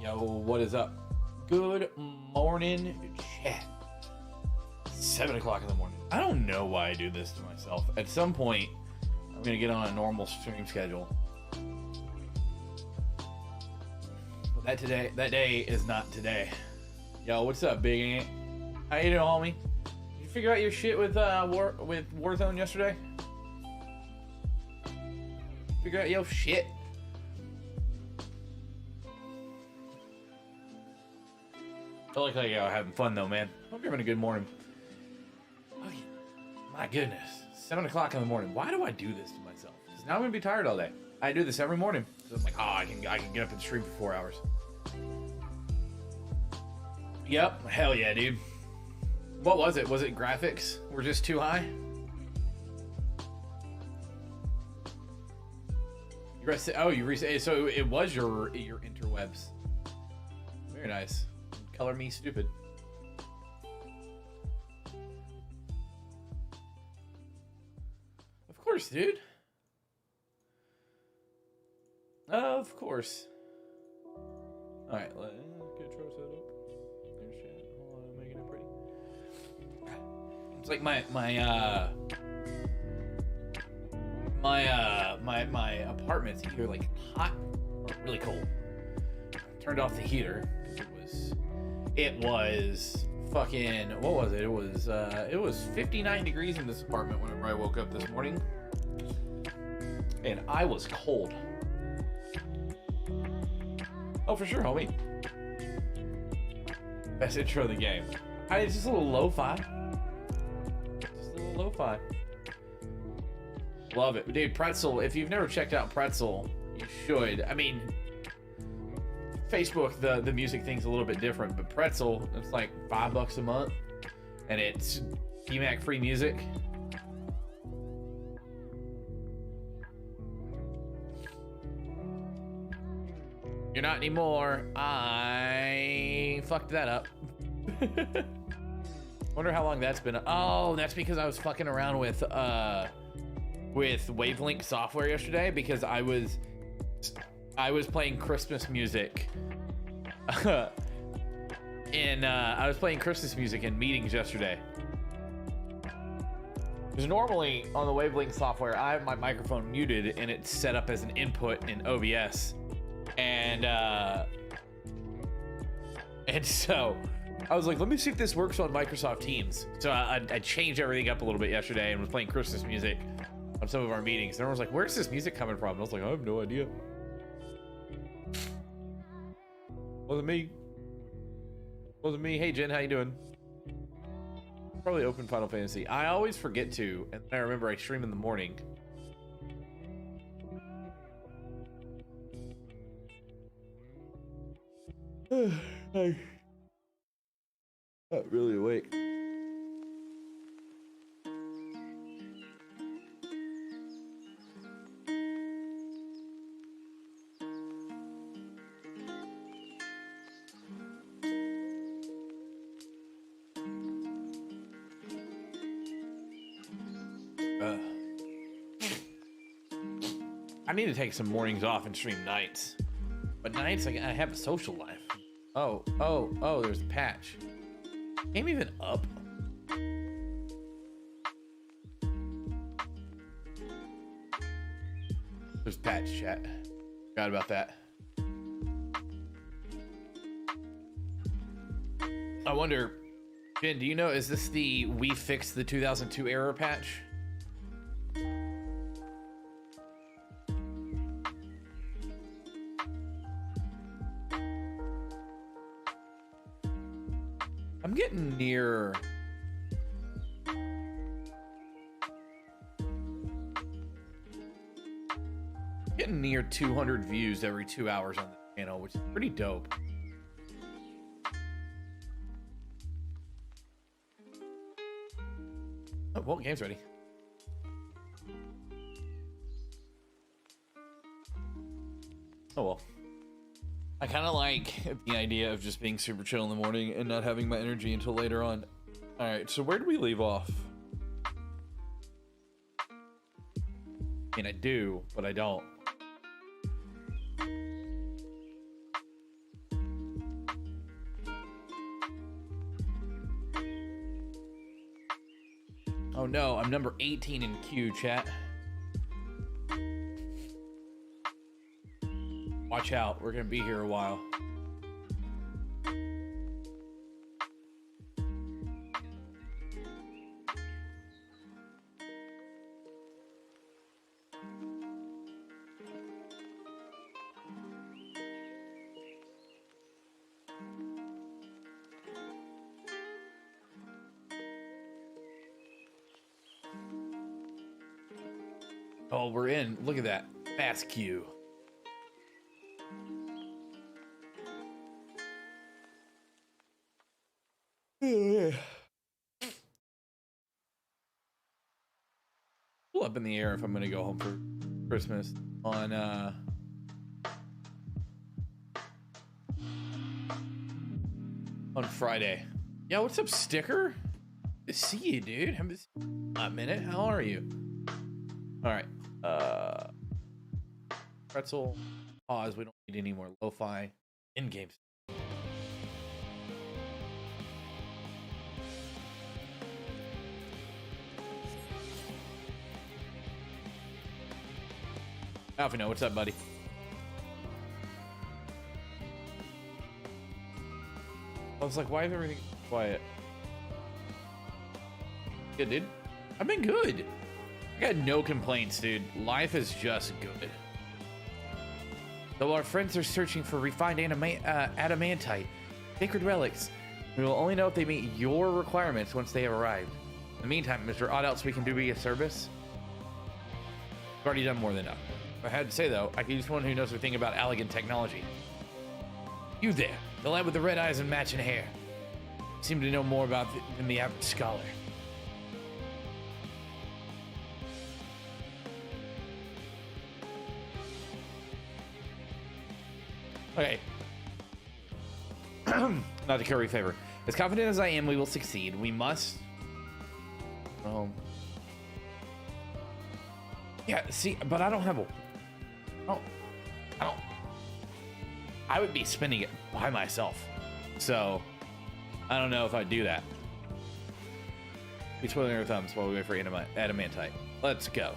Yo, what is up? Good morning, chat. 7 o'clock in the morning. I don't know why I do this to myself. At some point, I'm gonna get on a normal stream schedule. But that day is not today. Yo, what's up, Big Ant? How you doing, homie? Did you figure out your shit with Warzone yesterday? Figure out your shit. I like how you're having fun though, man. Hope you're having a good morning. Oh, my goodness, 7 o'clock in the morning. Why do I do this to myself? Because now I'm gonna be tired all day. I do this every morning. So I'm like, oh, I can get up and stream for 4 hours. Yep, hell yeah, dude. What was it? Was it graphics were just too high? You reset? Oh, you reset. So it was your interwebs. Very nice. Color me stupid. Of course, dude. Of course. All right, let's get intro set up. There's chat. Hold on, making it pretty. It's like my apartment's either like hot or really cold. Turned off the heater because it was fucking, what was it? It was 59 degrees in this apartment whenever I woke up this morning. And I was cold. Oh, for sure, homie. Best intro of the game. It's just a little lo-fi. Just a little lo-fi. Love it. Dude, Pretzel, if you've never checked out Pretzel, you should. I mean, Facebook, the music thing's a little bit different, but Pretzel, it's like $5 a month, and it's DMAC free music. You're not anymore. I fucked that up. Wonder how long that's been. Oh, that's because I was fucking around with Wavelength software yesterday because I was playing Christmas music. And I was playing Christmas music in meetings yesterday. Because normally on the Wavelength software, I have my microphone muted and it's set up as an input in OBS. And so I was like, let me see if this works on Microsoft Teams. So I changed everything up a little bit yesterday and was playing Christmas music on some of our meetings. And everyone was like, where's this music coming from? And I was like, I have no idea. Wasn't me. Wasn't me. Hey, Jen, how you doing? Probably open Final Fantasy. I always forget to, and then I remember I stream in the morning. I'm not really awake. I need to take some mornings off and stream nights. But nights, I have a social life. Oh, there's a patch. Game even up? There's patch, chat. Forgot about that. I wonder, Jen, do you know, is this the We Fixed the 2002 error patch? I'm getting near. Getting near 200 views every 2 hours on the channel, which is pretty dope. Oh, well, game's ready. Oh well. I kind of like the idea of just being super chill in the morning and not having my energy until later on. All right, so where did we leave off? I mean, I do, but I don't. Oh no, I'm number 18 in queue, chat. Watch out, we're gonna be here a while. Oh, we're in. Look at that. Fast queue. Still up in the air if I'm gonna go home for Christmas on Friday. Yeah, what's up, Sticker? Good to see you, dude. Haven't a minute. How are you? All right. Pretzel. Pause. We don't need any more lo-fi in-game. Alfino, what's up, buddy? I was like, why is everything quiet? Good, dude. I've been good. I got no complaints, dude. Life is just good. Though our friends are searching for refined adamantite, sacred relics, we will only know if they meet your requirements once they have arrived. In the meantime, is there aught else we can do to be a service? We've already done more than enough. If I had to say, though, I could use someone who knows everything about elegant technology. You there, the lad with the red eyes and matching hair. You seem to know more about than the average scholar. Okay. Not to curry favor. As confident as I am, we will succeed. We must. Yeah. See, but I don't have a. I don't. I would be spending it by myself, so I don't know if I'd do that. Be twiddling our thumbs while we wait for adamantite. Let's go.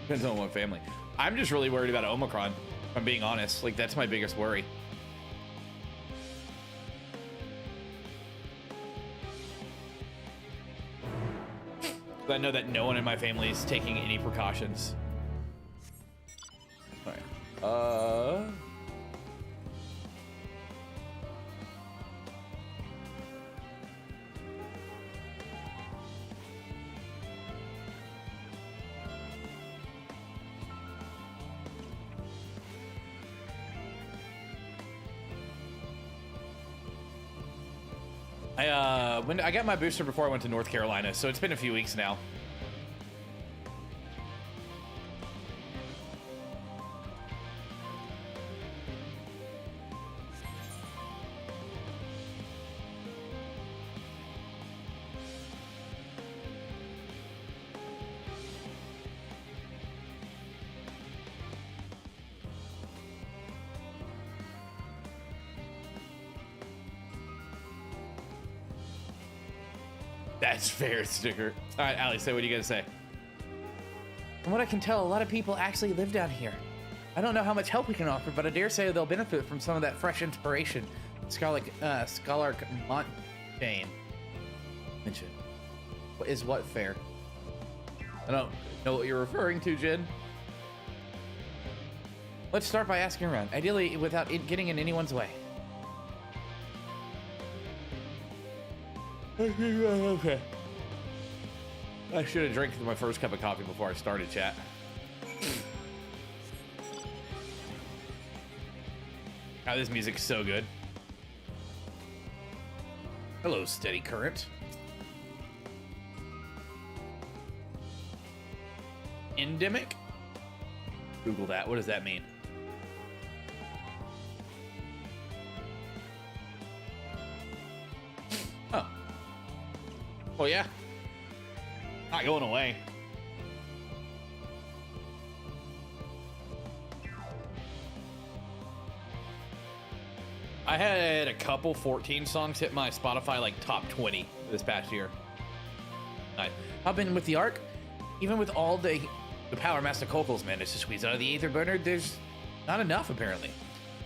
Depends on what family. I'm just really worried about Omicron, if I'm being honest. Like, that's my biggest worry. I know that no one in my family is taking any precautions. All right. When I got my booster before I went to North Carolina, so it's been a few weeks now. That's fair, Sticker. All right, Allie, say what you gotta say. From what I can tell, a lot of people actually live down here. I don't know how much help we can offer, but I dare say they'll benefit from some of that fresh inspiration Scholar Montaigne mentioned. Is what fair? I don't know what you're referring to, Jen. Let's start by asking around, ideally without it getting in anyone's way. Okay. I should have drank my first cup of coffee before I started, chat. Oh, this music's so good. Hello, steady current. Endemic? Google that. What does that mean? Oh. Well, yeah. Not going away. I had a couple 14 songs hit my Spotify like top 20 this past year. I've been with the Ark, even with all the Power Master Kokals managed to squeeze out of the Aether Burner, there's not enough apparently.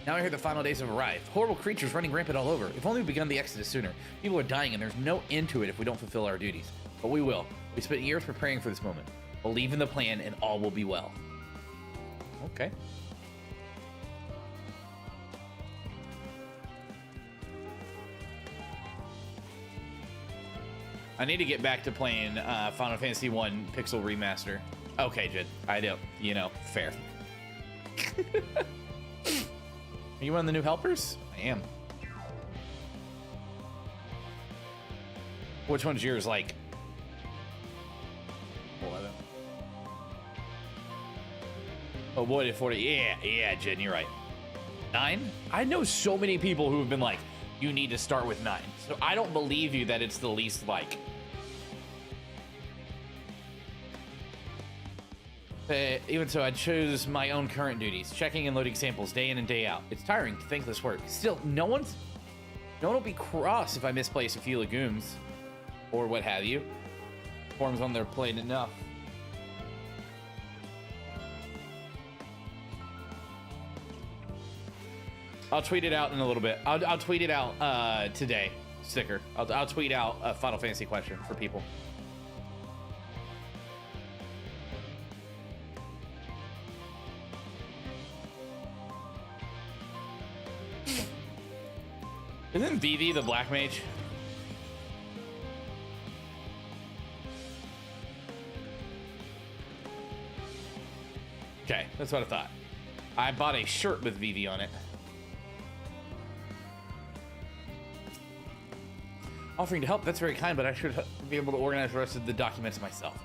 Now I hear the final days have arrived. Horrible creatures running rampant all over. If only we'd begun the exodus sooner. People are dying and there's no end to it if we don't fulfill our duties. But we will. We spent years preparing for this moment. Believe in the plan and all will be well. Okay. I need to get back to playing Final Fantasy 1 Pixel Remaster. Okay, Jid. I do. You know, fair. Are you one of the new helpers? I am. Which one's yours, like? 11. Oh, boy, 40. Yeah, Jid, you're right. 9? I know so many people who have been like, you need to start with 9. So I don't believe you that it's the least like. Even so, I chose my own current duties, checking and loading samples day in and day out. It's tiring, thankless work. Still, no one will be cross if I misplace a few legumes or what have you. Forms on their plate enough. I'll tweet it out in a little bit. I'll tweet it out today. Sticker. I'll tweet out a Final Fantasy question for people. Isn't Vivi the Black Mage? Okay, that's what I thought. I bought a shirt with Vivi on it. Offering to help, that's very kind, but I should be able to organize the rest of the documents myself.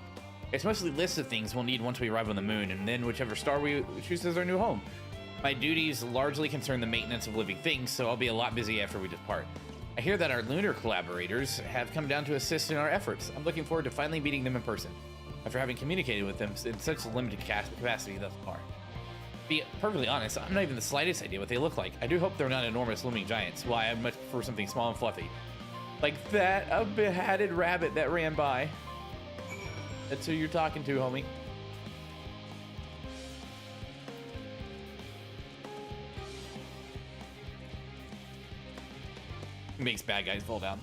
It's mostly lists of things we'll need once we arrive on the moon, and then whichever star we choose as our new home. My duties largely concern the maintenance of living things, so I'll be a lot busy after we depart. I hear that our lunar collaborators have come down to assist in our efforts. I'm looking forward to finally meeting them in person, after having communicated with them in such a limited capacity thus far. To be perfectly honest, I'm not even the slightest idea what they look like. I do hope they're not enormous looming giants. Why, I'd much prefer something small and fluffy. Like that, a beheaded rabbit that ran by. That's who you're talking to, homie. Makes bad guys fall down.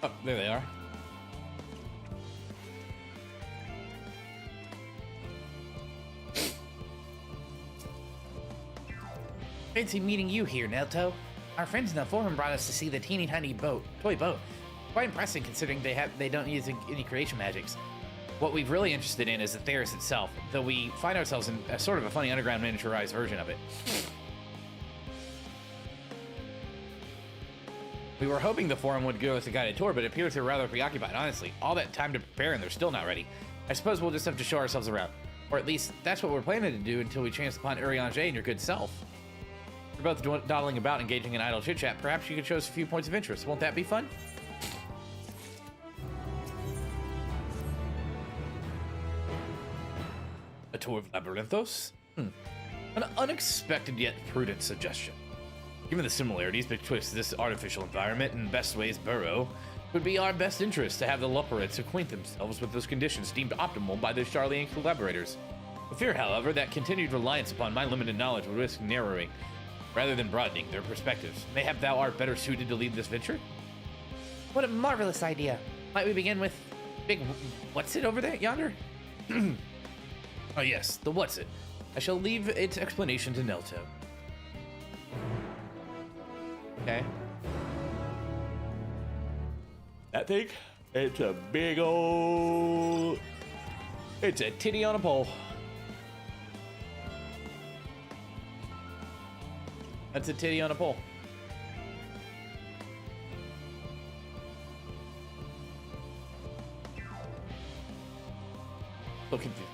Oh, there they are. Fancy meeting you here, Nelto. Our friends in the forum brought us to see the teeny tiny toy boat. Quite impressive considering they don't use any creation magics. What we're really interested in is the Theris itself, though we find ourselves in a sort of a funny underground miniaturized version of it. We were hoping the forum would give us a guided tour, but it appears they're rather preoccupied, honestly. All that time to prepare and they're still not ready. I suppose we'll just have to show ourselves around. Or at least, that's what we're planning to do until we chance upon Urianger and your good self. We're both dawdling about, engaging in idle chit-chat. Perhaps you could show us a few points of interest. Won't that be fun? A tour of Labyrinthos? An unexpected yet prudent suggestion. Given the similarities betwixt this artificial environment and best ways burrow, it would be our best interest to have the Luperites acquaint themselves with those conditions deemed optimal by the Charlian collaborators. I fear, however, that continued reliance upon my limited knowledge would risk narrowing, rather than broadening, their perspectives. Mayhap thou art better suited to lead this venture? What a marvelous idea. Might we begin with big what's it over there yonder? Oh yes, the what's it. I shall leave its explanation to Nelto. Okay. That thing? It's a big old... It's a titty on a pole. That's a titty on a pole. So confused.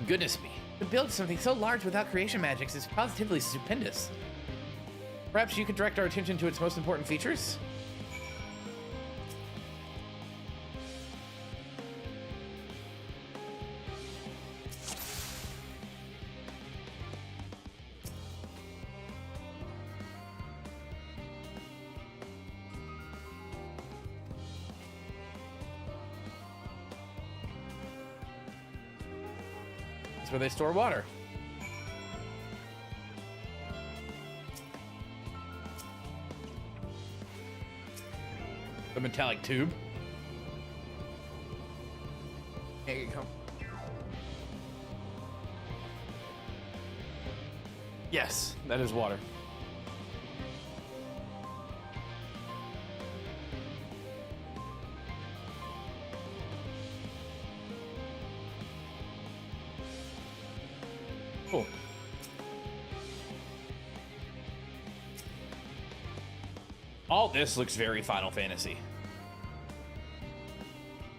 Goodness me. To build something so large without creation magics is positively stupendous. Perhaps you could direct our attention to its most important features? That's where they store water. The metallic tube. There you go. Yes, that is water. Cool. All this looks very Final Fantasy.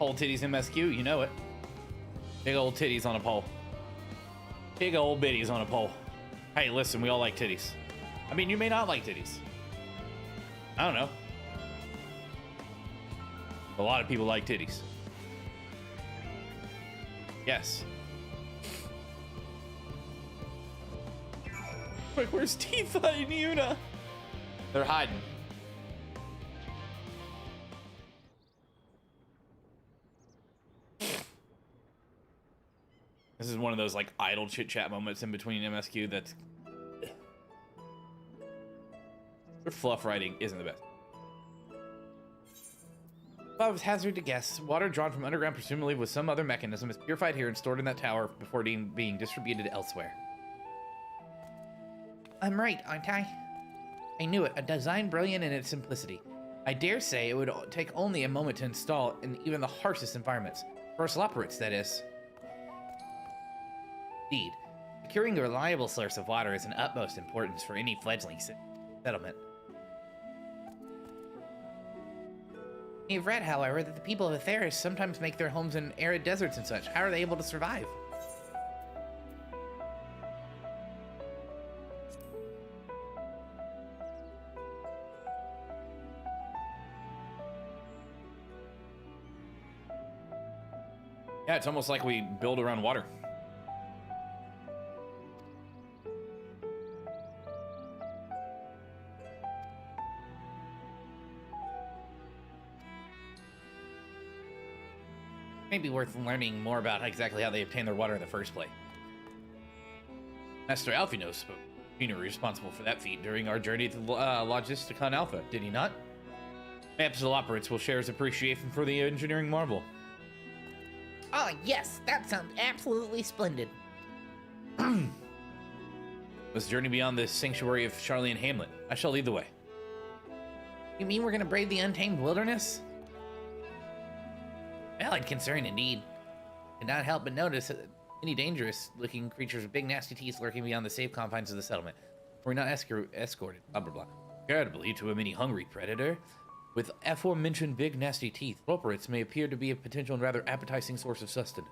Pole titties MSQ, you know it. Big old titties on a pole. Big old bitties on a pole. Hey, listen, we all like titties. I mean, you may not like titties. I don't know. A lot of people like titties. Yes. Quick, where's Tifa and Yuna? They're hiding. This is one of those like idle chit chat moments in between MSQ that's their fluff writing isn't the best. Well, it was hazard to guess. Water drawn from underground, presumably with some other mechanism, is purified here and stored in that tower before being distributed elsewhere. I'm right, aren't I? I knew it. A design brilliant in its simplicity. I dare say it would take only a moment to install in even the harshest environments. For operates, that is. Indeed, securing a reliable source of water is an utmost importance for any fledgling settlement. You've read, however, that the people of Atheris sometimes make their homes in arid deserts and such. How are they able to survive? Yeah, it's almost like we build around water. Maybe worth learning more about exactly how they obtain their water in the first place. Master Alphino spoke. He was responsible for that feat during our journey to Logisticon Alpha, did he not? Absol Operates will share his appreciation for the engineering marvel. Oh, yes, that sounds absolutely splendid. Let's journey beyond the sanctuary of Charlian Hamlet. I shall lead the way. You mean we're gonna brave the untamed wilderness? Well, I'd concern indeed. Could not help but notice any dangerous-looking creatures with big nasty teeth lurking beyond the safe confines of the settlement. We're not escorted, blah blah blah. Comparatively to a mini hungry predator, with aforementioned big nasty teeth, Operates may appear to be a potential and rather appetizing source of sustenance.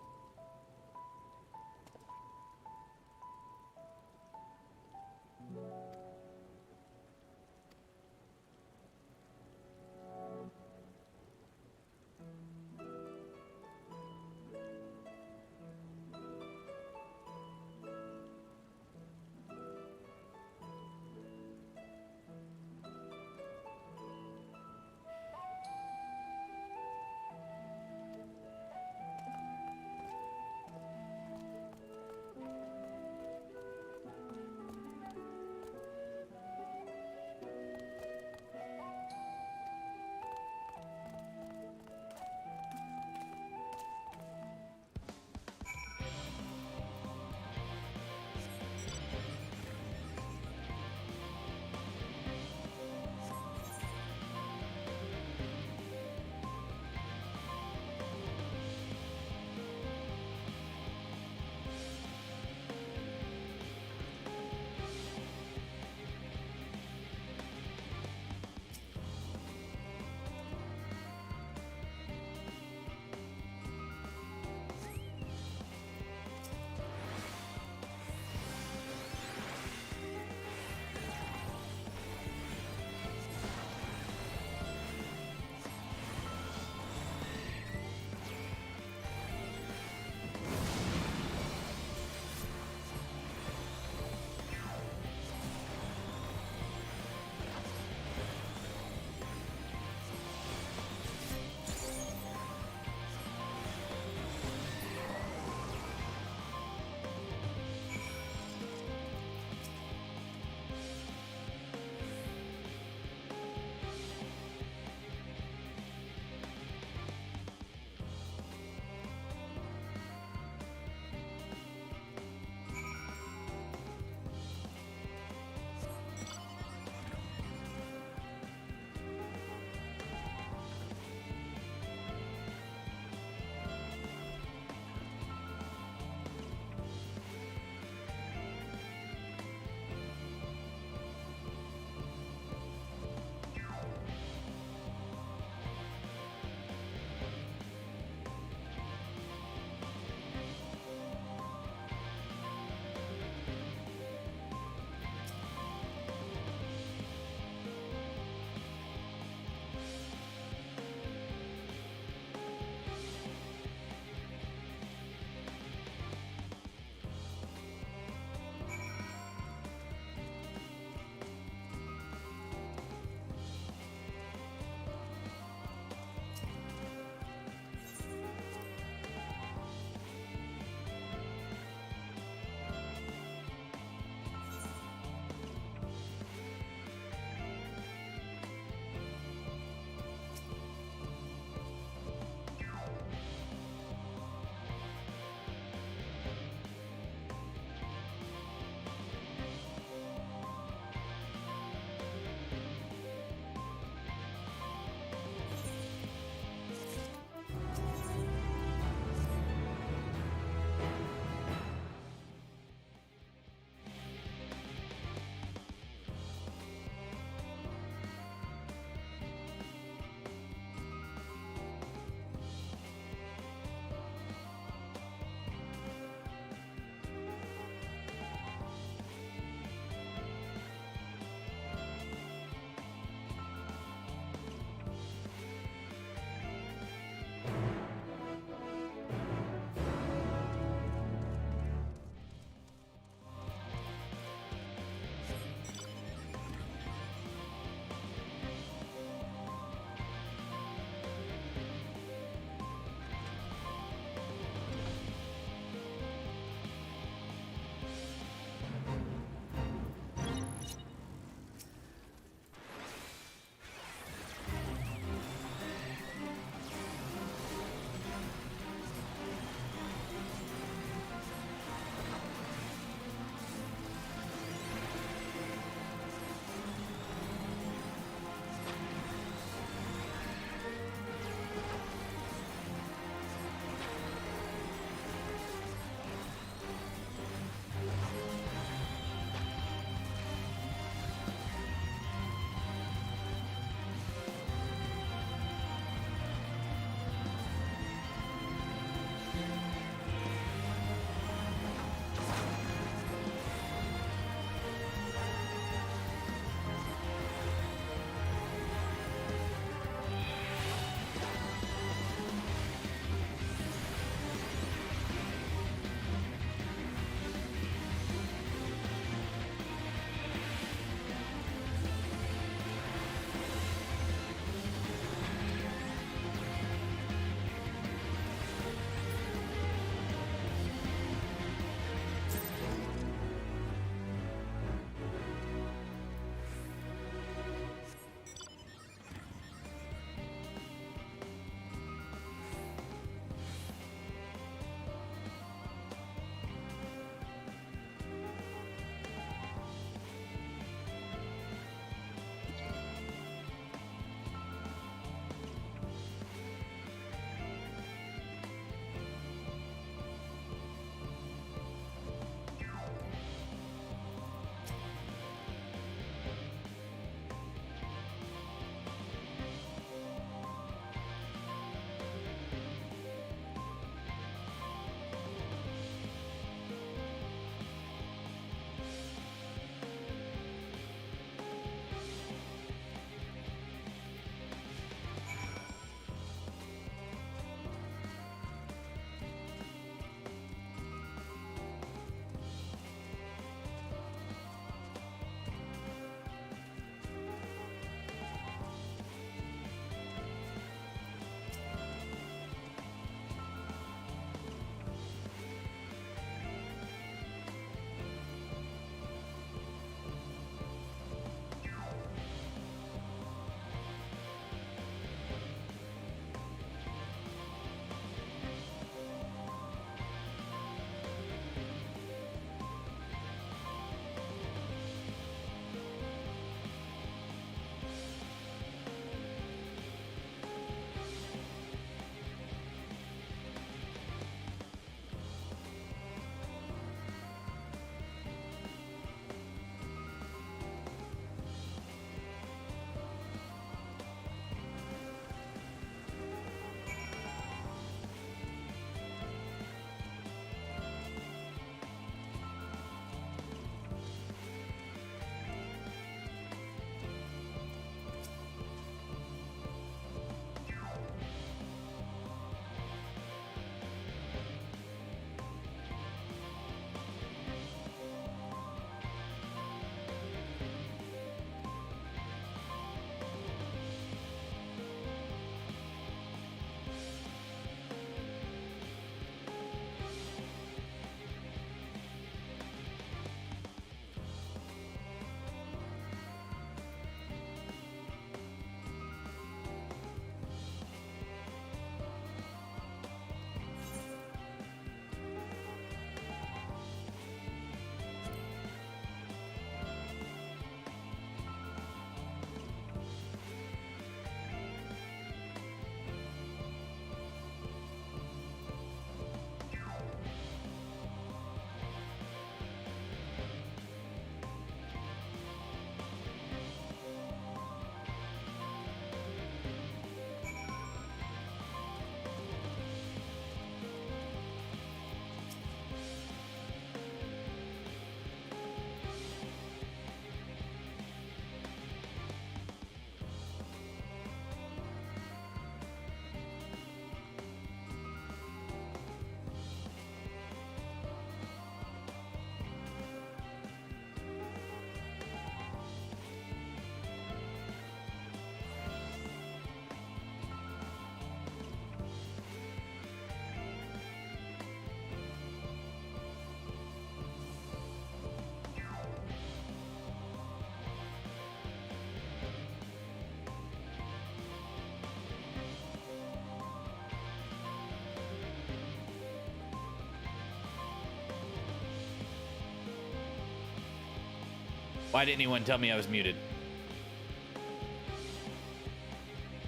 Why didn't anyone tell me I was muted?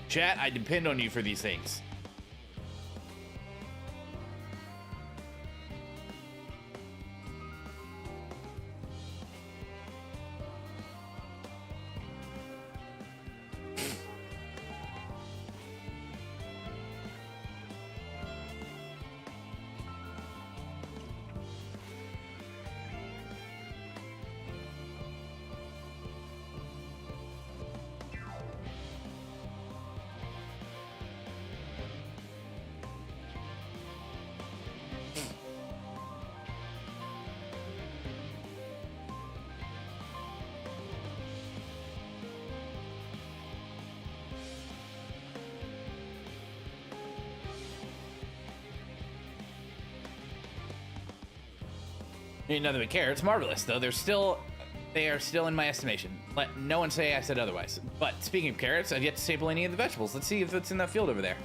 Chat, I depend on you for these things. Ain't nothing but carrots. Marvelous, though. They are still in my estimation. Let no one say I said otherwise. But speaking of carrots, I've yet to staple any of the vegetables. Let's see if it's in that field over there.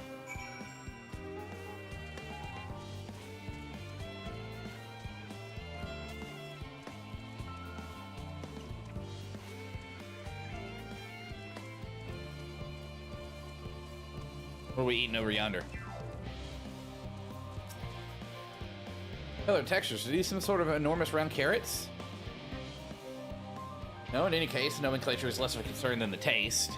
What are we eating over yonder? Color textures. Are these some sort of enormous round carrots? No, in any case, nomenclature is less of a concern than the taste.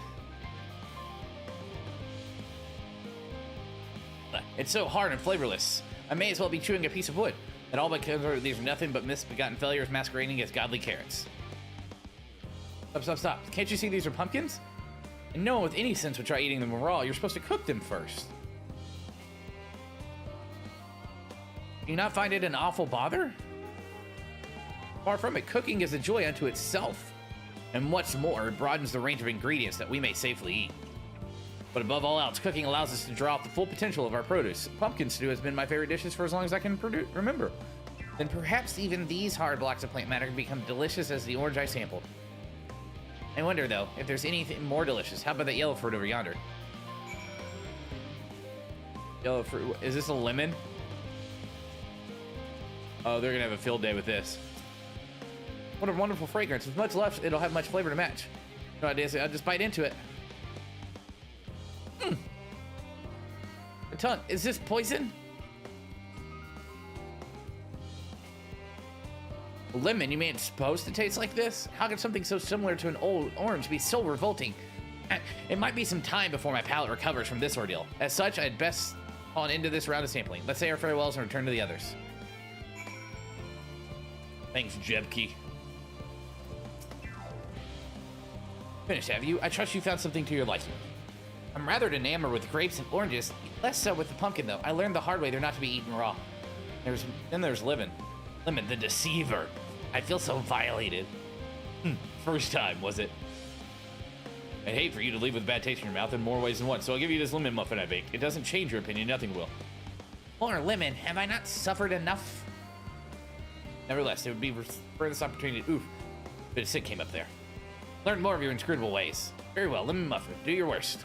It's so hard and flavorless. I may as well be chewing a piece of wood. And all because these are nothing but misbegotten failures masquerading as godly carrots. Stop. Can't you see these are pumpkins? And no one with any sense would try eating them raw. You're supposed to cook them first. Do you not find it an awful bother? Far from it, cooking is a joy unto itself. And what's more, it broadens the range of ingredients that we may safely eat. But above all else, cooking allows us to draw out the full potential of our produce. Pumpkin stew has been my favorite dishes for as long as I can remember. Then perhaps even these hard blocks of plant matter can become delicious as the orange I sampled. I wonder, though, if there's anything more delicious. How about that yellow fruit over yonder? Yellow fruit. Is this a lemon? Oh, they're gonna have a field day with this. What a wonderful fragrance. With much left, it'll have much flavor to match. No idea, so I'll just bite into it. The tongue. Is this poison? Lemon, you mean it's supposed to taste like this? How can something so similar to an old orange be so revolting? It might be some time before my palate recovers from this ordeal. As such, I'd best on into this round of sampling. Let's say our farewells and return to the others. Thanks, Jebke. Finished, have you? I trust you found something to your liking. I'm rather enamored with grapes and oranges, less so with the pumpkin, though. I learned the hard way they're not to be eaten raw. Then there's Lemon. Lemon, the deceiver. I feel so violated. First time, was it? I'd hate for you to leave with a bad taste in your mouth in more ways than one, so I'll give you this lemon muffin I baked. It doesn't change your opinion, nothing will. Poor Lemon, have I not suffered enough? Nevertheless, it would be for this opportunity. Oof, a bit of sick came up there. Learn more of your inscrutable ways. Very well, lemon muffin. Do your worst.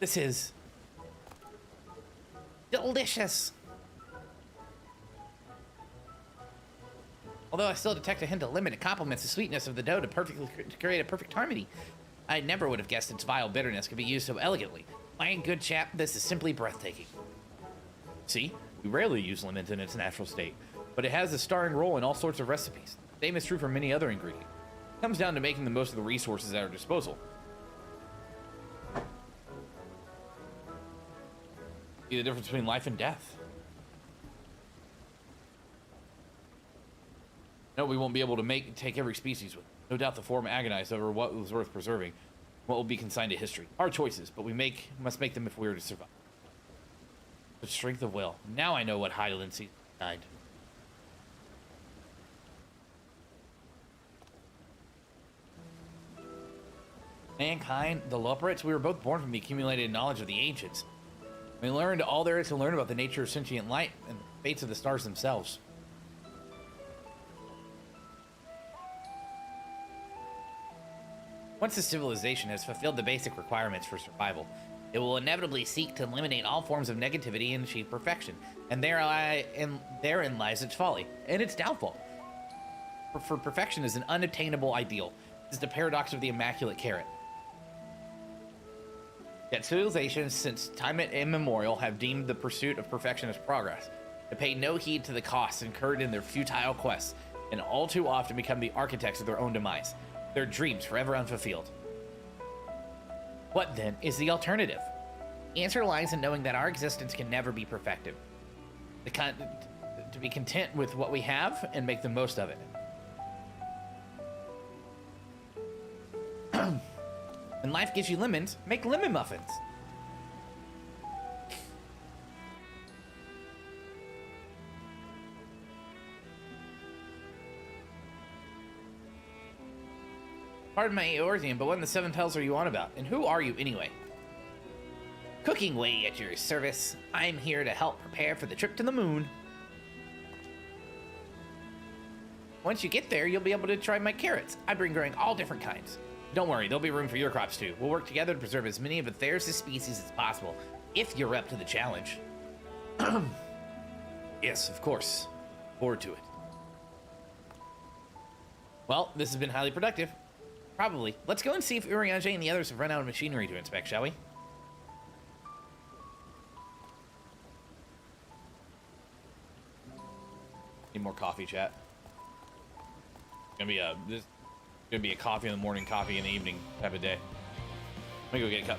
This is delicious. Although I still detect a hint of lemon, it complements the sweetness of the dough to create a perfect harmony. I never would have guessed its vile bitterness could be used so elegantly. My good chap, this is simply breathtaking. See, we rarely use lemon in its natural state, but it has a starring role in all sorts of recipes. The same is true for many other ingredients. It comes down to making the most of the resources at our disposal. See the difference between life and death. No, we won't be able to take every species with. No doubt the form agonized over what was worth preserving, what will be consigned to history. Our choices, but we must make them if we are to survive. The strength of will. Now I know what Highland sees behind. Mankind, the Loporits, we were both born from the accumulated knowledge of the ancients. We learned all there is to learn about the nature of sentient light and the fates of the stars themselves. Once the civilization has fulfilled the basic requirements for survival, it will inevitably seek to eliminate all forms of negativity and achieve perfection, and therein lies its folly and its downfall. For perfection is an unattainable ideal. It is the paradox of the immaculate carrot. Yet civilizations since time immemorial have deemed the pursuit of perfection as progress. They pay no heed to the costs incurred in their futile quests, and all too often become the architects of their own demise, their dreams forever unfulfilled. What, then, is the alternative? The answer lies in knowing that our existence can never be perfected. To be content with what we have and make the most of it. When life gives you lemons, make lemon muffins. Pardon my Eorzean, but what in the seven hells are you on about? And who are you anyway? Cooking way at your service. I'm here to help prepare for the trip to the moon. Once you get there, you'll be able to try my carrots. I've been growing all different kinds. Don't worry, there'll be room for your crops too. We'll work together to preserve as many of Atheris' species as possible, if you're up to the challenge. Yes, of course. Forward to it. Well, this has been highly productive. Probably. Let's go and see if Urianger and the others have run out of machinery to inspect, shall we? Need more coffee, chat. This gonna be a coffee in the morning, coffee in the evening type of day. Let me go get a cup.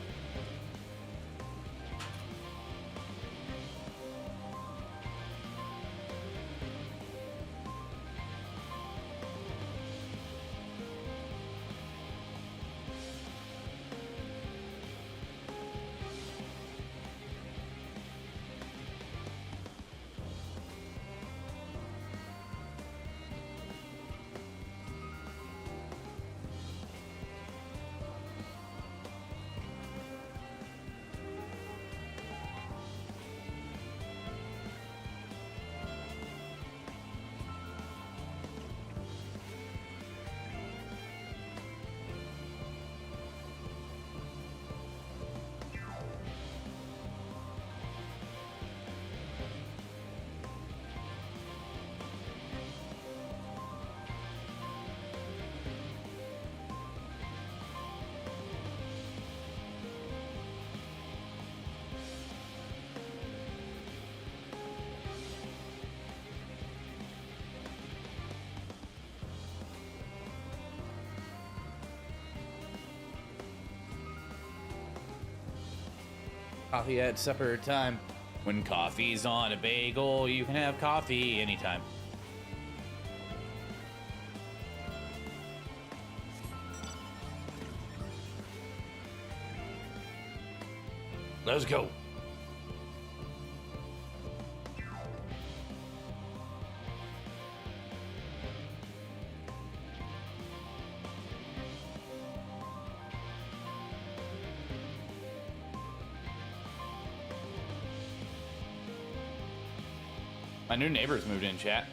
Coffee at supper time. When coffee's on a bagel, you can have coffee anytime. Let's go. My new neighbors moved in, chat.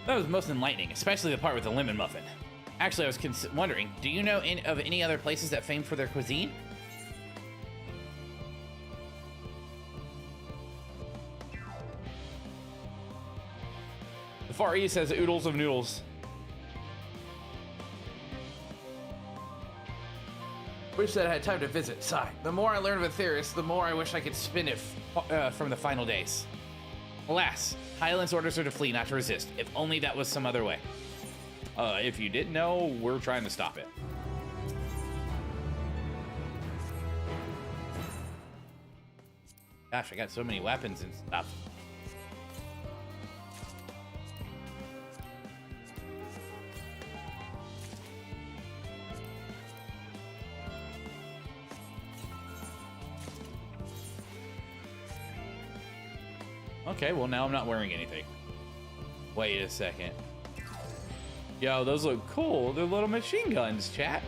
That was most enlightening, especially the part with the lemon muffin. Actually, I was wondering, do you know of any other places that famed for their cuisine? The Far East has oodles of noodles. Wish that I had time to visit. Sigh. The more I learn of Atheris, the more I wish I could spin it from the final days. Alas, Highland's orders are to flee, not to resist. If only that was some other way. If you didn't know, we're trying to stop it. Gosh, I got so many weapons and stuff. Okay, well now I'm not wearing anything. Wait a second. Yo, those look cool. They're little machine guns, chat.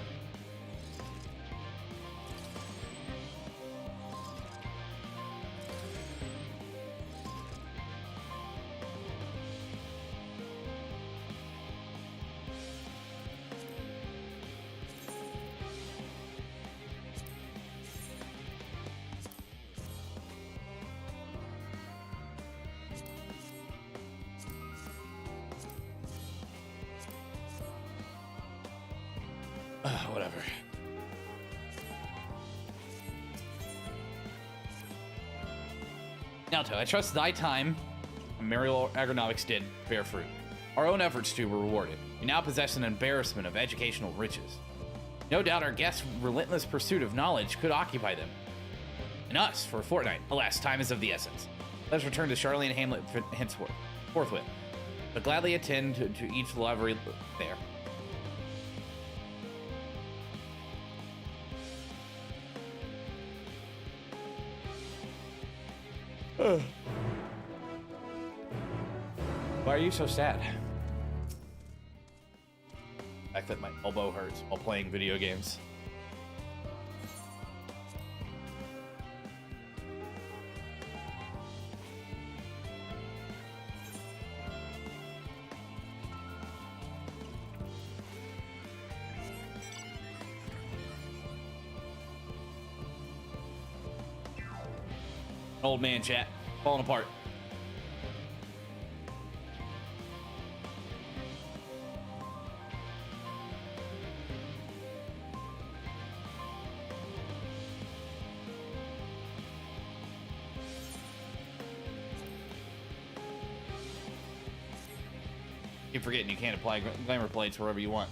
Whatever. Naoto, I trust thy time and Mariel agronomics did bear fruit. Our own efforts too were rewarded. We now possess an embarrassment of educational riches. No doubt our guests' relentless pursuit of knowledge could occupy them. And us for a fortnight. Alas, time is of the essence. Let us return to Charlene Hamlet henceforth, forthwith, but gladly attend to each library there. Why are you so sad? The fact that my elbow hurts while playing video games. Old man chat, falling apart. Keep forgetting you can't apply glamour plates wherever you want.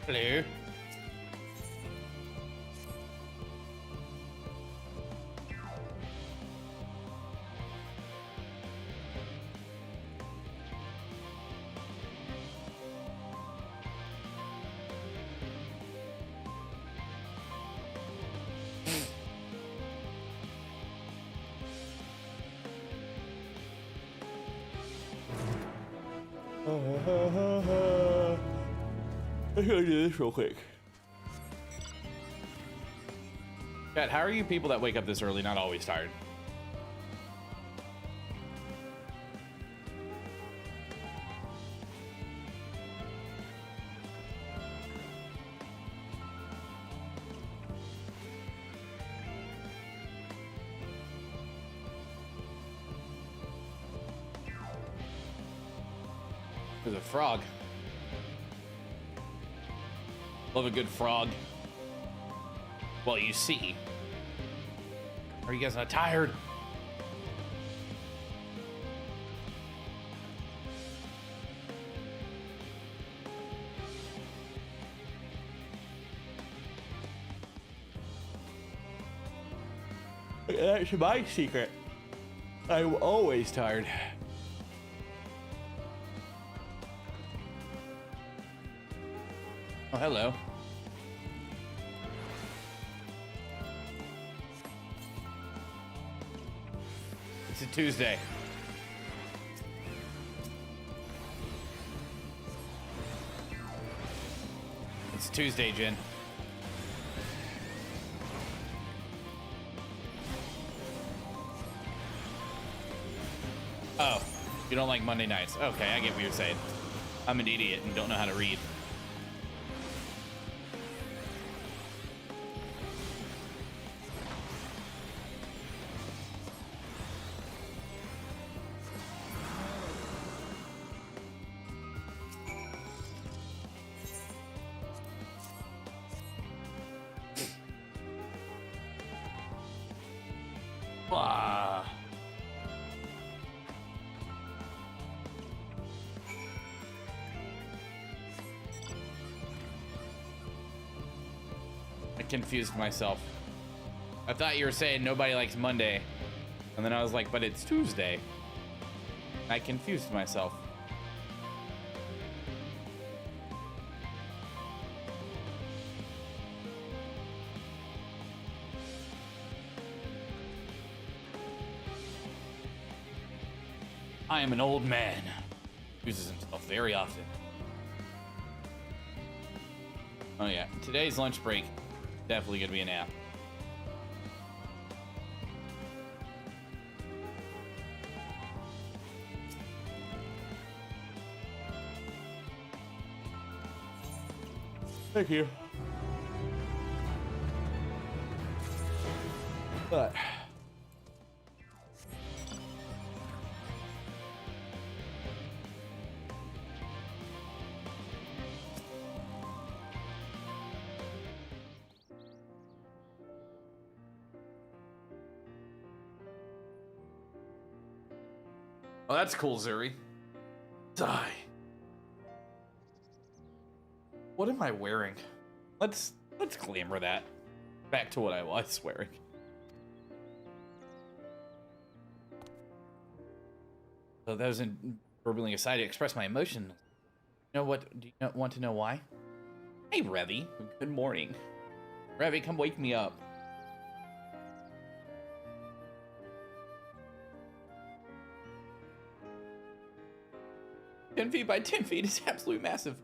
Hello. I'm gonna do this real quick. Chat, how are you people that wake up this early not always tired? There's a frog. Love a good frog. Well, you see. Are you guys not tired? That's my secret. I'm always tired. Oh, hello. It's a Tuesday. It's Tuesday, Jen. Oh, you don't like Monday nights. Okay, I get what you're saying. I'm an idiot and don't know how to read. Confused myself. I thought you were saying nobody likes Monday, and then I was like, but it's Tuesday. I confused myself. I am an old man. Uses himself very often. Oh yeah, today's lunch break, definitely gonna be a nap. Thank you. But oh, that's cool, Zuri. Die. What am I wearing? Let's glamour that. Back to what I was wearing. So that was verbally aside to express my emotion. You know what? Do you want to know why? Hey, Revy. Good morning. Revy, come wake me up. "10 feet by 10 feet is absolutely massive."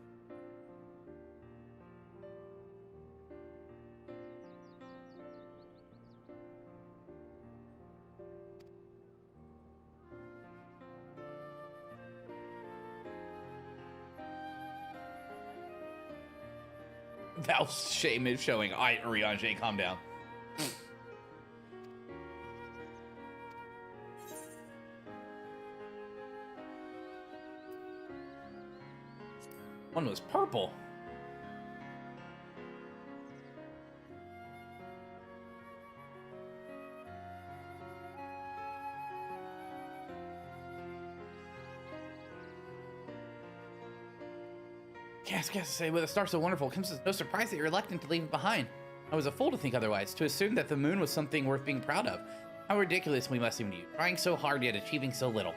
Thou shame is showing. Alright, Urianger, calm down. One was purple. Yes, to say, with a star so wonderful, it comes as no surprise that you're reluctant to leave it behind. I was a fool to think otherwise, to assume that the moon was something worth being proud of. How ridiculous we must seem to you, trying so hard yet achieving so little.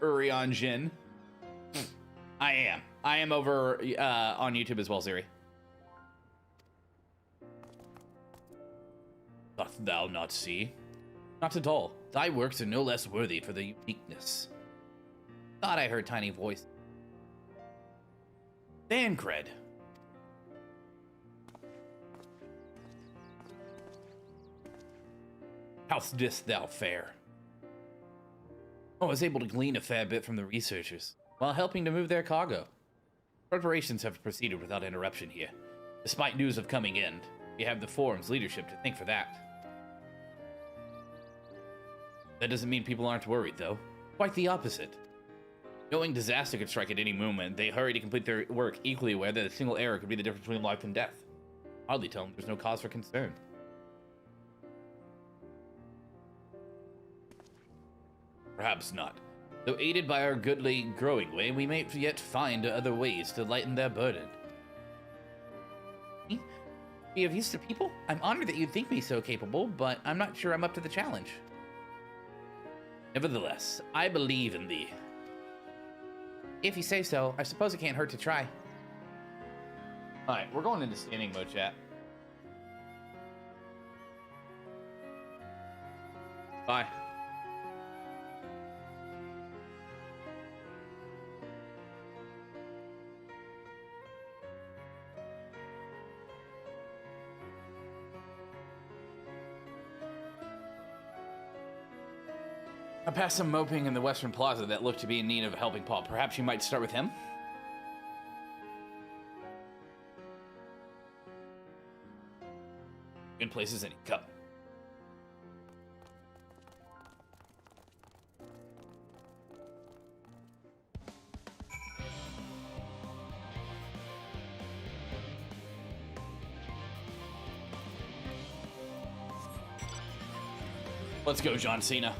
Urianger. I am over on YouTube as well, Ziri. Doth thou not see? Not at all. Thy works are no less worthy for the uniqueness. Thought I heard tiny voice. Thancred. How didst thou fare? I was able to glean a fair bit from the researchers, while helping to move their cargo. Preparations have proceeded without interruption here. Despite news of coming end, we have the forum's leadership to thank for that. That doesn't mean people aren't worried, though. Quite the opposite. Knowing disaster could strike at any moment, they hurry to complete their work, equally aware that a single error could be the difference between life and death. Hardly tell them there's no cause for concern. Perhaps not. Though aided by our goodly growing way, we may yet find other ways to lighten their burden. Be of use to people? I'm honored that you'd think me so capable, but I'm not sure I'm up to the challenge. Nevertheless, I believe in thee. If you say so, I suppose it can't hurt to try. Alright, we're going into standing mode, chat. Bye. I passed some moping in the Western Plaza that looked to be in need of a helping paw. Perhaps you might start with him? Good places any. Come. Let's go, John Cena.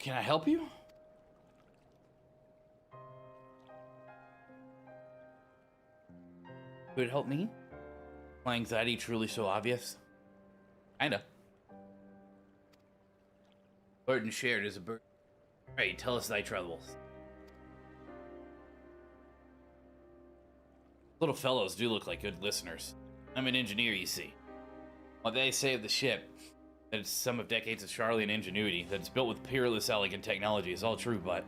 Can I help you? Could it help me? My anxiety truly so obvious? Kinda. Burden shared is a burden. Right, tell us thy troubles. Little fellows do look like good listeners. I'm an engineer, you see. What they say of the ship, that it's some of decades of Charlian ingenuity, that it's built with peerless, elegant technology, is all true, but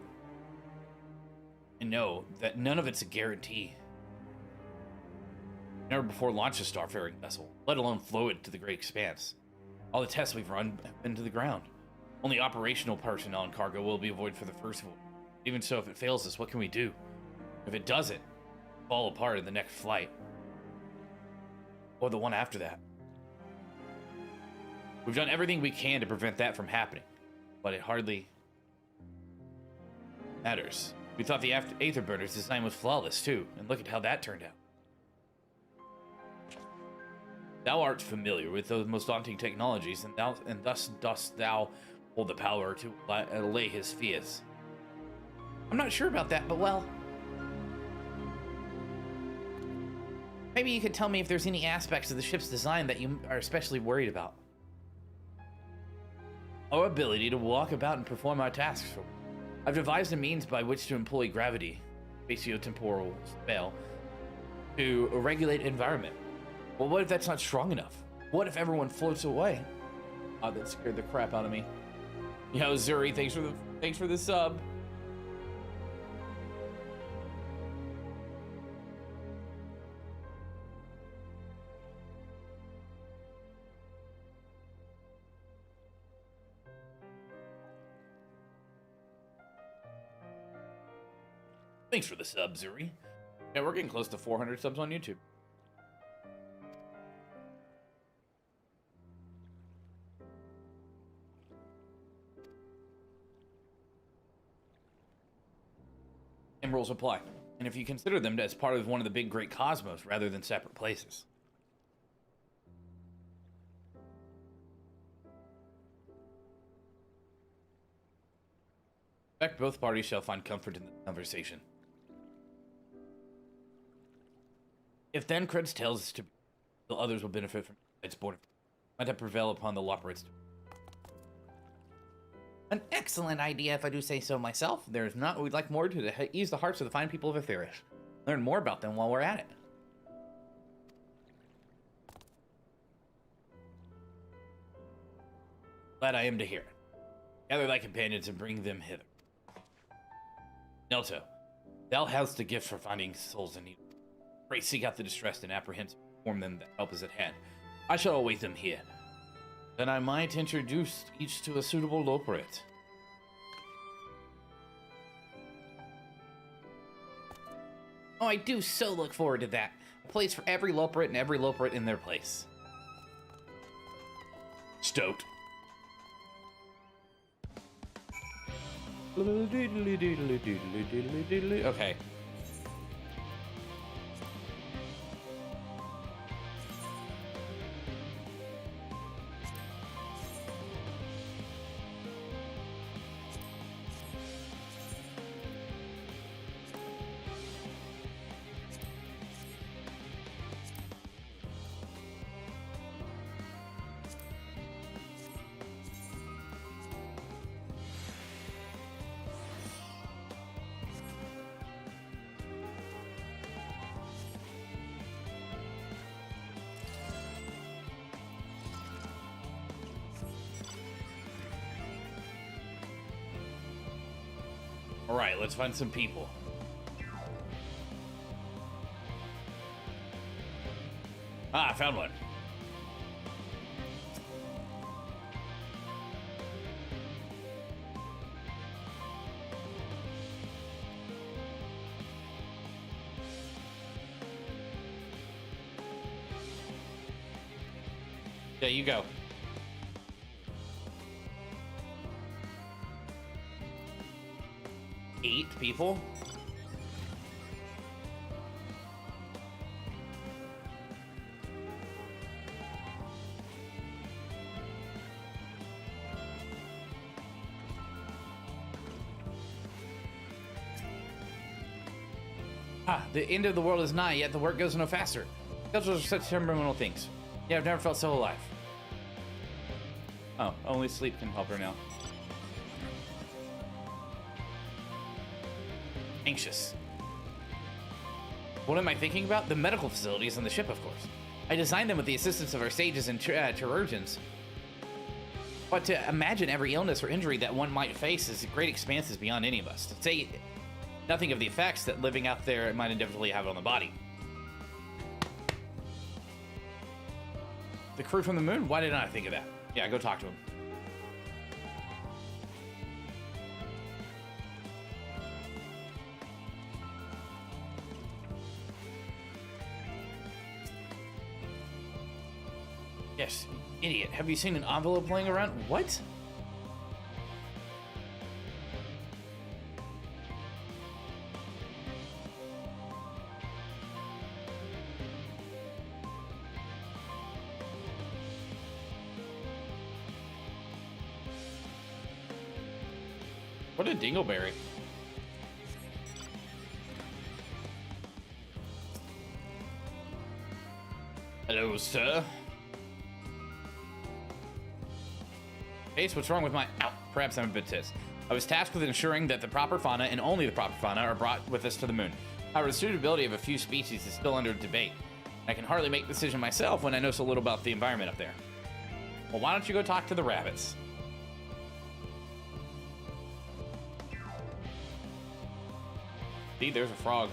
I know that none of it's a guarantee. Never before launched a starfaring vessel, let alone flow it to the great expanse. All the tests we've run have been to the ground. Only operational personnel and cargo will be avoided for the first voyage. Even so, if it fails us, what can we do? If it doesn't, fall apart in the next flight. Or the one after that. We've done everything we can to prevent that from happening, but it hardly matters. We thought the Aetherburner's design was flawless too, and look at how that turned out. Thou art familiar with those most daunting technologies, and thus dost thou hold the power to allay his fears. I'm not sure about that, but well, maybe you could tell me if there's any aspects of the ship's design that you are especially worried about. Our ability to walk about and perform our tasks. I've devised a means by which to employ gravity, spatiotemporal spell, to regulate environment. Well, what if that's not strong enough? What if everyone floats away? Oh, that scared the crap out of me. Yo, Zuri, thanks for the sub. Thanks for the sub, Zuri. Yeah, we're getting close to 400 subs on YouTube. And rules apply. And if you consider them as part of one of the big great cosmos rather than separate places. In fact, both parties shall find comfort in the conversation. If then Creds tells us to be, the others will benefit from its born. Let that prevail upon the Loperites. An excellent idea, if I do say so myself. There's not we'd like more to ease the hearts of the fine people of Aetheris. Learn more about them while we're at it. Glad I am to hear it. Gather thy companions and bring them hither. Nelto, thou hast the gift for finding souls in need. Pray seek out the distressed and apprehensive, inform them that help is at hand. I shall await them here. Then I might introduce each to a suitable Loperate. Oh, I do so look forward to that. A place for every Loperate and every Loperate in their place. Stoked. Okay. Alright, let's find some people. Ah, I found one. Yeah, you go. Eight people? The end of the world is nigh, yet the work goes no faster. Those are such terminal things. Yeah, I've never felt so alive. Oh, only sleep can help her now. Anxious. What am I thinking about? The medical facilities on the ship, of course. I designed them with the assistance of our sages and chirurgeons. But to imagine every illness or injury that one might face is great expanses beyond any of us. To say nothing of the effects that living out there might inevitably have on the body. The crew from the moon? Why didn't I think of that? Yeah, go talk to him. Yes, idiot. Have you seen an envelope laying around? What? What a dingleberry. Hello, sir. Ace, what's wrong with my... Ow, perhaps I'm a bit tiss. I was tasked with ensuring that the proper fauna, and only the proper fauna, are brought with us to the moon. However, the suitability of a few species is still under debate. I can hardly make the decision myself when I know so little about the environment up there. Well, why don't you go talk to the rabbits? See, there's a frog.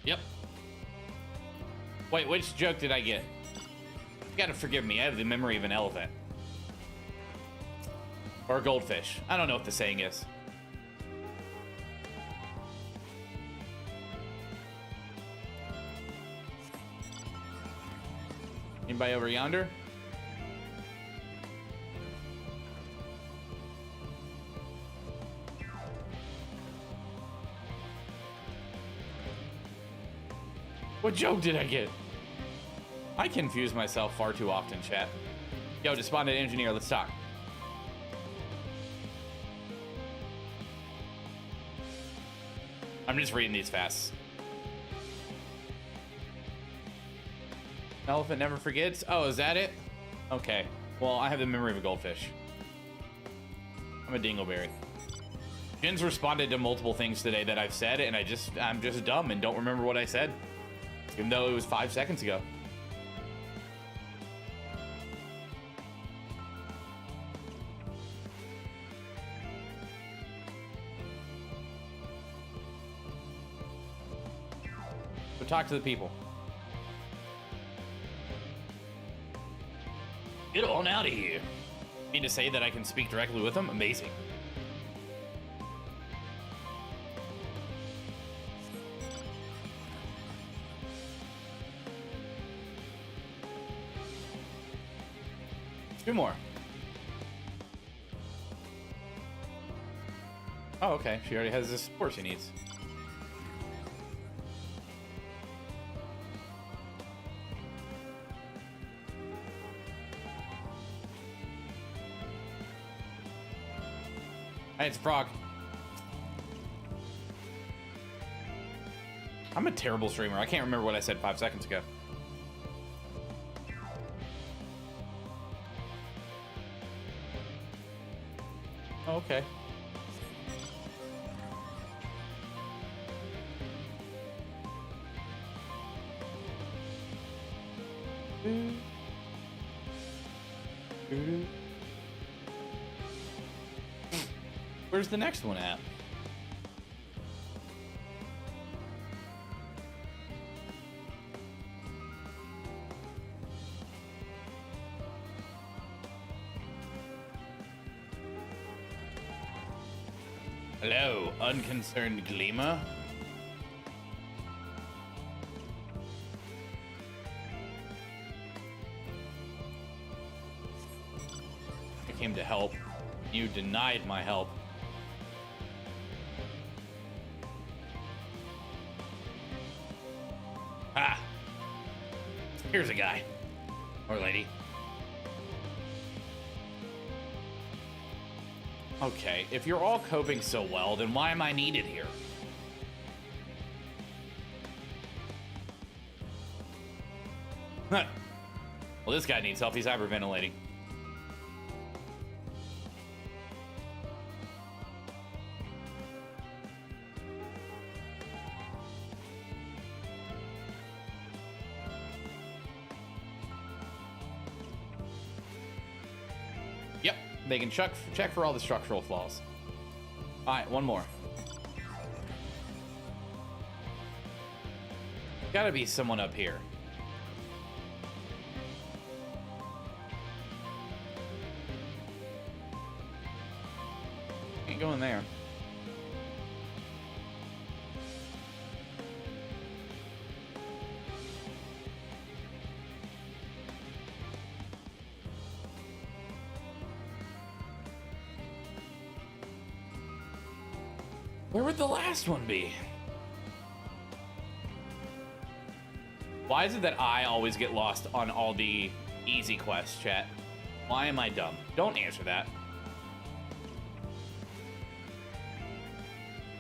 Yep. Wait, which joke did I get? You gotta forgive me, I have the memory of an elephant. Or a goldfish. I don't know what the saying is. Anybody over yonder? What joke did I get? I confuse myself far too often, chat. Yo, despondent engineer, let's talk. I'm just reading these fast. Elephant never forgets? Oh, is that it? Okay. Well, I have the memory of a goldfish. I'm a dingleberry. Jin's responded to multiple things today that I've said, and I'm just dumb and don't remember what I said. Even though it was 5 seconds ago. So talk to the people. Get on out of here. Mean to say that I can speak directly with them? Amazing. Two more. Oh, okay. She already has the support she needs. Hey, it's Frog. I'm a terrible streamer. I can't remember what I said 5 seconds ago. Oh, okay. Where's the next one at? Hello, unconcerned gleamer. I came to help. You denied my help. Here's a guy. Or lady. Okay, if you're all coping so well, then why am I needed here? Huh. Well, this guy needs help. He's hyperventilating. Yep, they can check for all the structural flaws. All right, one more. Gotta be someone up here. Can't go in there. Where would the last one be? Why is it that I always get lost on all the easy quests, chat? Why am I dumb? Don't answer that.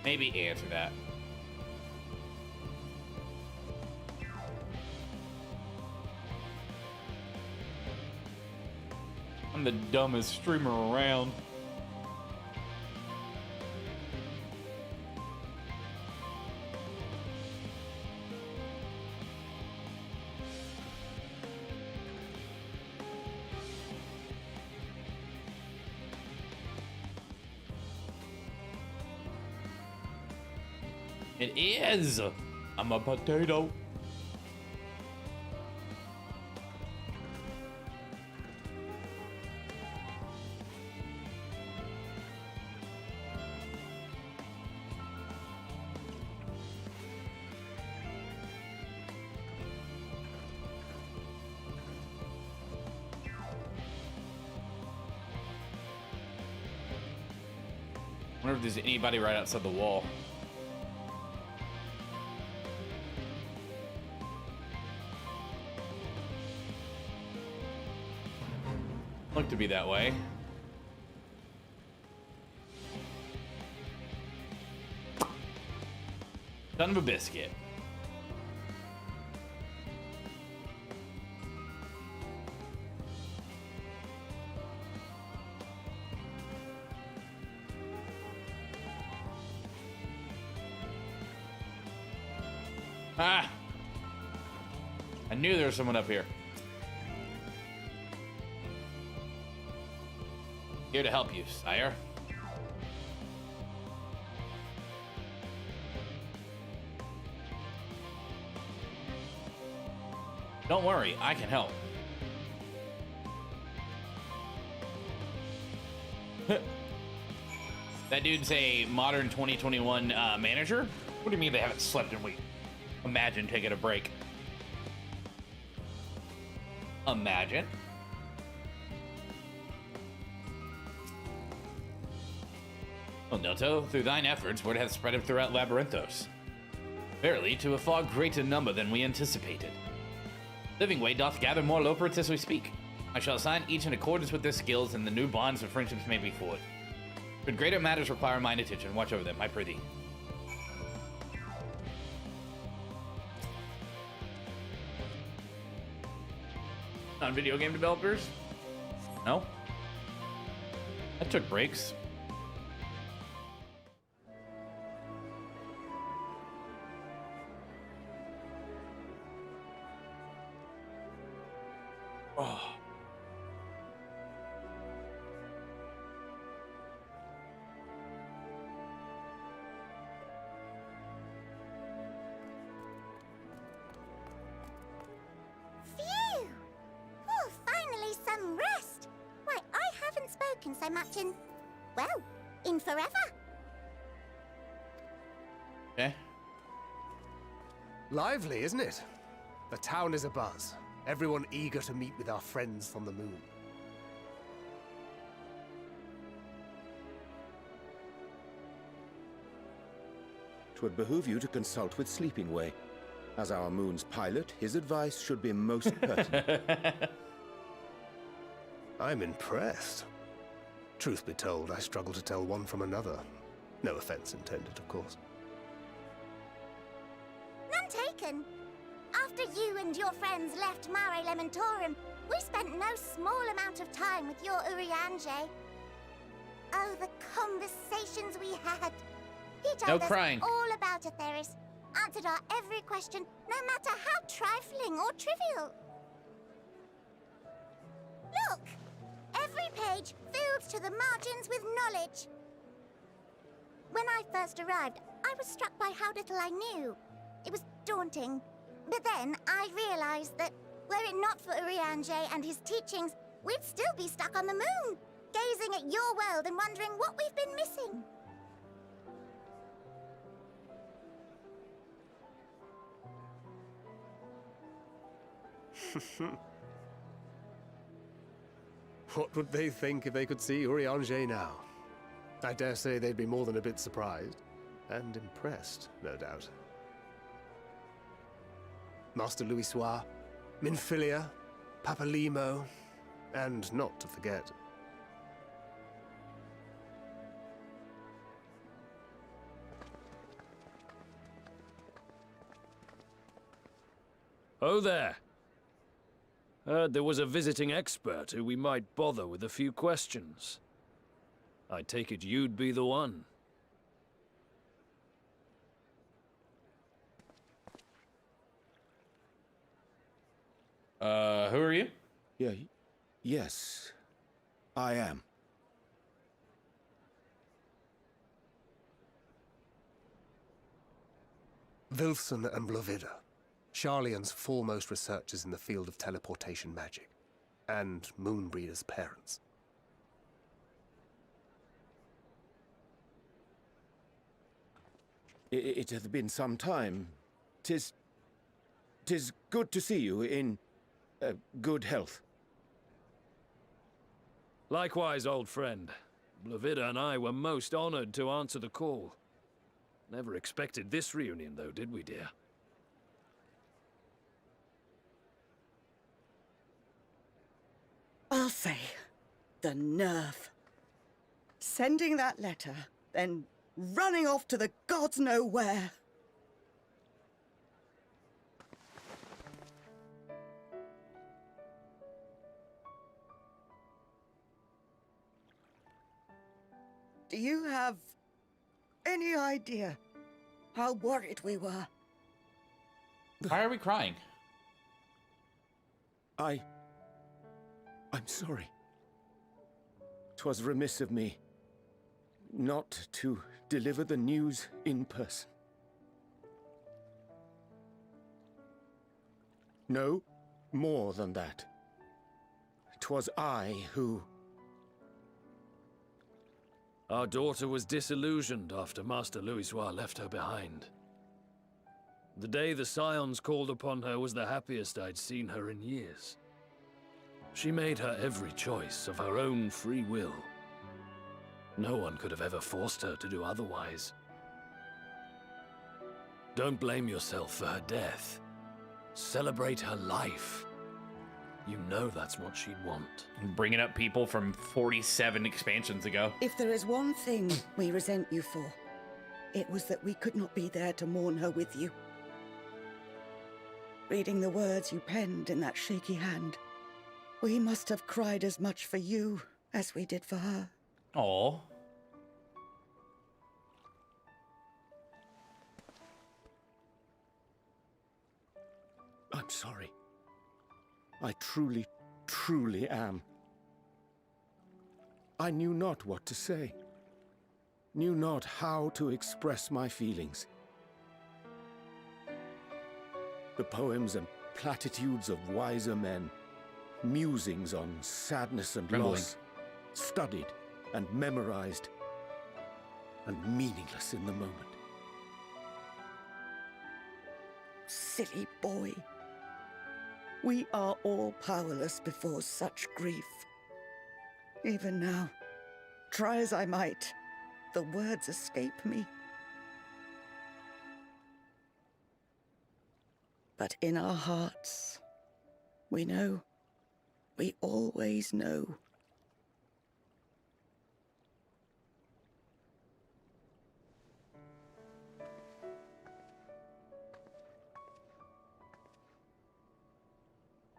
Maybe answer that. I'm the dumbest streamer around. It is. I'm a potato. I wonder if there's anybody right outside the wall. Looked to be that way. Son of a biscuit. Ah! I knew there was someone up here. Here to help you, sire. Don't worry, I can help. That dude's a modern 2021 manager? What do you mean they haven't slept in weeks? Imagine taking a break. Imagine. O Noto, through thine efforts, word hath spread throughout Labyrinthos. Verily, to a far greater number than we anticipated. Living Way doth gather more loperits as we speak. I shall assign each in accordance with their skills, and the new bonds of friendships may be forged. Should greater matters require mine attention, watch over them, I prithee. Non-video game developers? No? I took breaks. Oh. Phew! Oh, finally some rest. Why, I haven't spoken so much in, well, in forever. Okay. Lively, isn't it? The town is abuzz. Everyone eager to meet with our friends from the moon. Twould behoove you to consult with Sleeping Way. As our moon's pilot, his advice should be most pertinent. I'm impressed. Truth be told, I struggle to tell one from another. No offense intended, of course. None taken. After you and your friends left Mare Elementorum, we spent no small amount of time with your Urianger. Oh, the conversations we had. He told No us crying. all about Atheris, answered our every question, no matter how trifling or trivial. Look! Every page filled to the margins with knowledge. When I first arrived, I was struck by how little I knew. It was daunting. But then I realized that, were it not for Urianger and his teachings, we'd still be stuck on the moon, gazing at your world and wondering what we've been missing. What would they think if they could see Urianger now? I dare say they'd be more than a bit surprised. And impressed, no doubt. Master Louisoix, Minfilia, Papalimo, and not to forget... Oh there. Heard there was a visiting expert who we might bother with a few questions. I take it you'd be the one. Who are you? Yes, I am. Vilson and Blovida, Sharlayan's foremost researchers in the field of teleportation magic, and Moonbreeder's parents. It hath been some time. Tis good to see you in good health. Likewise, old friend. Blovida and I were most honored to answer the call. Never expected this reunion, though, did we, dear? Arthur, the nerve. Sending that letter, then running off to the gods know where. Do you have any idea how worried we were? Why are we crying? I'm sorry. 'Twas remiss of me not to deliver the news in person. No, more than that. 'Twas I who... Our daughter was disillusioned after Master Louisoix left her behind. The day the Scions called upon her was the happiest I'd seen her in years. She made her every choice of her own free will. No one could have ever forced her to do otherwise. Don't blame yourself for her death. Celebrate her life. You know that's what she'd want. Bringing up people from 47 expansions ago. If there is one thing we resent you for, it was that we could not be there to mourn her with you. Reading the words you penned in that shaky hand, we must have cried as much for you as we did for her. Aw. I'm sorry. I truly, truly am. I knew not what to say. Knew not how to express my feelings. The poems and platitudes of wiser men, musings on sadness and loss, studied and memorized, and meaningless in the moment. Silly boy. We are all powerless before such grief. Even now, try as I might, the words escape me. But in our hearts, we know. We always know.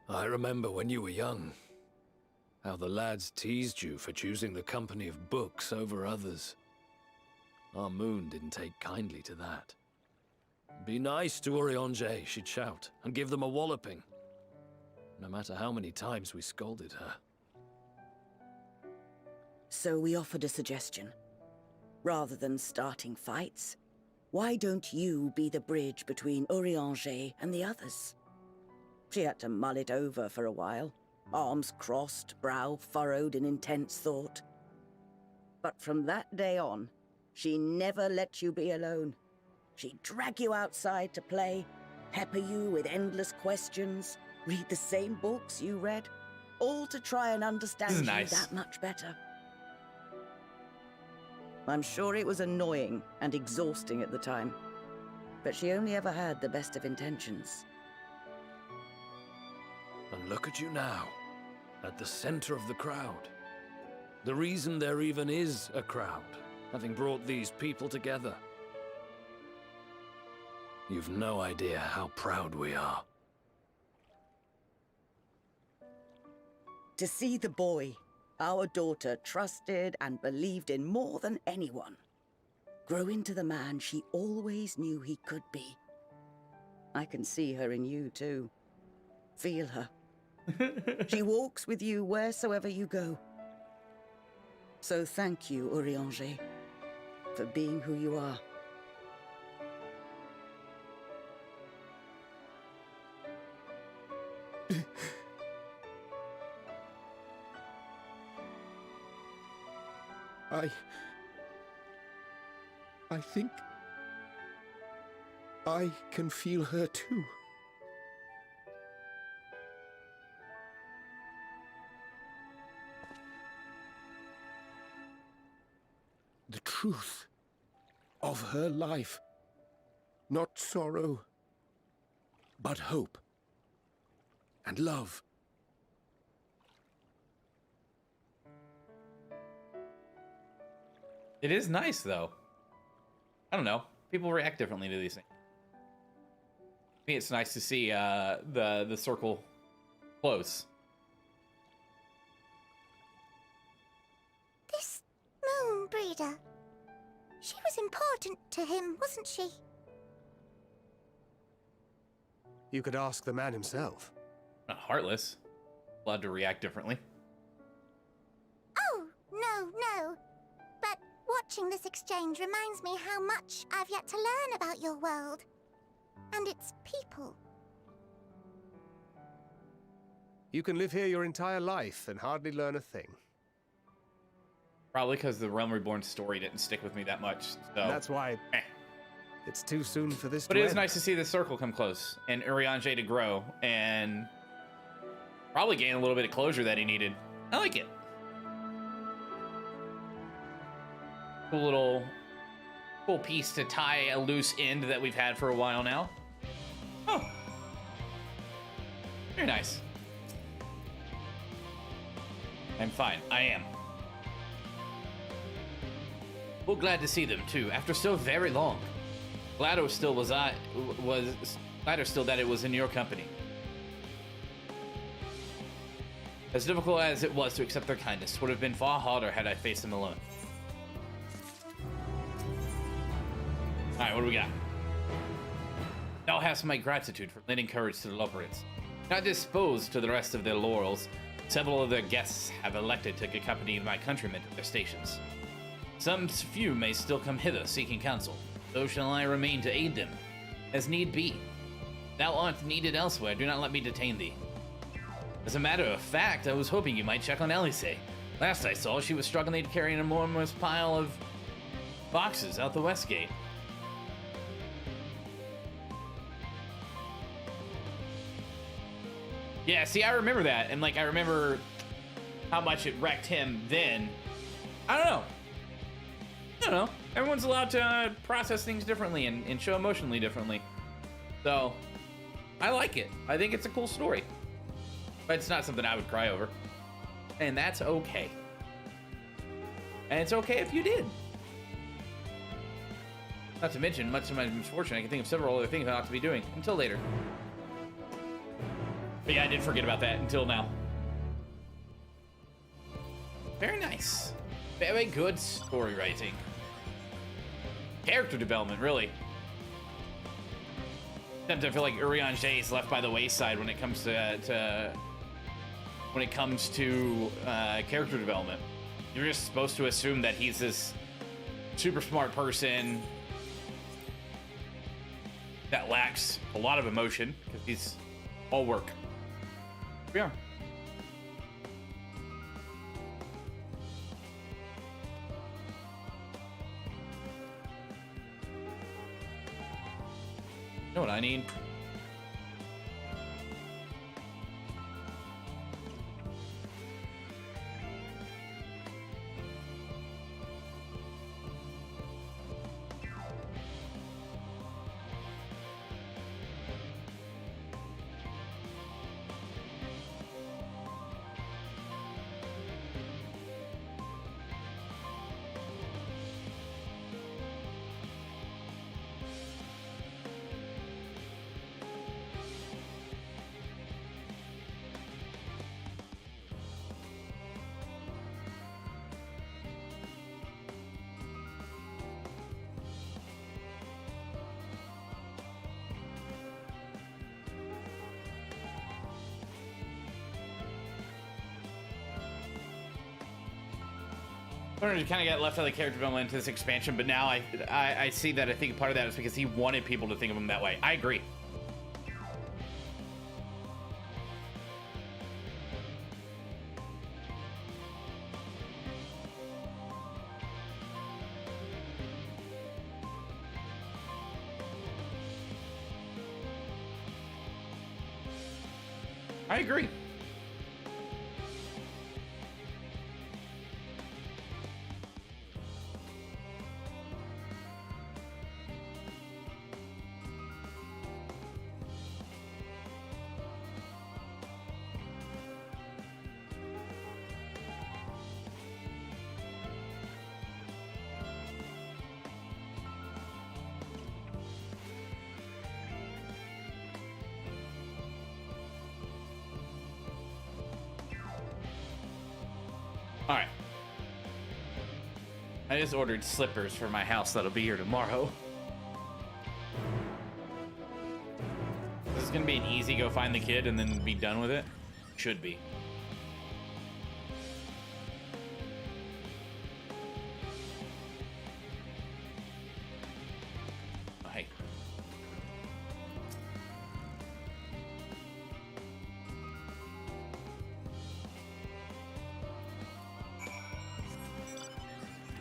I remember when you were young, how the lads teased you for choosing the company of books over others. Our moon didn't take kindly to that. Be nice to Urianger, she'd shout, and give them a walloping. No matter how many times we scolded her. So we offered a suggestion. Rather than starting fights, why don't you be the bridge between Urianger and the others? She had to mull it over for a while, arms crossed, brow furrowed in intense thought. But from that day on, she never let you be alone. She'd drag you outside to play, pepper you with endless questions, read the same books you read, all to try and understand you that much better. I'm sure it was annoying and exhausting at the time, but she only ever had the best of intentions. And look at you now, at the center of the crowd. The reason there even is a crowd, having brought these people together. You've no idea how proud we are. To see the boy, our daughter, trusted and believed in more than anyone, grow into the man she always knew he could be. I can see her in you too. Feel her. She walks with you wheresoever you go. So thank you, Urianger, for being who you are. I think I can feel her too. The truth of her life. Not sorrow, but hope and love. It is nice, though. I don't know. People react differently to these things. I think it's nice to see the circle close. This moon breeder. She was important to him, wasn't she? You could ask the man himself. Not heartless. Allowed to react differently. Oh, no. But watching this exchange reminds me how much I've yet to learn about your world. And its people. You can live here your entire life and hardly learn a thing. Probably because the Realm Reborn story didn't stick with me that much. So. That's why it's too soon for this But to it is end. nice to see the circle come close and Urianger to grow and probably gain a little bit of closure that he needed. I like it. Cool piece to tie a loose end that we've had for a while now. Oh. Very nice. I'm fine. I am. Well, glad to see them too, after so very long. Gladder still gladder still that it was in your company. As difficult as it was to accept their kindness, would have been far harder had I faced them alone. Alright, what do we got? Thou hast my gratitude for lending courage to the Loporits. Not disposed to the rest of their laurels, several of their guests have elected to accompany my countrymen to their stations. Some few may still come hither seeking counsel, so shall I remain to aid them, as need be. Thou art needed elsewhere, do not let me detain thee. As a matter of fact, I was hoping you might check on Elise. Last I saw, she was struggling to carry an enormous pile of boxes out the west gate. Yeah, see, I remember that, and I remember how much it wrecked him then. I don't know. Everyone's allowed to process things differently and show emotionally differently. So, I like it. I think it's a cool story. But it's not something I would cry over. And that's okay. And it's okay if you did. Not to mention, much to my misfortune, I can think of several other things I ought to be doing. Until later. But yeah, I did forget about that until now. Very nice. Very good story writing. Character development, really. Sometimes I feel like Urianger is left by the wayside when it comes to character development. You're just supposed to assume that he's this super smart person that lacks a lot of emotion because he's all work. Here we are. You know what I need? Kind of got left out of the character development into this expansion, but now I see that I think part of that is because he wanted people to think of him that way. I agree. I agree. All right. I just ordered slippers for my house that'll be here tomorrow. This is gonna be an easy go find the kid and then be done with it. Should be. Oh, hey.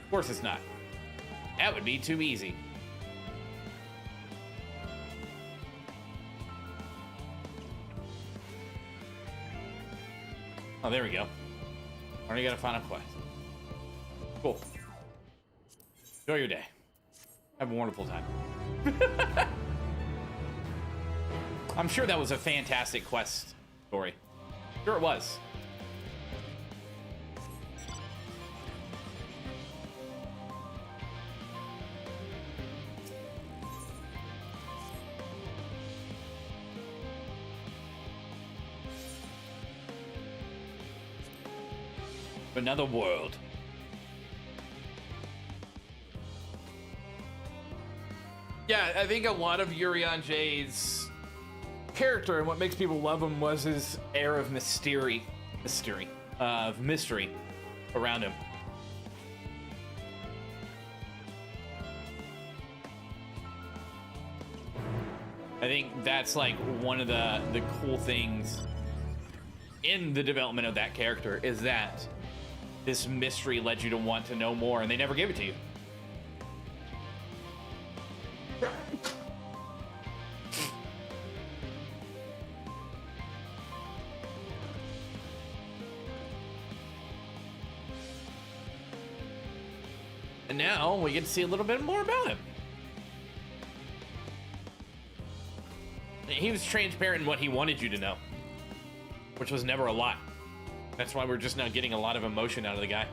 Of course it's not. That would be too easy. Oh, there we go. Already got a final quest. Cool. Enjoy your day. Have a wonderful time. I'm sure that was a fantastic quest story. Sure it was. Another world. Yeah, I think a lot of Urianger's character and what makes people love him was his air of mystery around him. I think that's like one of the cool things in the development of that character is that this mystery led you to want to know more, and they never gave it to you. And now we get to see a little bit more about him. he was transparent in what he wanted you to know, which was never a lot. That's why we're just not getting a lot of emotion out of the guy.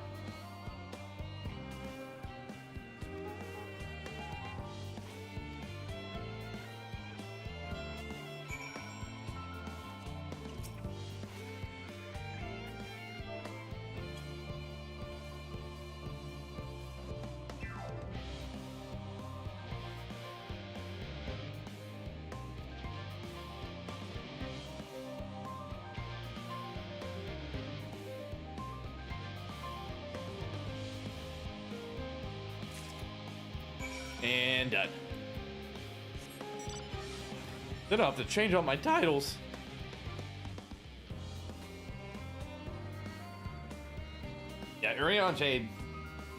And done. Then I'll have to change all my titles. Yeah, Urianger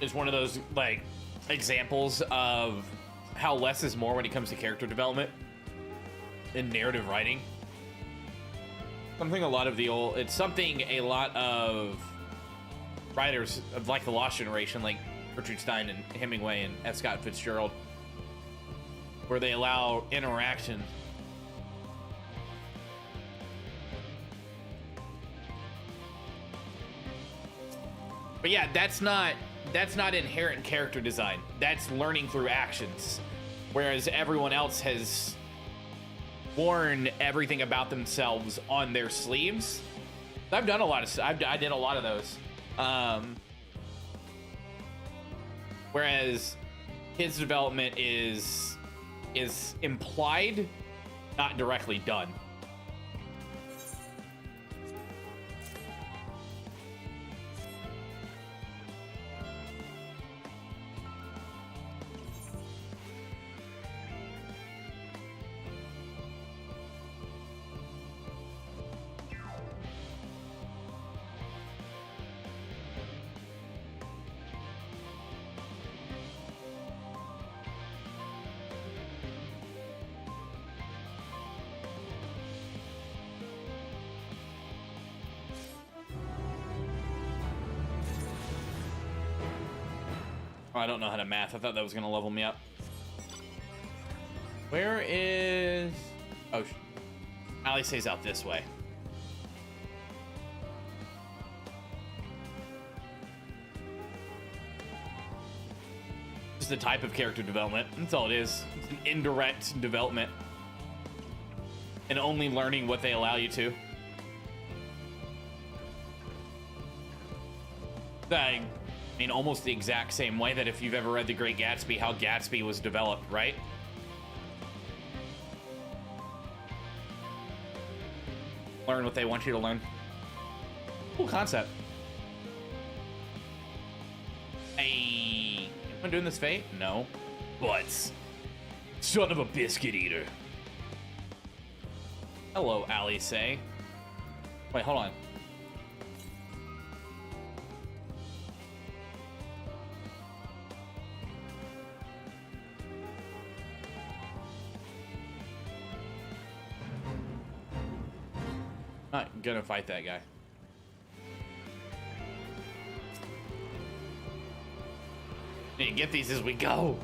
is one of those, like, examples of how less is more when it comes to character development and narrative writing. It's something a lot of writers of, like, the Lost Generation, like Gertrude Stein and Hemingway and F. Scott Fitzgerald, where they allow interaction. But yeah, that's not inherent character design. That's learning through actions. Whereas everyone else has worn everything about themselves on their sleeves. I've done a lot of I did a lot of those. Whereas his development is implied, not directly done. I don't know how to math. I thought that was going to level me up. Where is... Oh, Ali stays out this way. It's the type of character development. That's all it is. It's an indirect development. And only learning what they allow you to. I mean, almost the exact same way that if you've ever read The Great Gatsby, how Gatsby was developed, right? Learn what they want you to learn. Cool concept. Hey, am I doing this fate? No. But, son of a biscuit eater. Hello, Ali say. Wait, hold on. Not gonna fight that guy. Need to get these as we go.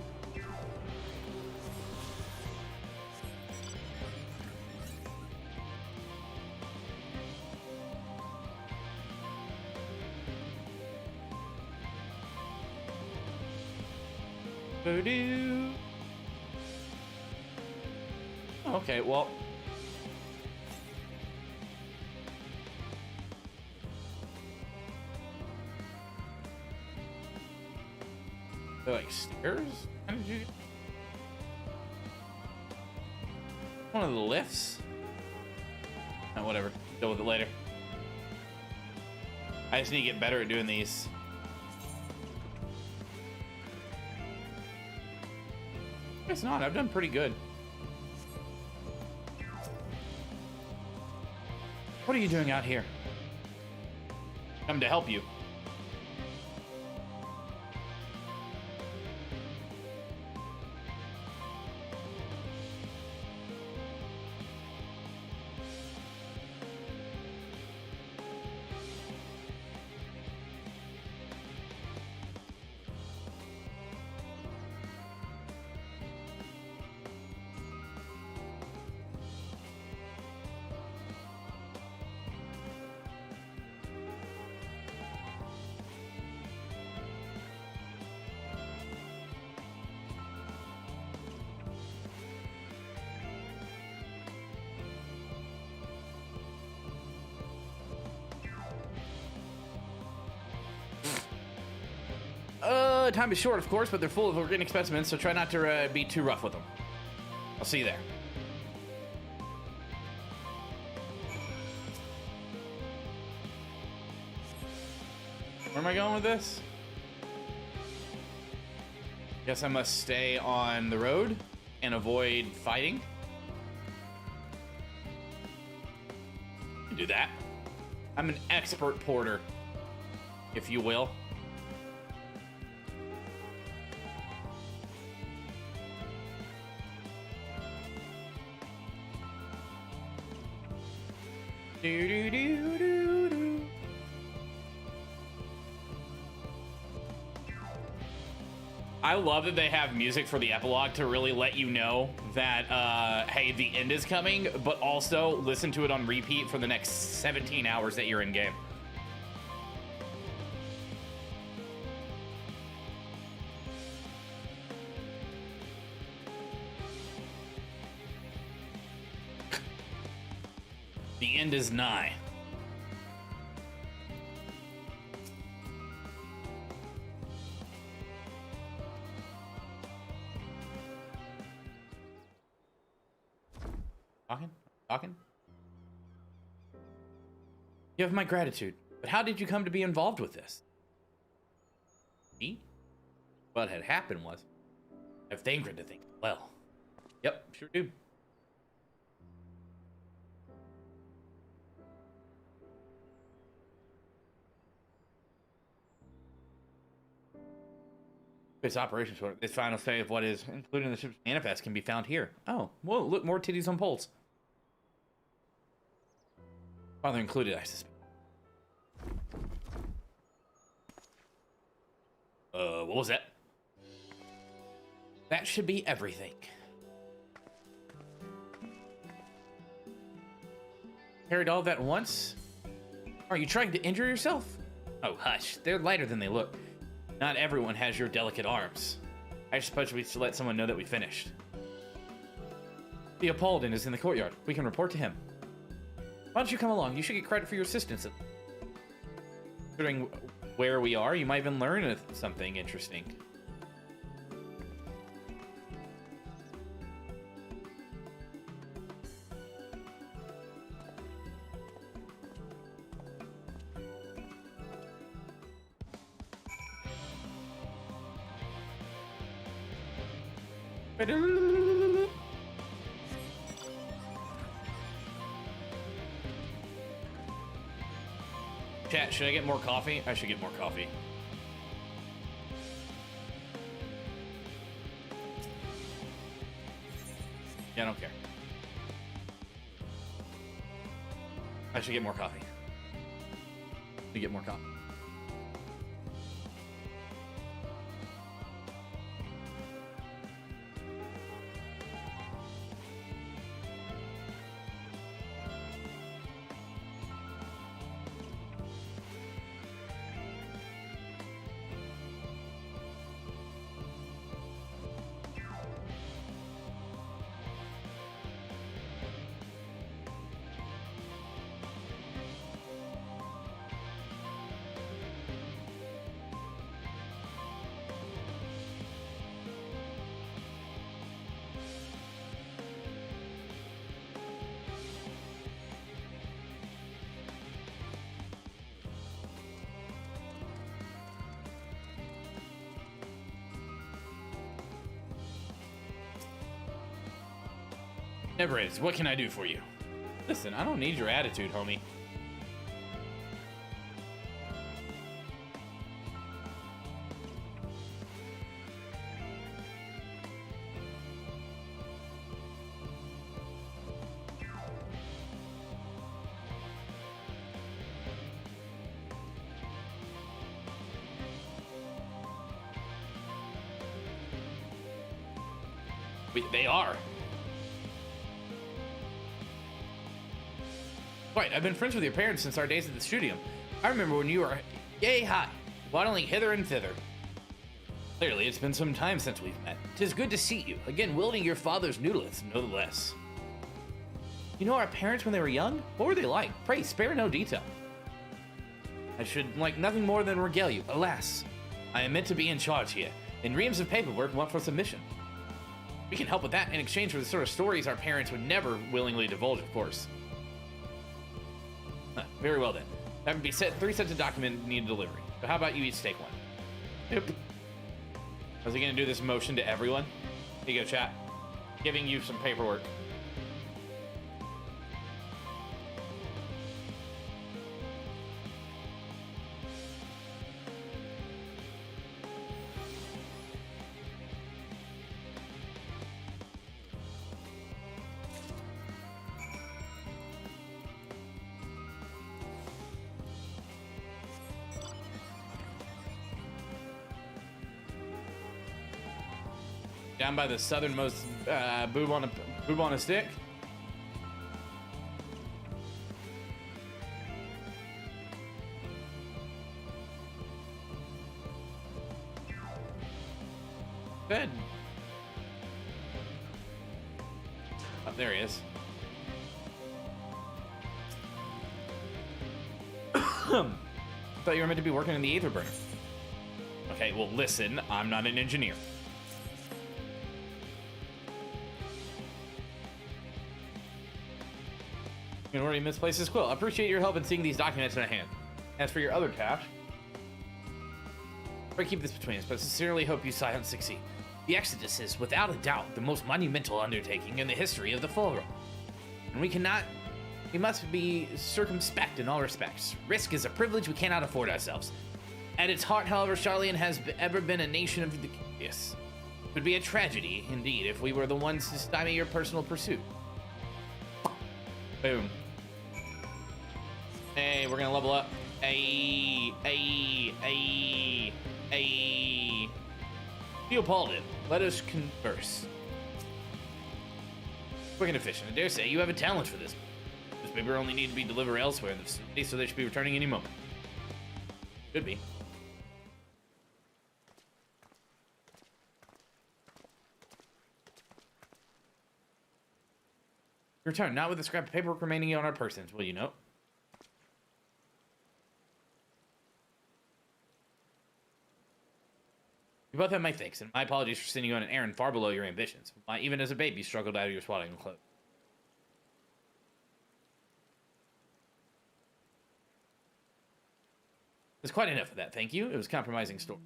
Boo-doo. Okay, well. They're like stairs? How did you... One of the lifts? Oh, whatever. Deal with it later. I just need to get better at doing these. It's not. I've done pretty good. What are you doing out here? Come to help you. Time is short, of course, but they're full of organic specimens, so try not to be too rough with them. I'll see you there. Where am I going with this? Guess I must stay on the road and avoid fighting. Do that. I'm an expert porter, if you will. Do, do, do, do, do. I love that they have music for the epilogue to really let you know that, hey, the end is coming, but also listen to it on repeat for the next 17 hours that you're in game. The end is nigh. Talking? You have my gratitude, but how did you come to be involved with this? Me? What had happened was, I have Thangred to think. Well, yep, sure do. This operations order. This final say of what is included in the ship's manifest can be found here. Oh, well, look, more titties on poles. Father included, I suspect. What was that? That should be everything. Carried all that at once? Are you trying to injure yourself? Oh, hush. They're lighter than they look. Not everyone has your delicate arms. I suppose we should let someone know that we finished. The Apolldon is in the courtyard. We can report to him. Why don't you come along? You should get credit for your assistance. Considering where we are, you might even learn something interesting. Chat, should I get more coffee? I should get more coffee. Yeah, I don't care. I should get more coffee. To get more coffee. Never is. What can I do for you? Listen, I don't need your attitude, homie. They are. Right, I've been friends with your parents since our days at the studio. I remember when you were yay high, waddling hither and thither. Clearly, it's been some time since we've met. 'Tis good to see you, again wielding your father's noodlets, no less. You know our parents when they were young? What were they like? Pray, spare no detail. I should like nothing more than regale you. Alas, I am meant to be in charge here, and reams of paperwork want for submission. We can help with that in exchange for the sort of stories our parents would never willingly divulge, of course. Very well then. That would be 3 sets of document needed delivery. So how about you each take one? Yep. Was he gonna do this motion to everyone? Here you go, chat. Giving you some paperwork. Down by the southernmost boob on a stick. Good. Oh, there he is. Thought you were meant to be working in the Aether Burner. Okay, well listen, I'm not an engineer. You already misplaced his quill. I appreciate your help in seeing these documents in a hand. As for your other task, I keep this between us, but I sincerely hope you Scions succeed. The Exodus is, without a doubt, the most monumental undertaking in the history of the Forum. And we must be circumspect in all respects. Risk is a privilege we cannot afford ourselves. At its heart, however, Charlian has ever been a nation of the curious. It would be a tragedy, indeed, if we were the ones to stymie your personal pursuit. Boom. Hey, we're gonna level up. Hey. Leopoldin, let us converse. Quick and efficient. I dare say you have a talent for this. This paper only need to be delivered elsewhere in the facility, so they should be returning any moment. Should be. Return, not with a scrap of paperwork remaining on our persons, will you note? You both have my thanks, and my apologies for sending you on an errand far below your ambitions. Why, even as a babe, you struggled out of your swaddling clothes. There's quite enough of that, thank you. It was a compromising story.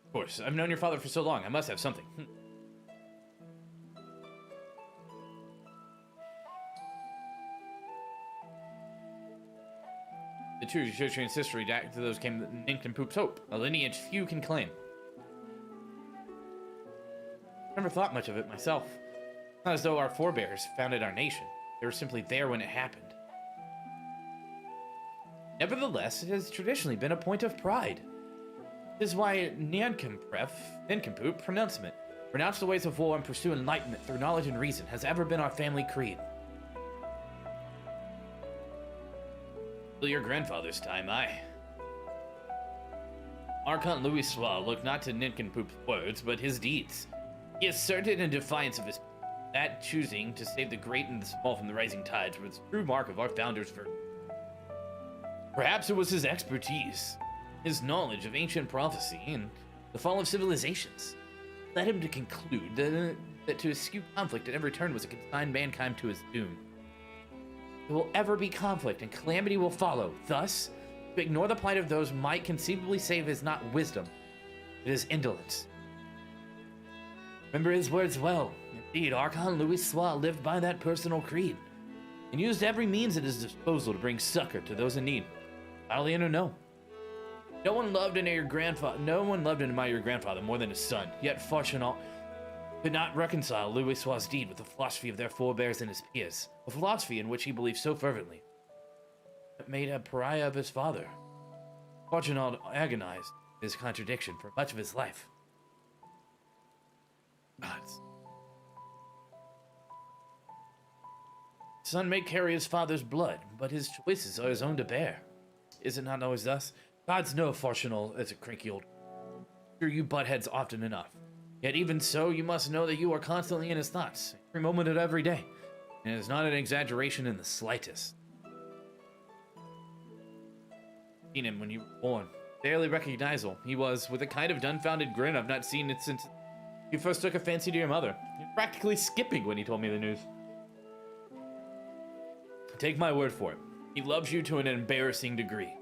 Of course, I've known your father for so long. I must have something. The true Shotrian's history, back to those came Nincompoop's hope, a lineage few can claim. Never thought much of it myself. Not as though our forebears founded our nation. They were simply there when it happened. Nevertheless, it has traditionally been a point of pride. This is why Nincompoop pronouncement, renounce the ways of war and pursue enlightenment through knowledge and reason, has ever been our family creed. Till your grandfather's time, Archon Louis Sois looked not to Nincompoop's words, but his deeds. He asserted in defiance of his that choosing to save the great and the small from the rising tides was the true mark of our founder's virtue. Perhaps it was his expertise, his knowledge of ancient prophecy and the fall of civilizations, led him to conclude that to eschew conflict at every turn was to consign mankind to his doom. There will ever be conflict, and calamity will follow. Thus, to ignore the plight of those might conceivably save is not wisdom, it is indolence. Remember his words well. Indeed, Archon Louis Sois lived by that personal creed, and used every means at his disposal to bring succor to those in need. Valiant or no. No one loved and admired your grandfather more than his son, yet Fortunat could not reconcile Louis Sois' deed with the philosophy of their forebears and his peers, a philosophy in which he believed so fervently. It made a pariah of his father. Fortunat agonized his contradiction for much of his life. Gods. Son may carry his father's blood, but his choices are his own to bear. Is it not always thus? Gods know Fortunat is a cranky old... Sure, you butt heads often enough. Yet even so, you must know that you are constantly in his thoughts, every moment of every day. And it is not an exaggeration in the slightest. Seen him when you were born. Barely recognizable. He was, with a kind of dumbfounded grin I've not seen it since you first took a fancy to your mother. He was practically skipping when he told me the news. Take my word for it. He loves you to an embarrassing degree.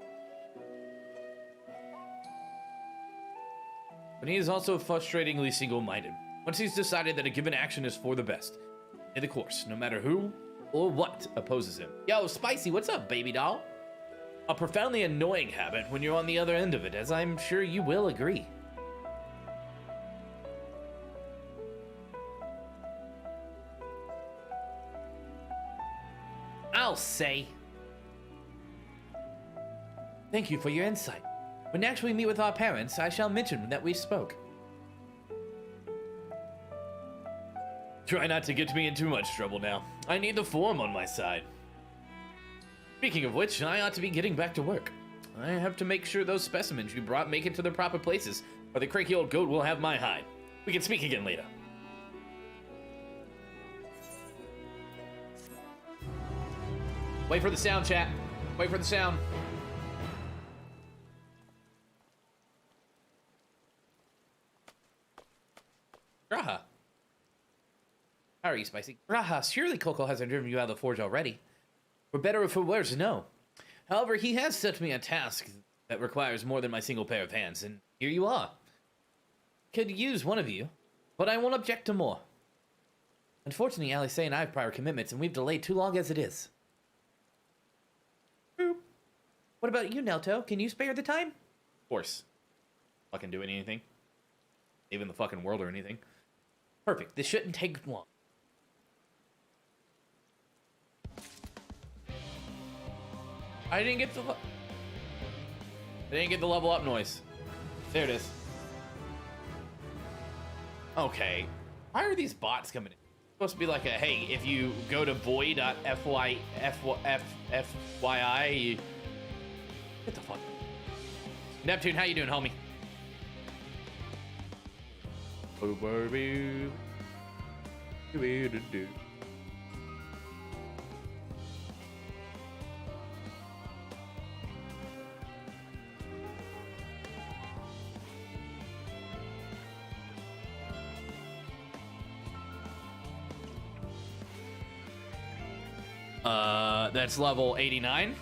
But he is also frustratingly single-minded. Once he's decided that a given action is for the best, stay the course, no matter who or what opposes him. Yo, Spicy, what's up, baby doll? A profoundly annoying habit when you're on the other end of it, as I'm sure you will agree. I'll say. Thank you for your insight. When next we meet with our parents, I shall mention that we spoke. Try not to get me in too much trouble now. I need the form on my side. Speaking of which, I ought to be getting back to work. I have to make sure those specimens you brought make it to their proper places, or the cranky old goat will have my hide. We can speak again later. Wait for the sound, chat. Wait for the sound. Graha. How are you, Spicy? Graha, surely Coco hasn't driven you out of the forge already. For better or for worse, no. However, he has set me a task that requires more than my single pair of hands, and here you are. Could use one of you, but I won't object to more. Unfortunately, Alice and I have prior commitments, and we've delayed too long as it is. What about you, Nelto? Can you spare the time? Of course. Fucking do anything. Even the fucking world or anything. Perfect. This shouldn't take long. I didn't get the level up noise. There it is. Okay. Why are these bots coming in? It's supposed to be like a, hey, if you go to boy.fyi, get the fuck. Neptune, how you doing, homie? That's level 89.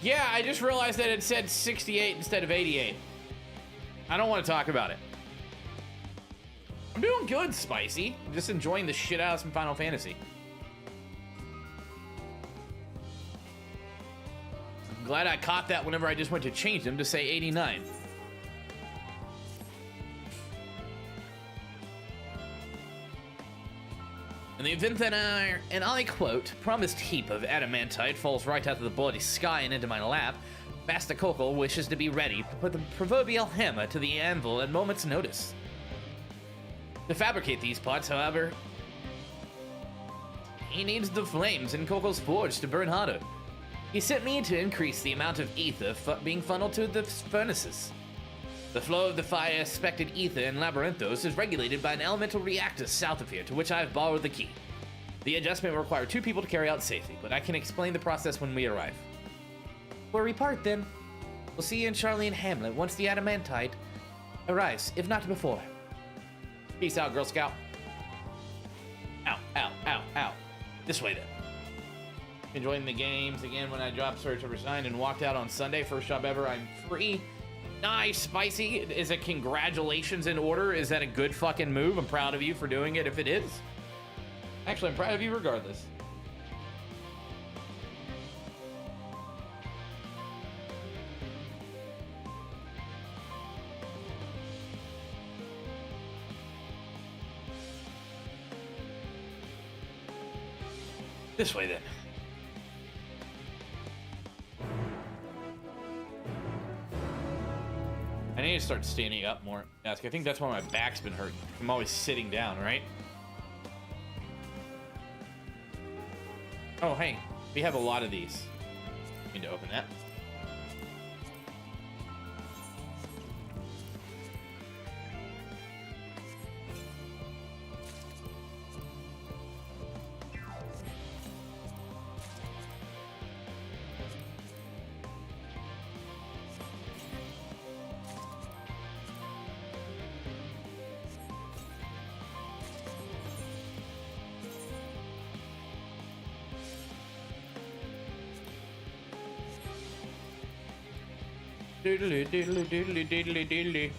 Yeah, I just realized that it said 68 instead of 88. I don't want to talk about it. I'm doing good, Spicy. I'm just enjoying the shit out of some Final Fantasy. I'm glad I caught that whenever I just went to change them to say 89. In the event that and I quote, promised heap of adamantite falls right out of the bloody sky and into my lap, Master Coco wishes to be ready to put the proverbial hammer to the anvil at moment's notice. To fabricate these parts, however, he needs the flames in Coco's forge to burn harder. He sent me to increase the amount of ether being funneled to the furnaces. The flow of the fire-expected ether in Labyrinthos is regulated by an elemental reactor south of here, to which I have borrowed the key. The adjustment will require 2 people to carry out safely, but I can explain the process when we arrive. We'll repart then. We'll see you in Charlie and Hamlet once the adamantite arrives, if not before. Peace out, Girl Scout. Ow, ow, ow, ow. This way then. Enjoying the games again when I dropped Search of Resigned and walked out on Sunday. First job ever, I'm free. Nice, Spicy. Is it congratulations in order? Is that a good fucking move? I'm proud of you for doing it if it is. Actually, I'm proud of you regardless. This way then. I need to start standing up more. I think that's why my back's been hurting. I'm always sitting down, right? Oh, hey. We have a lot of these. Need to open that. Doodly doodly doodly doodly doodly.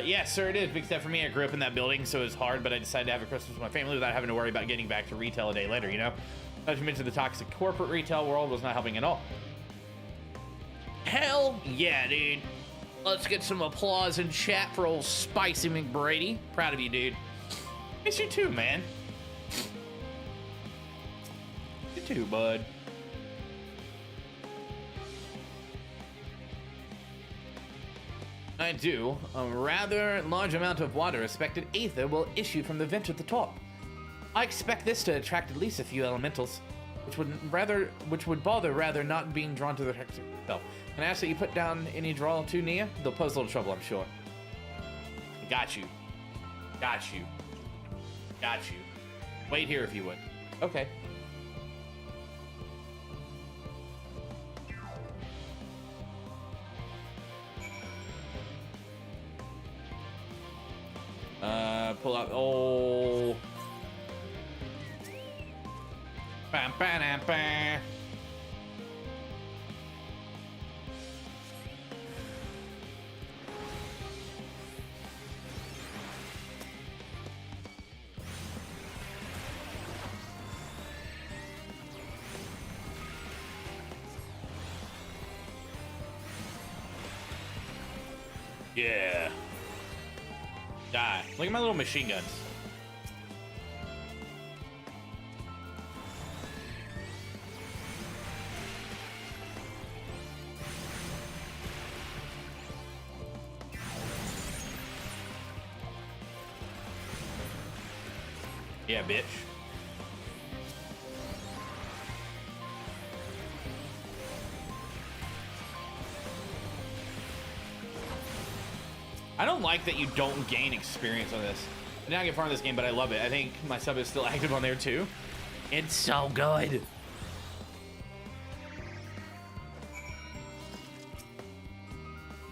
Yes, sir, it is. Big step for me. I grew up in that building, so it was hard, but I decided to have a Christmas with my family without having to worry about getting back to retail a day later, you know? Not to mention the toxic corporate retail world was not helping at all. Hell yeah, dude. Let's get some applause in chat for old Spicy McBrady. Proud of you, dude. Miss you too, man. You too, bud. I do. A rather large amount of water expected aether will issue from the vent at the top. I expect this to attract at least a few elementals, which would bother rather not being drawn to the hector itself. Can I ask that you put down any draw too near? They'll pose a little trouble, I'm sure. Got you. Got you. Got you. Wait here if you would. Okay. Pull out. Oh. Bam, bam, bam, bam. Yeah. Die. Look at my little machine guns. Yeah, bitch. I don't like that you don't gain experience on this. I did not get far in this game, but I love it. I think my sub is still active on there too. It's so good.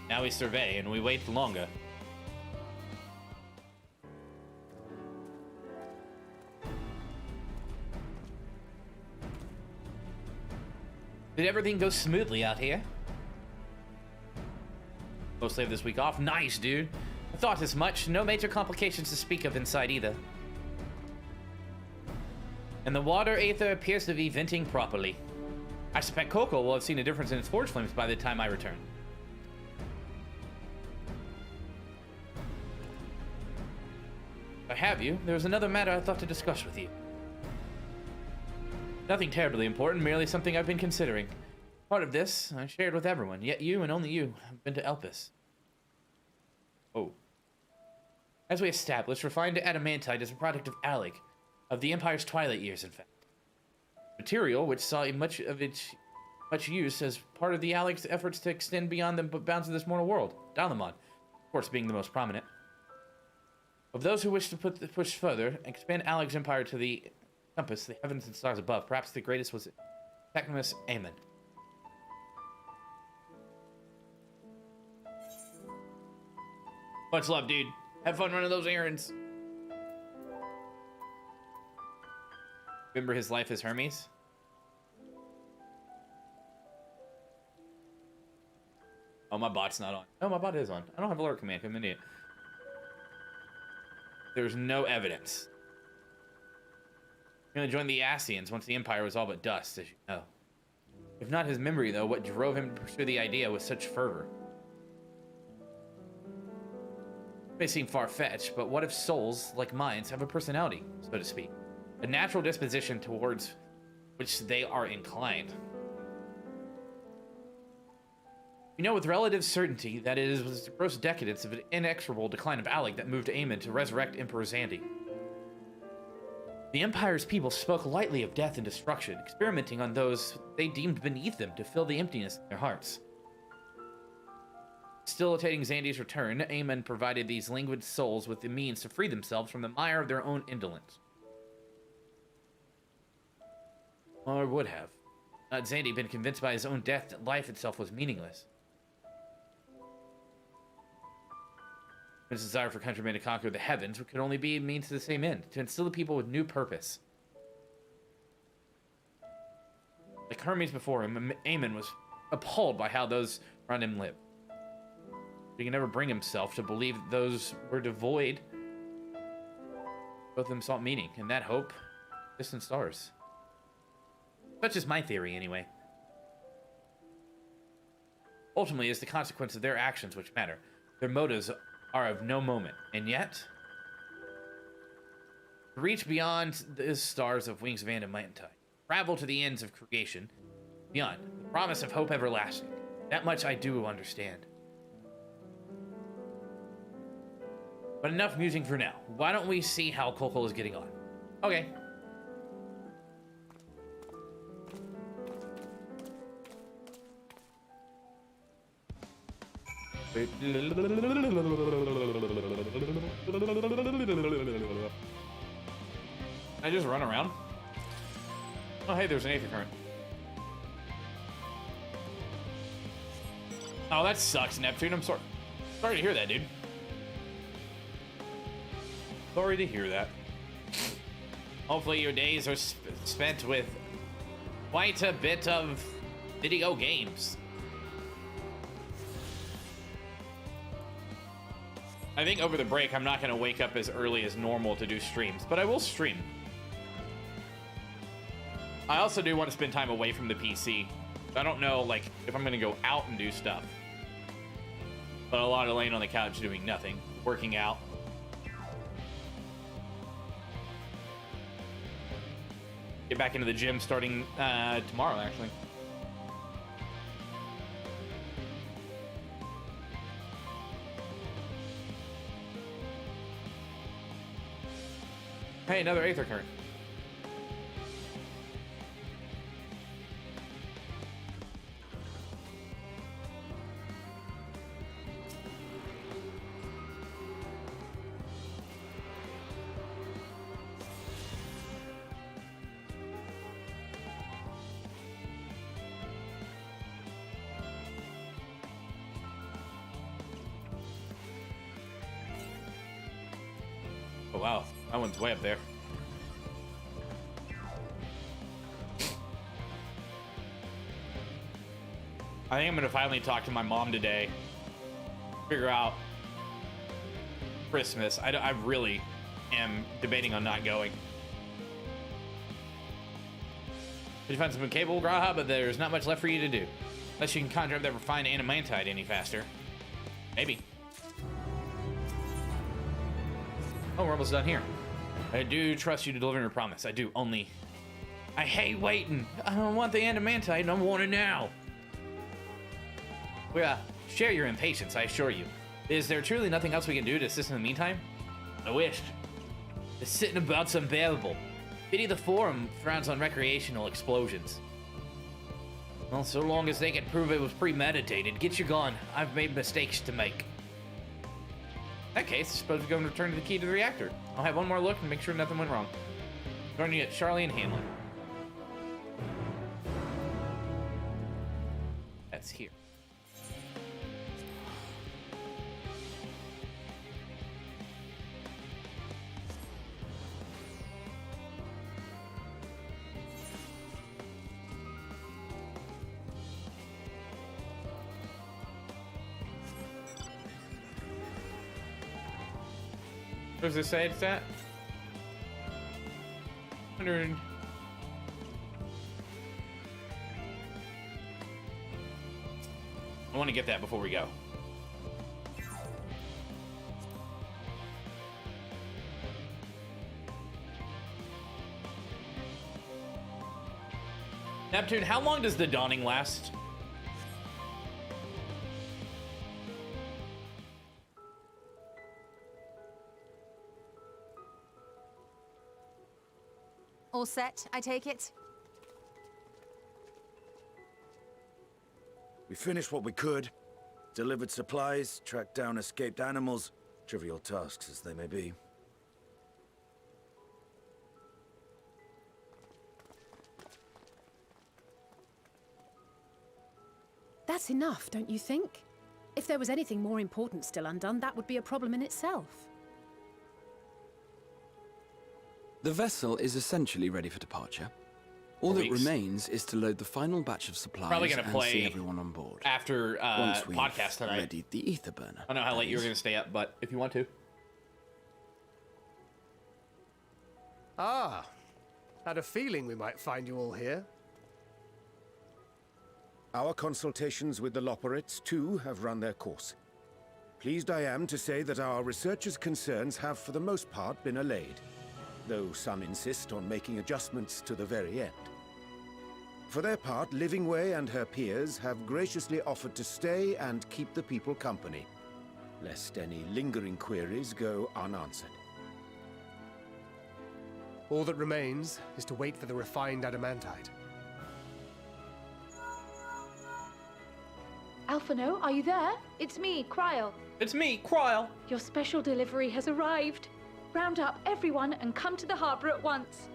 Now we survey and we wait longer. Did everything go smoothly out here? Mostly have this week off. Nice, dude. I thought as much. No major complications to speak of inside either. And the water aether appears to be venting properly. I suspect Coco will have seen a difference in its forge flames by the time I return. If I have you, there is another matter I thought to discuss with you. Nothing terribly important, merely something I've been considering. Part of this I shared with everyone, yet you and only you have been to Elpis. Oh. As we established, refined adamantite is a product of Alec, of the Empire's twilight years, in fact. Material which saw much use as part of the Alec's efforts to extend beyond the bounds of this mortal world. Dalamon, of course, being the most prominent. Of those who wish to push further, expand Alec's empire to the compass, the heavens and stars above, perhaps the greatest was Technimus Aemon. Much love, dude. Have fun running those errands. Remember his life as Hermes? Oh, my bot's not on. No, my bot is on. I don't have alert command. I'm an idiot. There's no evidence. You're gonna join the Ascians once the Empire was all but dust, as you know. If not his memory, though, what drove him to pursue the idea with such fervor? may seem far-fetched, but what if souls, like minds, have a personality, so to speak? A natural disposition towards which they are inclined. We know with relative certainty that it was the gross decadence of an inexorable decline of Alec that moved Aemon to resurrect Emperor Xandi. The Empire's people spoke lightly of death and destruction, experimenting on those they deemed beneath them to fill the emptiness in their hearts. Facilitating Xandi's return, Aemon provided these languid souls with the means to free themselves from the mire of their own indolence. Or would have. Had Xandi been convinced by his own death that life itself was meaningless. His desire for countrymen to conquer the heavens could only be a means to the same end, to instill the people with new purpose. Like Hermes before him, Aemon was appalled by how those around him lived. He could never bring himself to believe that those were devoid. Both of them sought meaning, and that hope, distant stars. Such is my theory, anyway. Ultimately, it's the consequence of their actions which matter. Their motives are of no moment, and yet, to reach beyond the stars of Wings of Adamantine, travel to the ends of creation, beyond the promise of hope everlasting. That much I do understand. But enough musing for now. Why don't we see how Kolkol is getting on? Okay. I just run around. Oh, hey, there's an Aether Current. Oh, that sucks, Neptune. I'm sorry to hear that, dude. Sorry to hear that. Hopefully your days are spent with quite a bit of video games. I think over the break, I'm not going to wake up as early as normal to do streams, but I will stream. I also do want to spend time away from the PC. I don't know, like, if I'm going to go out and do stuff. But a lot of laying on the couch doing nothing, working out. Get back into the gym starting tomorrow, actually. Hey, another Aether Current. Oh wow, that one's way up there. I think I'm gonna finally talk to my mom today. Figure out Christmas. I really am debating on not going. Did you find some cable, Graha? But there's not much left for you to do. Unless you can conjure up that refined adamantite any faster. Maybe. Oh, we're almost done here. I do trust you to deliver your promise. I do, only... I hate waiting. I don't want the adamantite, I want it now. We share your impatience, I assure you. Is there truly nothing else we can do to assist in the meantime? I wished. The sitting about's unbearable. Pity the Forum frowns on recreational explosions. Well, so long as they can prove it was premeditated, get you gone. I've made mistakes to make. In that case, I suppose we go and return the key to the reactor. I'll have one more look and make sure nothing went wrong. Joining you at Charlie and Hamlin. That's here. What does it say it's at? 100. I want to get that before we go. Neptune, how long does the dawning last? All set, I take it? We finished what we could. Delivered supplies, tracked down escaped animals. Trivial tasks as they may be. That's enough, don't you think? If there was anything more important still undone, that would be a problem in itself. The vessel is essentially ready for departure. All that remains is to load the final batch of supplies Probably gonna and play see everyone on board. After Once we've podcast tonight. readied the ether burner. I don't know how late you were going to stay up, but if you want to. Ah, had a feeling we might find you all here. Our consultations with the Loperites, too, have run their course. Pleased I am to say that our researchers' concerns have, for the most part, been allayed, though some insist on making adjustments to the very end. For their part, Livingway and her peers have graciously offered to stay and keep the people company, lest any lingering queries go unanswered. All that remains is to wait for the refined adamantite. Alphino, are you there? It's me, Kryl. It's me, Kryl. Your special delivery has arrived. Round up everyone and come to the harbor at once.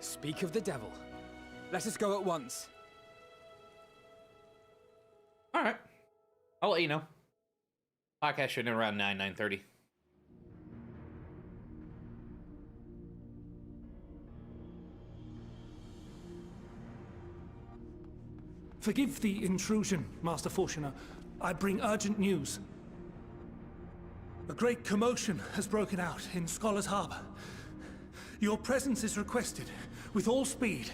Speak of the devil. Let us go at once. All right. I'll let you know. Podcast should end around 9:30. Forgive the intrusion, Master Fortuner. I bring urgent news. A great commotion has broken out in Scholar's Harbor. Your presence is requested, with all speed.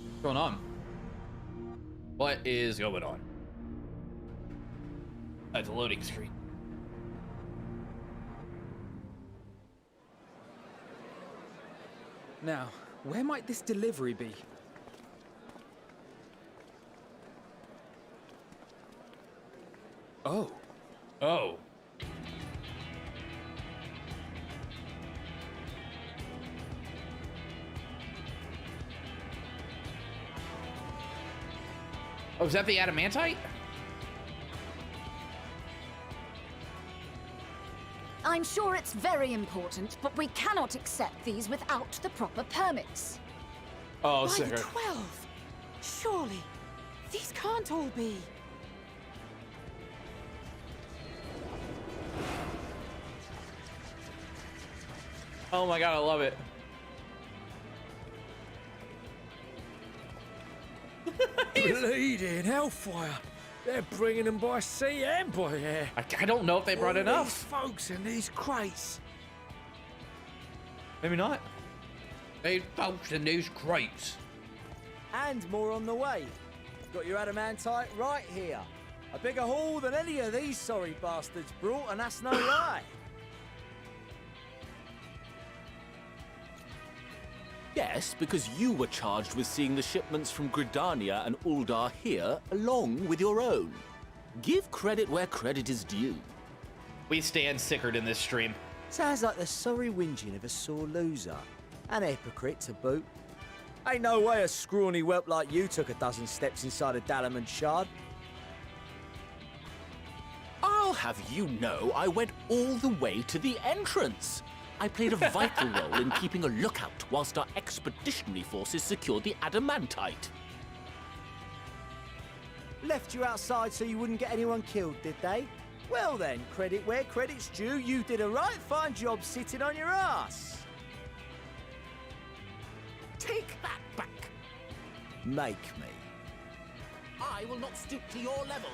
What's going on? What is going on? At the loading screen. Now, where might this delivery be? Oh. Oh. Oh, is that the adamantite? I'm sure it's very important, but we cannot accept these without the proper permits. Oh, By the sicker. 12! Surely, these can't all be. Oh my god, I love it. Bleeding hellfire! They're bringing them by sea and by air. I don't know if they brought All enough. These folks in these crates. Maybe not. These folks in these crates. And more on the way. Got your adamantite right here. A bigger haul than any of these sorry bastards brought, and that's no lie. Yes, because you were charged with seeing the shipments from Gridania and Uldar here, along with your own. Give credit where credit is due. We stand sickered in this stream. Sounds like the sorry whinging of a sore loser. An hypocrite to boot. Ain't no way a scrawny whelp like you took a dozen steps inside a Dalamon shard. I'll have you know I went all the way to the entrance. I played a vital role in keeping a lookout whilst our expeditionary forces secured the adamantite. Left you outside so you wouldn't get anyone killed, did they? Well then, credit where credit's due, you did a right fine job sitting on your ass. Take that back. Make me. I will not stoop to your level.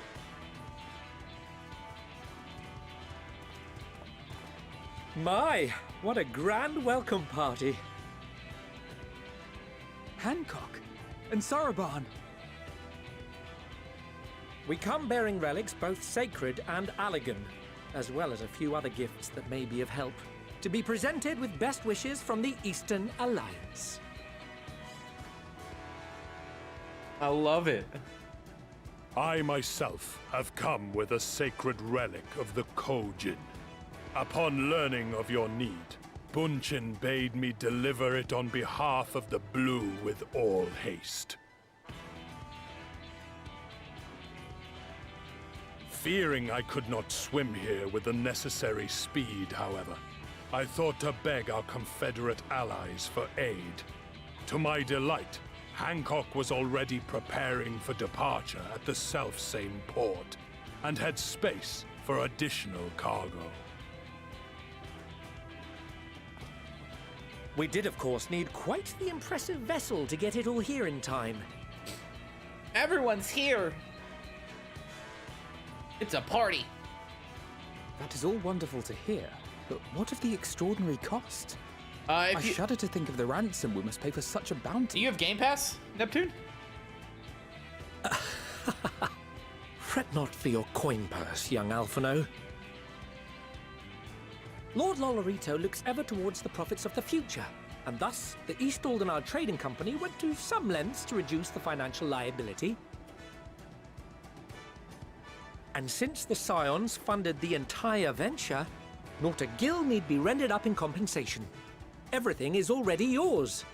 My, what a grand welcome party. Hancock and Soroban. We come bearing relics both sacred and Allegan, as well as a few other gifts that may be of help, to be presented with best wishes from the Eastern Alliance. I love it. I myself have come with a sacred relic of the Kojin. Upon learning of your need, Bunchin bade me deliver it on behalf of the Blue with all haste. Fearing I could not swim here with the necessary speed, however, I thought to beg our Confederate allies for aid. To my delight, Hancock was already preparing for departure at the self-same port, and had space for additional cargo. We did, of course, need quite the impressive vessel to get it all here in time. Everyone's here. It's a party. That is all wonderful to hear, but what of the extraordinary cost? I shudder to think of the ransom we must pay for such a bounty. Do you have Game Pass, Neptune? Fret not for your coin purse, young Alphino. Lord Lolorito looks ever towards the profits of the future, and thus the East Aldenard Trading Company went to some lengths to reduce the financial liability. And since the Scions funded the entire venture, not a gill need be rendered up in compensation. Everything is already yours.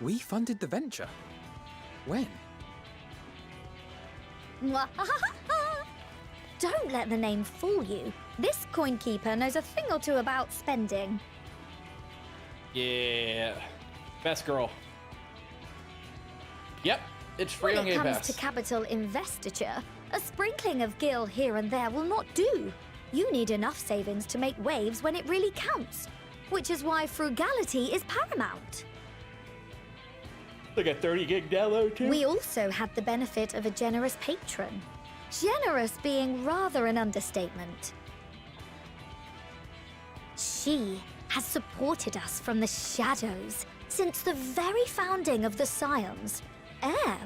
We funded the venture? When? Don't let the name fool you. This coin keeper knows a thing or two about spending. Yeah. Best girl. Yep. It's free on Game Pass. When it comes to capital investiture, a sprinkling of gil here and there will not do. You need enough savings to make waves when it really counts, which is why frugality is paramount. Like a 30 gig download too? We also had the benefit of a generous patron. Generous being rather an understatement. She has supported us from the shadows since the very founding of the Scions.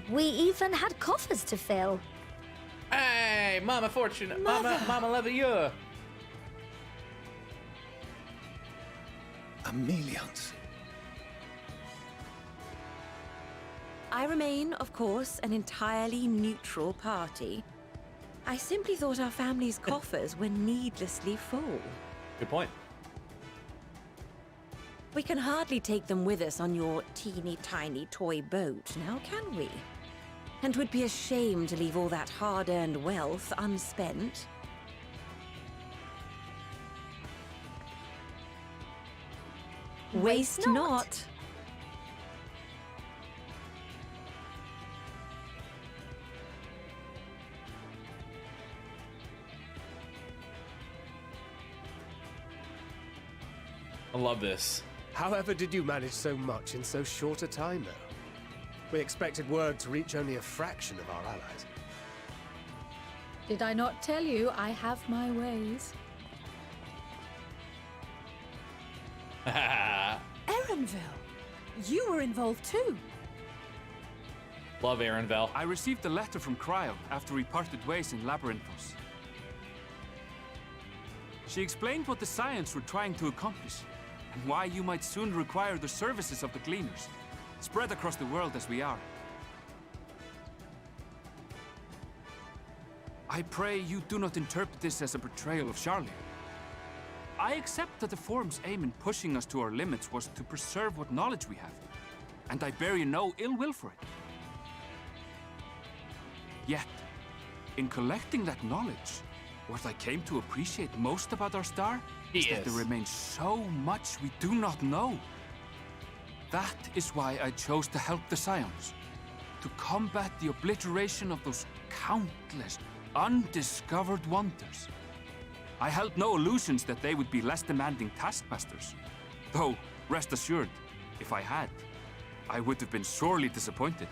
We even had coffers to fill. Hey, Mama Fortune, Mama love you. Ameliance. I remain, of course, an entirely neutral party. I simply thought our family's coffers were needlessly full. Good point. We can hardly take them with us on your teeny-tiny toy boat, now can we? And would be a shame to leave all that hard-earned wealth unspent. Waste not. I love this. However did you manage so much in so short a time, though? We expected word to reach only a fraction of our allies. Did I not tell you I have my ways? Erenville, you were involved too. Love Erenville. I received a letter from Cryo after we parted ways in Labyrinthos. She explained what the Scions were trying to accomplish, and why you might soon require the services of the Gleaners, spread across the world as we are. I pray you do not interpret this as a betrayal of Charlie. I accept that the Forum's aim in pushing us to our limits was to preserve what knowledge we have, and I bear you no ill will for it. Yet, in collecting that knowledge, what I came to appreciate most about our star is that there remains so much we do not know. That is why I chose to help the Scions, to combat the obliteration of those countless, undiscovered wonders. I held no illusions that they would be less demanding taskmasters. Though, rest assured, if I had, I would have been sorely disappointed.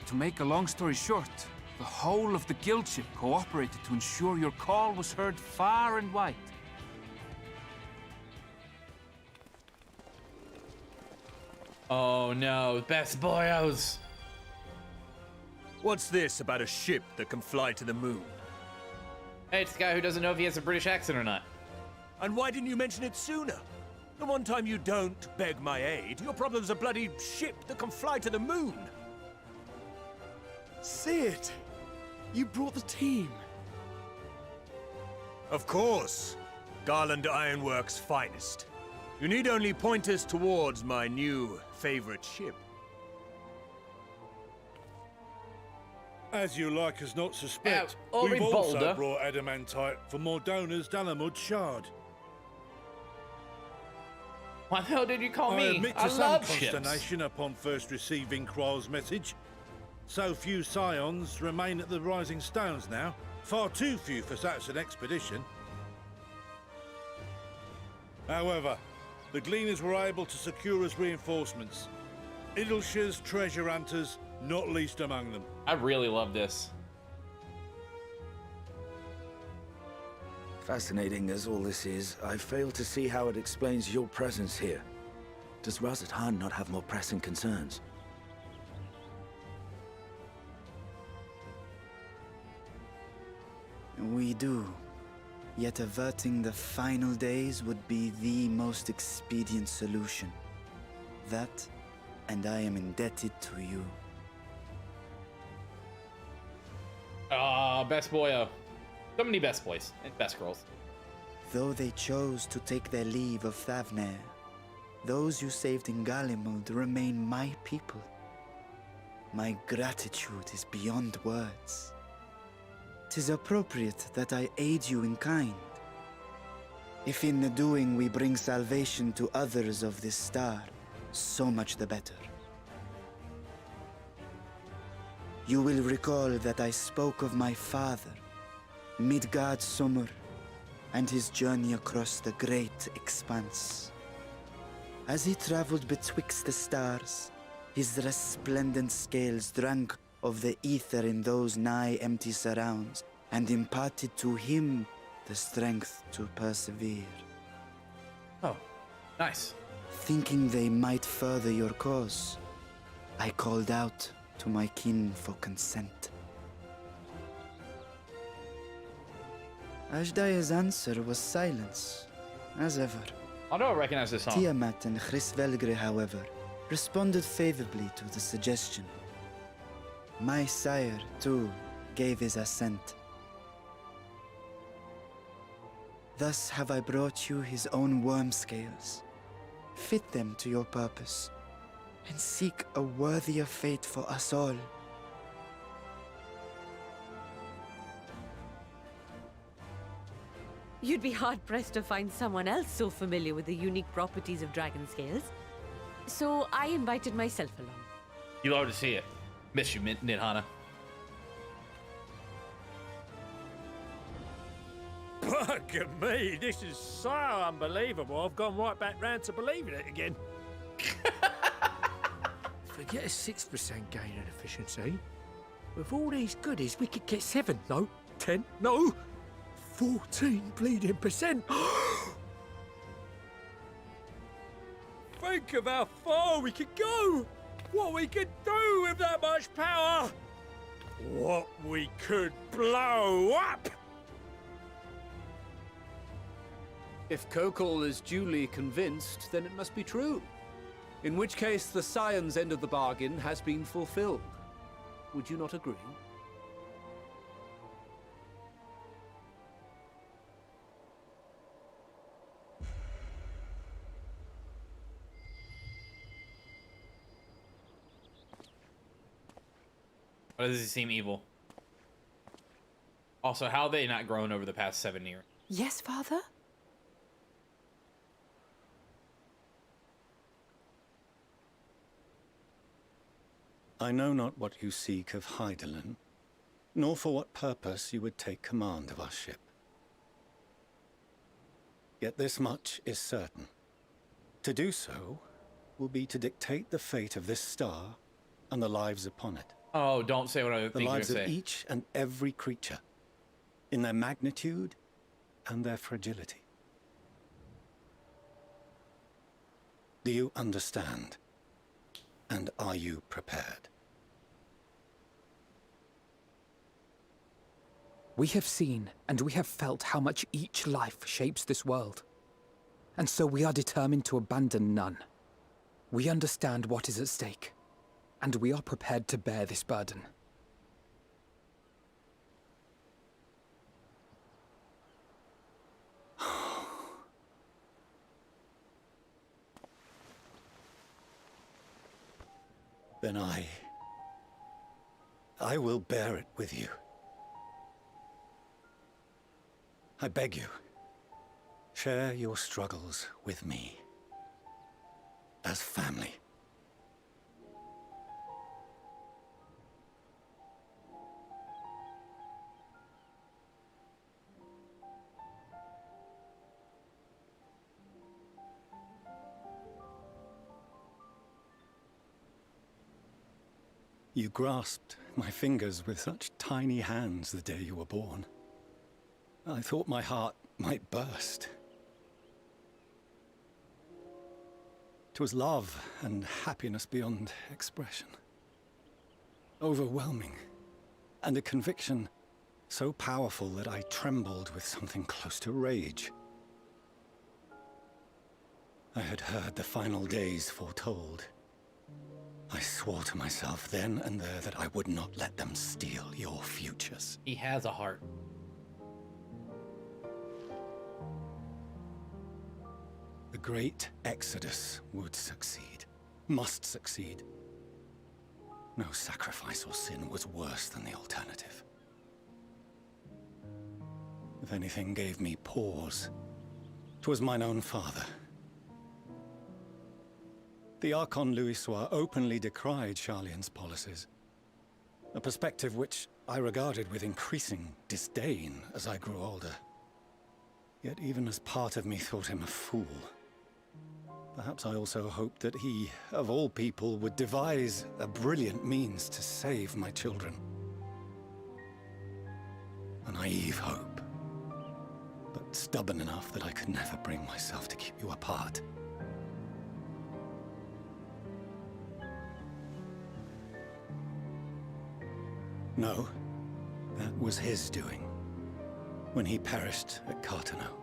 To make a long story short, The whole of the guild ship cooperated to ensure your call was heard far and wide. Oh no, best boyos. What's this about a ship that can fly to the moon? Hey, it's the guy who doesn't know if he has a British accent or not. And why didn't you mention it sooner? The one time you don't beg my aid, your problem's a bloody ship that can fly to the moon. See it? You brought the team. Of course. Garland Ironworks' finest. You need only point us towards my new favorite ship. As you like us not suspect, Ori we've also Boulder. brought adamantite for Mordona's Dalamud Shard. What the hell did you call I me? admit I to some love ships. consternation upon first receiving Kral's message. So few scions remain at the Rising Stones now. Far too few for such an expedition. However, the Gleaners were able to secure us reinforcements. Idleshire's treasure hunters, not least among them. I really love this. Fascinating as all this is, I fail to see how it explains your presence here. Does Razat Khan not have more pressing concerns? We do. Yet averting the final days would be the most expedient solution. That, and I am indebted to you. Best boyo. So many best boys and best girls. Though they chose to take their leave of Thavnair, those you saved in Galimuld remain my people. My gratitude is beyond words. 'Tis appropriate that I aid you in kind. If in the doing we bring salvation to others of this star, so much the better. You will recall that I spoke of my father, Midgard Sommer, and his journey across the great expanse. As he traveled betwixt the stars, his resplendent scales drank of the ether in those nigh empty surrounds, and imparted to him the strength to persevere. Oh, nice. Thinking they might further your cause, I called out to my kin for consent. Ajdaya's answer was silence, as ever. I don't recognize this song. Tiamat and Hrisvelgre, however, responded favorably to the suggestion. My sire, too, gave his assent. Thus have I brought you his own worm scales. Fit them to your purpose, and seek a worthier fate for us all. You'd be hard-pressed to find someone else so familiar with the unique properties of dragon scales. So I invited myself along. You love to see it. Miss you, Nidhana. Bugger me, this is so unbelievable. I've gone right back round to believing it again. Forget a 6% gain in efficiency. With all these goodies, we could get 7, no, 10, no, 14 bleeding percent. Think of how far we could go. What we could do with that much power. What we could blow up. If Kokol is duly convinced, then it must be true. In which case, the Scion's end of the bargain has been fulfilled. Would you not agree? Why does he seem evil? Also, how have they not grown over the past 7 years? Yes, Father? I know not what you seek of Hydaelyn, nor for what purpose you would take command of our ship. Yet this much is certain. To do so will be to dictate the fate of this star and the lives upon it. Oh, don't say what I think The you're lives gonna of say. each and every creature, in their magnitude and their fragility. Do you understand? And are you prepared? We have seen and we have felt how much each life shapes this world. And so we are determined to abandon none. We understand what is at stake, and we are prepared to bear this burden. Then I will bear it with you. I beg you, share your struggles with me. As family. You grasped my fingers with such tiny hands the day you were born. I thought my heart might burst. It was love and happiness beyond expression. Overwhelming. And a conviction so powerful that I trembled with something close to rage. I had heard the final days foretold. I swore to myself then and there that I would not let them steal your futures. He has a heart. The great exodus would succeed. Must succeed. No sacrifice or sin was worse than the alternative. If anything gave me pause, 'twas mine own father. The Archon Louisoix openly decried Charlian's policies, a perspective which I regarded with increasing disdain as I grew older. Yet even as part of me thought him a fool, perhaps I also hoped that he, of all people, would devise a brilliant means to save my children. A naive hope, but stubborn enough that I could never bring myself to keep you apart. No, that was his doing, when he perished at Carteneau.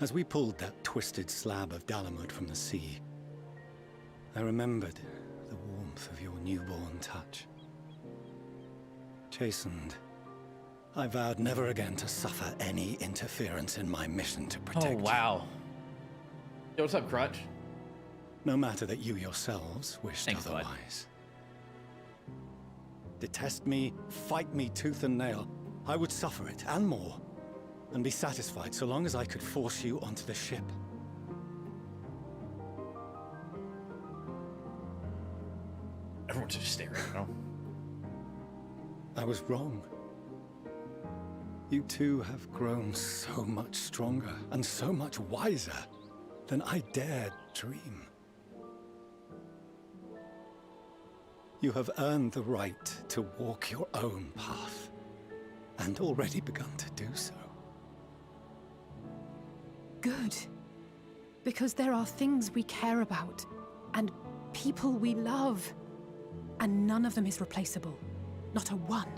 As we pulled that twisted slab of Dalamud from the sea, I remembered the warmth of your newborn touch. Chastened, I vowed never again to suffer any interference in my mission to protect you. Oh, wow. Yo, what's up, Crutch? No matter that you yourselves wished Thanks, otherwise. Detest me, fight me tooth and nail, I would suffer it, and more, and be satisfied so long as I could force you onto the ship. Everyone's just staring at him. I was wrong. You two have grown so much stronger and so much wiser than I dared dream. You have earned the right to walk your own path, and already begun to do so. Good. Because there are things we care about, and people we love, and none of them is replaceable. Not a one.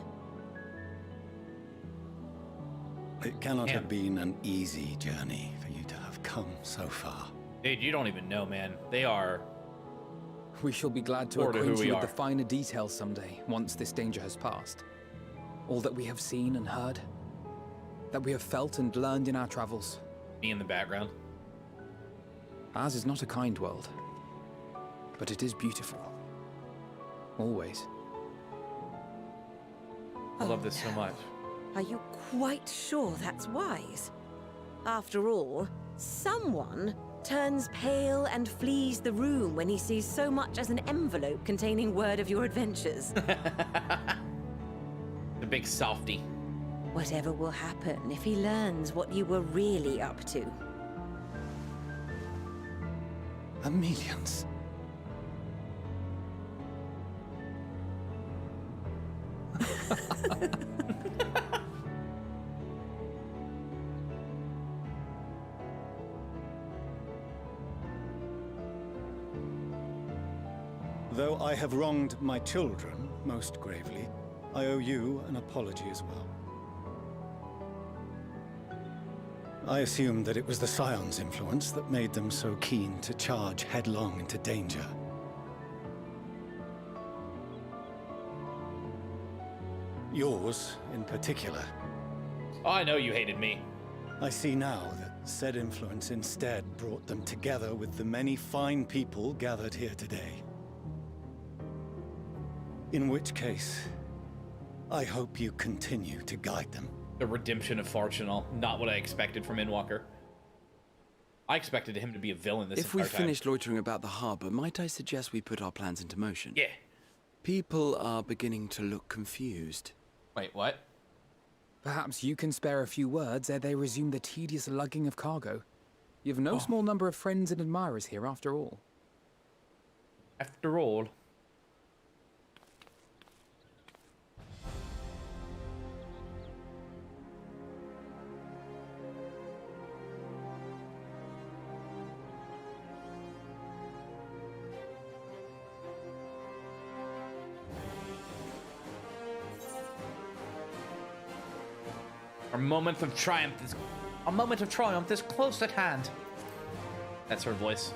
It cannot have been an easy journey for you to have come so far. Dude, you don't even know, man. They are... We shall be glad to Core to who acquaint we you with are. the finer details someday, once this danger has passed. All that we have seen and heard, that we have felt and learned in our travels. Me in the background. Ours is not a kind world, but it is beautiful. Always. I love this so much. Are you quite sure that's wise? After all, someone turns pale and flees the room when he sees so much as an envelope containing word of your adventures. The big softy. Whatever will happen if he learns what you were really up to? Amelians. Though I have wronged my children most gravely, I owe you an apology as well. I assumed that it was the Scion's influence that made them so keen to charge headlong into danger. Yours, in particular. Oh, I know you hated me. I see now that said influence instead brought them together with the many fine people gathered here today. In which case, I hope you continue to guide them. The redemption of Farchinal, not what I expected from Endwalker. I expected him to be a villain this If entire we finished loitering about the harbor, might I suggest we put our plans into motion? Yeah. People are beginning to look confused. Wait, what? Perhaps you can spare a few words ere they resume the tedious lugging of cargo. You have no small number of friends and admirers here, after all. After all. A moment of triumph is close at hand. That's her voice.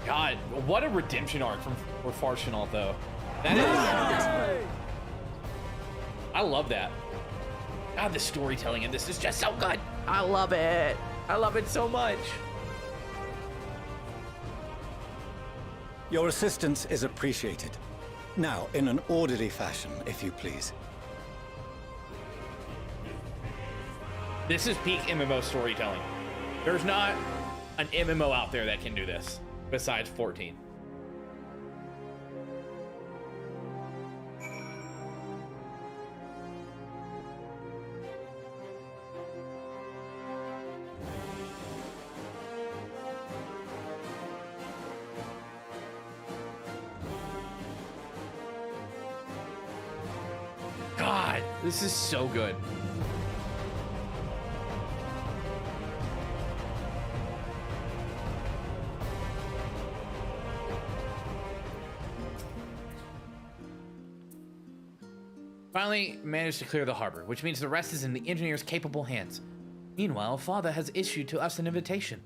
God, what a redemption arc for Farchinal, though. That is. I love that. God, the storytelling in this is just so good. I love it. I love it so much. Your assistance is appreciated. Now, in an orderly fashion, if you please. This is peak MMO storytelling. There's not an MMO out there that can do this, besides 14. God, this is so good. Finally managed to clear the harbor, which means the rest is in the engineer's capable hands. Meanwhile, Father has issued to us an invitation.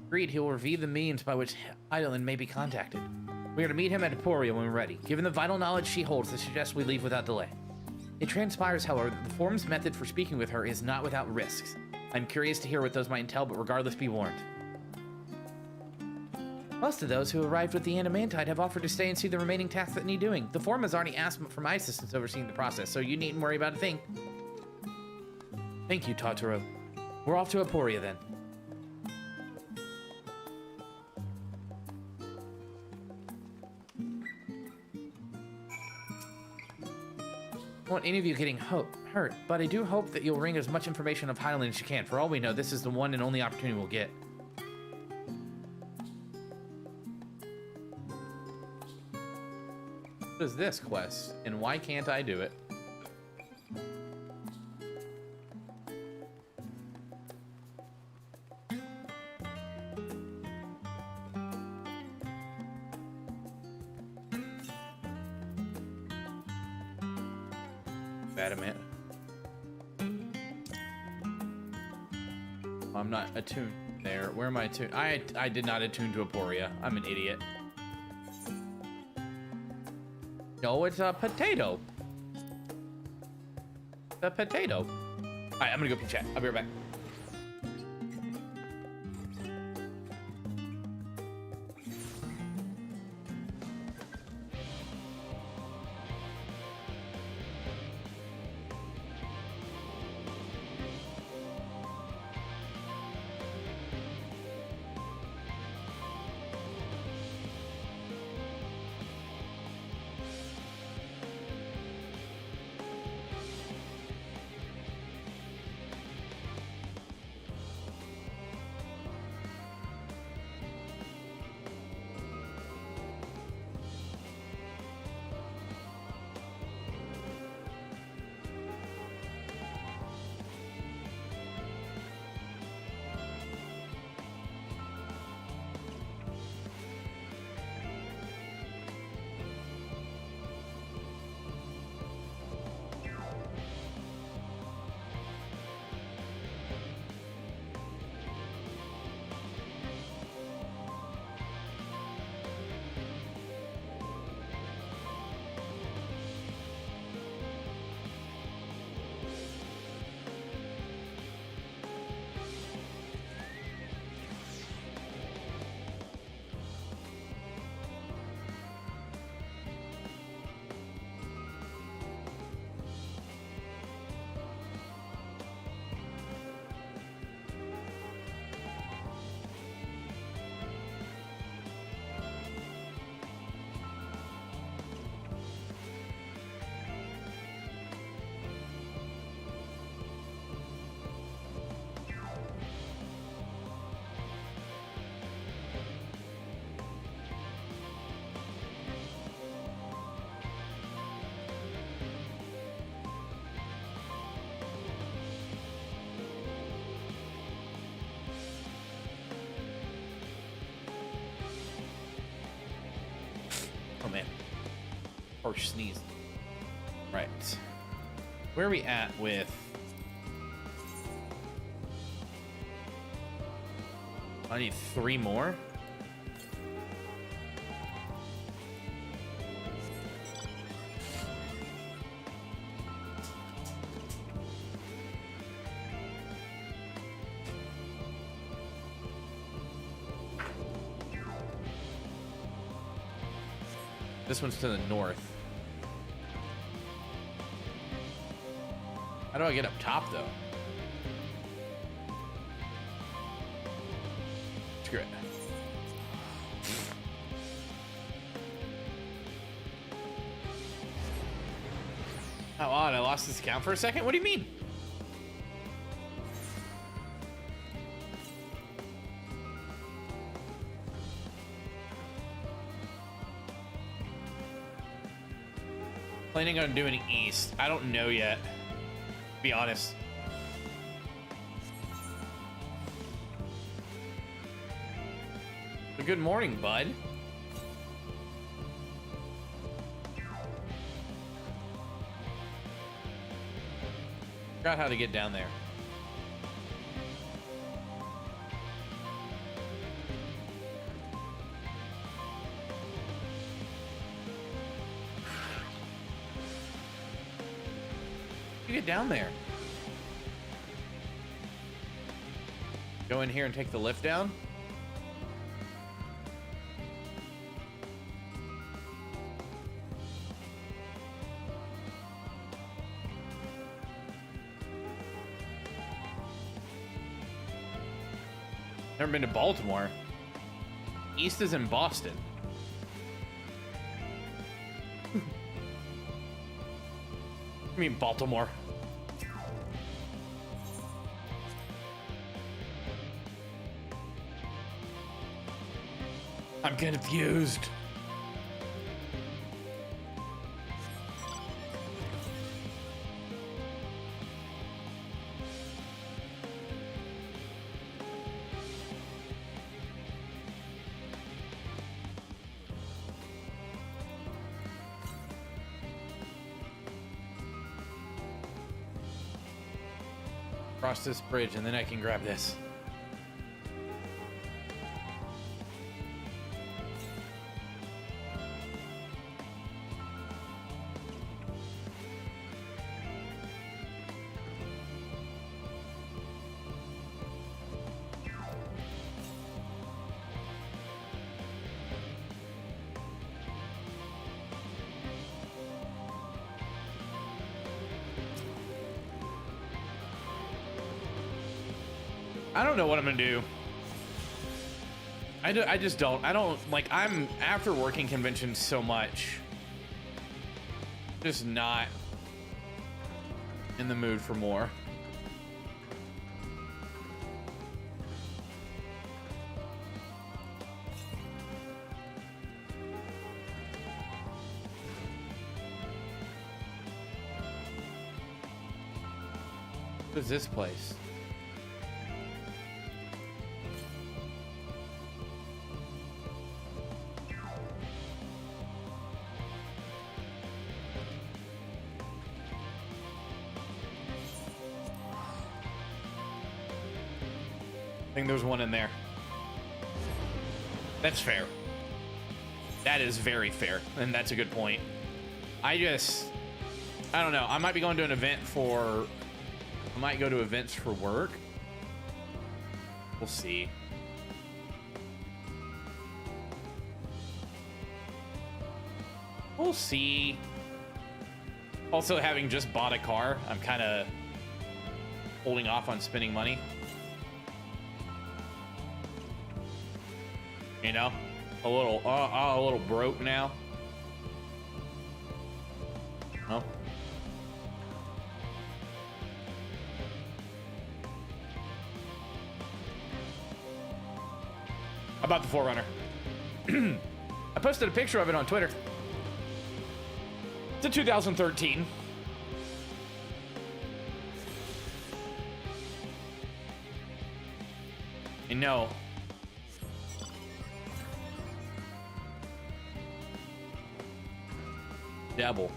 Agreed, he will reveal the means by which Hydaelyn may be contacted. We are to meet him at Aporia when we're ready. Given the vital knowledge she holds, I suggest we leave without delay. It transpires, however, that the Form's method for speaking with her is not without risks. I'm curious to hear what those might entail, but regardless, be warned. Most of those who arrived with the Adamantite have offered to stay and see the remaining tasks that need doing. The Form has already asked for my assistance overseeing the process, so you needn't worry about a thing. Thank you, Totoro. We're off to Aporia, then. I don't want any of you getting hurt, but I do hope that you'll wring as much information of Hydaelyn as you can. For all we know, this is the one and only opportunity we'll get. What is this quest, and why can't I do it? Adamant. I'm not attuned there. Where am I attuned? I did not attune to Aporia. I'm an idiot. No, it's a potato. The potato. All right, I'm gonna go peek chat. I'll be right back. Oh man. Harsh sneeze. Right. Where are we at with... I need 3 more. This one's to the north. How do I get up top, though? Screw it. How odd, I lost this count for a second? What do you mean? Planning on doing east. I don't know yet. To be honest. Well, good morning, bud. Forgot how to get down there. You get down there. Go in here and take the lift down. Never been to Baltimore. East is in Boston. I mean Baltimore. I'm confused. Cross this bridge and then I can grab this. I don't know what I'm gonna do. I just don't. I don't, like, I'm, after working conventions so much, just not in the mood for more. What is this place? I think there's one in there. That's fair. That is very fair, and that's a good point. I don't know. I might be going to an event for... I might go to events for work. We'll see. We'll see. Also, having just bought a car, I'm kind of holding off on spending money. You know, a little broke now. Oh. About the Forerunner. I posted a picture of it on Twitter. It's a 2013. And no. Double.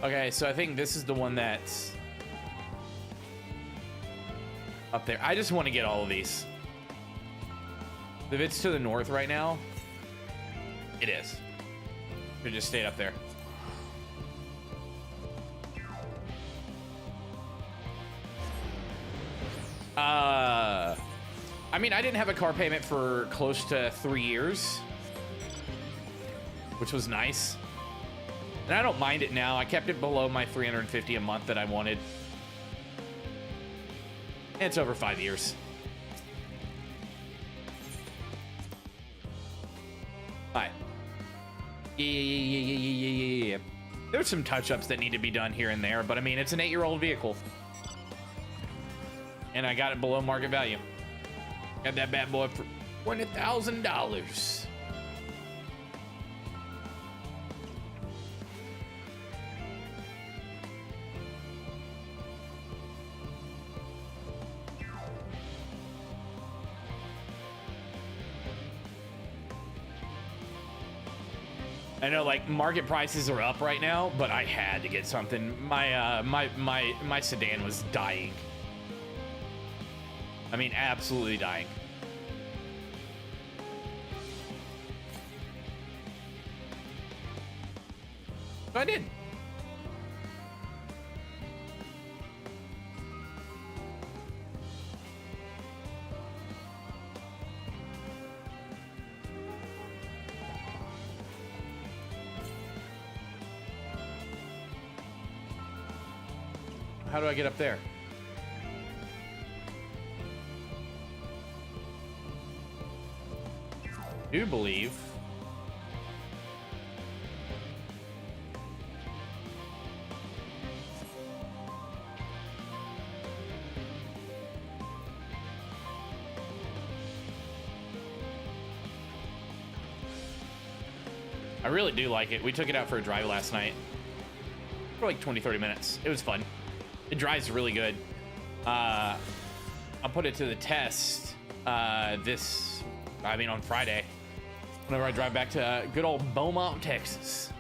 Okay, so I think this is the one that's up there. I just want to get all of these. If it's to the north right now, it is. It just stayed up there. I mean, I didn't have a car payment for close to 3 years, which was nice. And I don't mind it now. I kept it below my $350 a month that I wanted. And it's over 5 years. Hi. Yeah. There's some touch-ups that need to be done here and there, but I mean, it's an 8-year-old vehicle. And I got it below market value. Got that bad boy for $20,000. I know, like, market prices are up right now, but I had to get something. My sedan was dying. I mean, absolutely dying. So I did. How do I get up there? I do believe I really do like it. We took it out for a drive last night for like 20-30 minutes. It was fun. It drives really good. I'll put it to the test on Friday, whenever I drive back to good old Beaumont, Texas.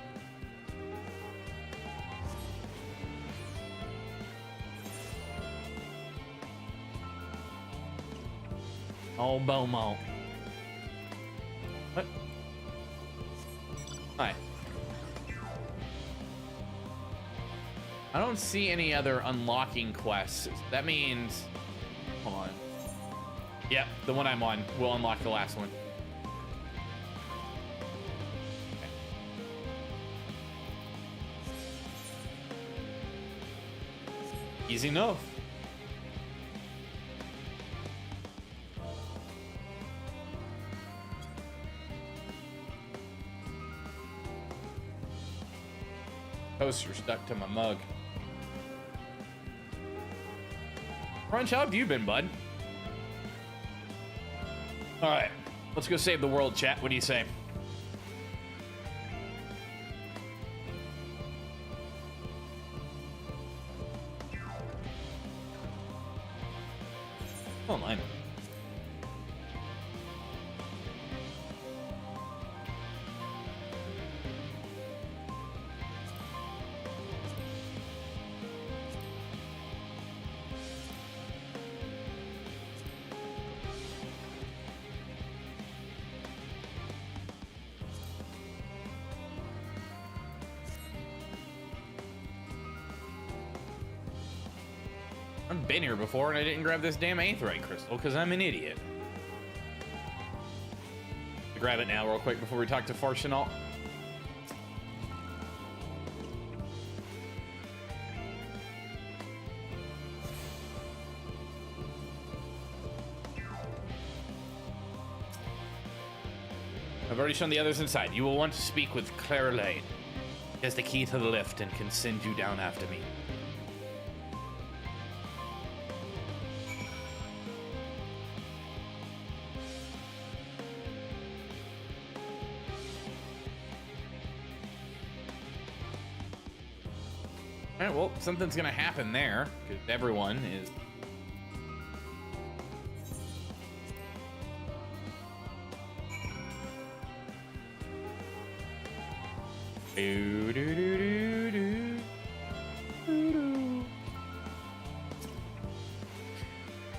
Oh, Beaumont. What? Hi. I don't see any other unlocking quests. That means... Hold on. Yep, the one I'm on will unlock the last one. Okay. Easy enough. Poster stuck to my mug. Crunch, how have you been, bud? All right, let's go save the world, chat. What do you say? Online. I've been here before and I didn't grab this damn aetheryte crystal because I'm an idiot. I'll grab it now real quick before we talk to Farshinault. I've already shown the others inside. You will want to speak with Claire Lane. She has the key to the lift and can send you down after me. Alright, well, something's gonna happen there, because everyone is... From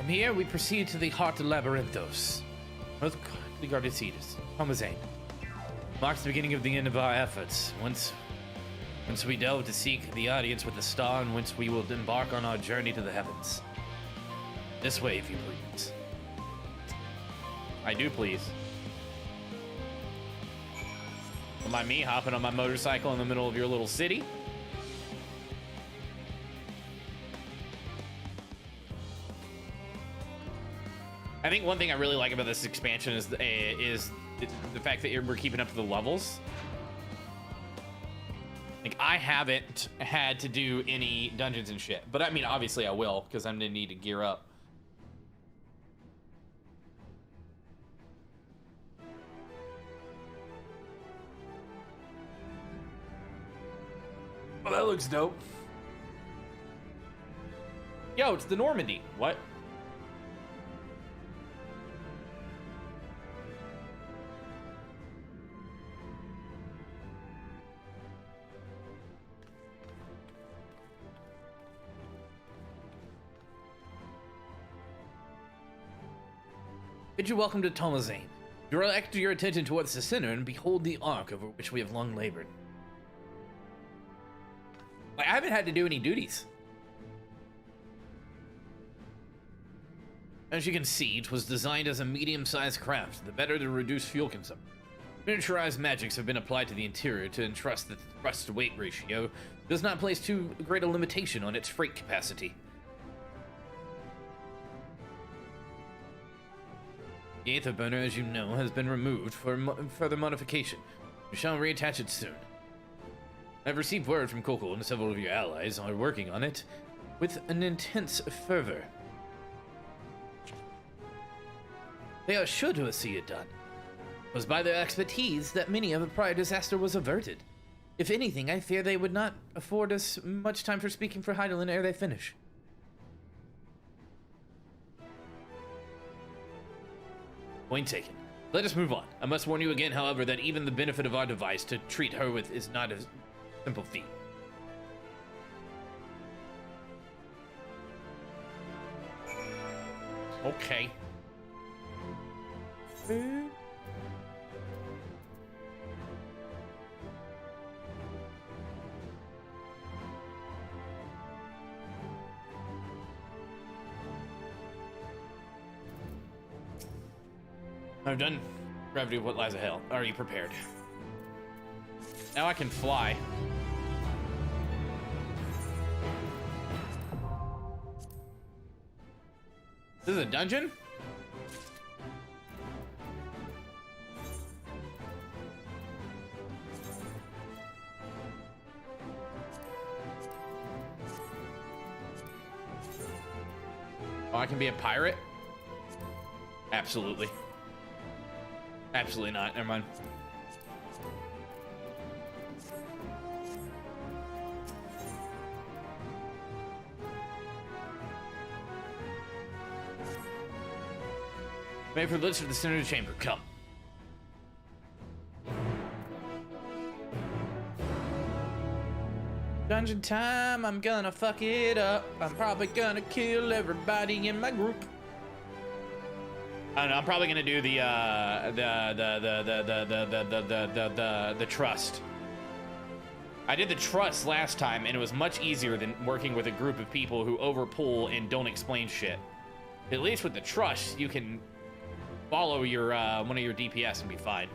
here, we proceed to the Heart of Labyrinthos. Most closely guarded seats. Tomazane. Marks the beginning of the end of our efforts. Once we delve to seek the audience with the star, and once we will embark on our journey to the heavens. This way, if you please. I do, please. Don't mind me hopping on my motorcycle in the middle of your little city. I think one thing I really like about this expansion is the fact that we're keeping up to the levels. Like, I haven't had to do any dungeons and shit, but I mean, obviously I will, because I'm gonna need to gear up. Oh, that looks dope. Yo, it's the Normandy. What? Bid you welcome to Tomazane. Direct your attention towards the center and behold the ark over which we have long labored. Like, I haven't had to do any duties. As you can see, it was designed as a medium-sized craft, the better to reduce fuel consumption. Miniaturized magics have been applied to the interior to entrust that the thrust-to-weight ratio does not place too great a limitation on its freight capacity. The Aether burner, as you know, has been removed for further modification. We shall reattach it soon. I've received word from Kokol and several of your allies are working on it with an intense fervor. They are sure to see it done. It was by their expertise that many of a prior disaster was averted. If anything, I fear they would not afford us much time for speaking for Heidelin ere they finish. Point taken. Let us move on. I must warn you again, however, that even the benefit of our device to treat her with is not a simple feat. Okay. I've done Gravity of What Lies Ahead. Are you prepared? Now I can fly. This is a dungeon? Oh, I can be a pirate? Absolutely. Absolutely not. Never mind. Wait for the list of the center of the chamber. Come. Dungeon time. I'm gonna fuck it up. I'm probably gonna kill everybody in my group. I don't know. I'm probably gonna do the trust. I did the trust last time, and it was much easier than working with a group of people who overpull and don't explain shit. At least with the trust, you can follow your one of your DPS and be fine.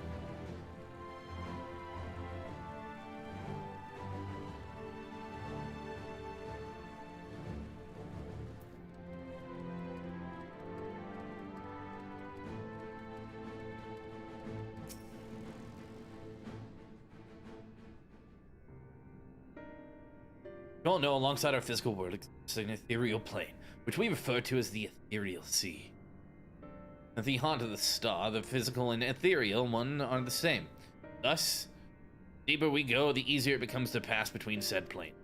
You all know, alongside our physical world exists an ethereal plane, which we refer to as the ethereal sea. At the heart of the star, the physical and ethereal one are the same. Thus, the deeper we go, the easier it becomes to pass between said plane.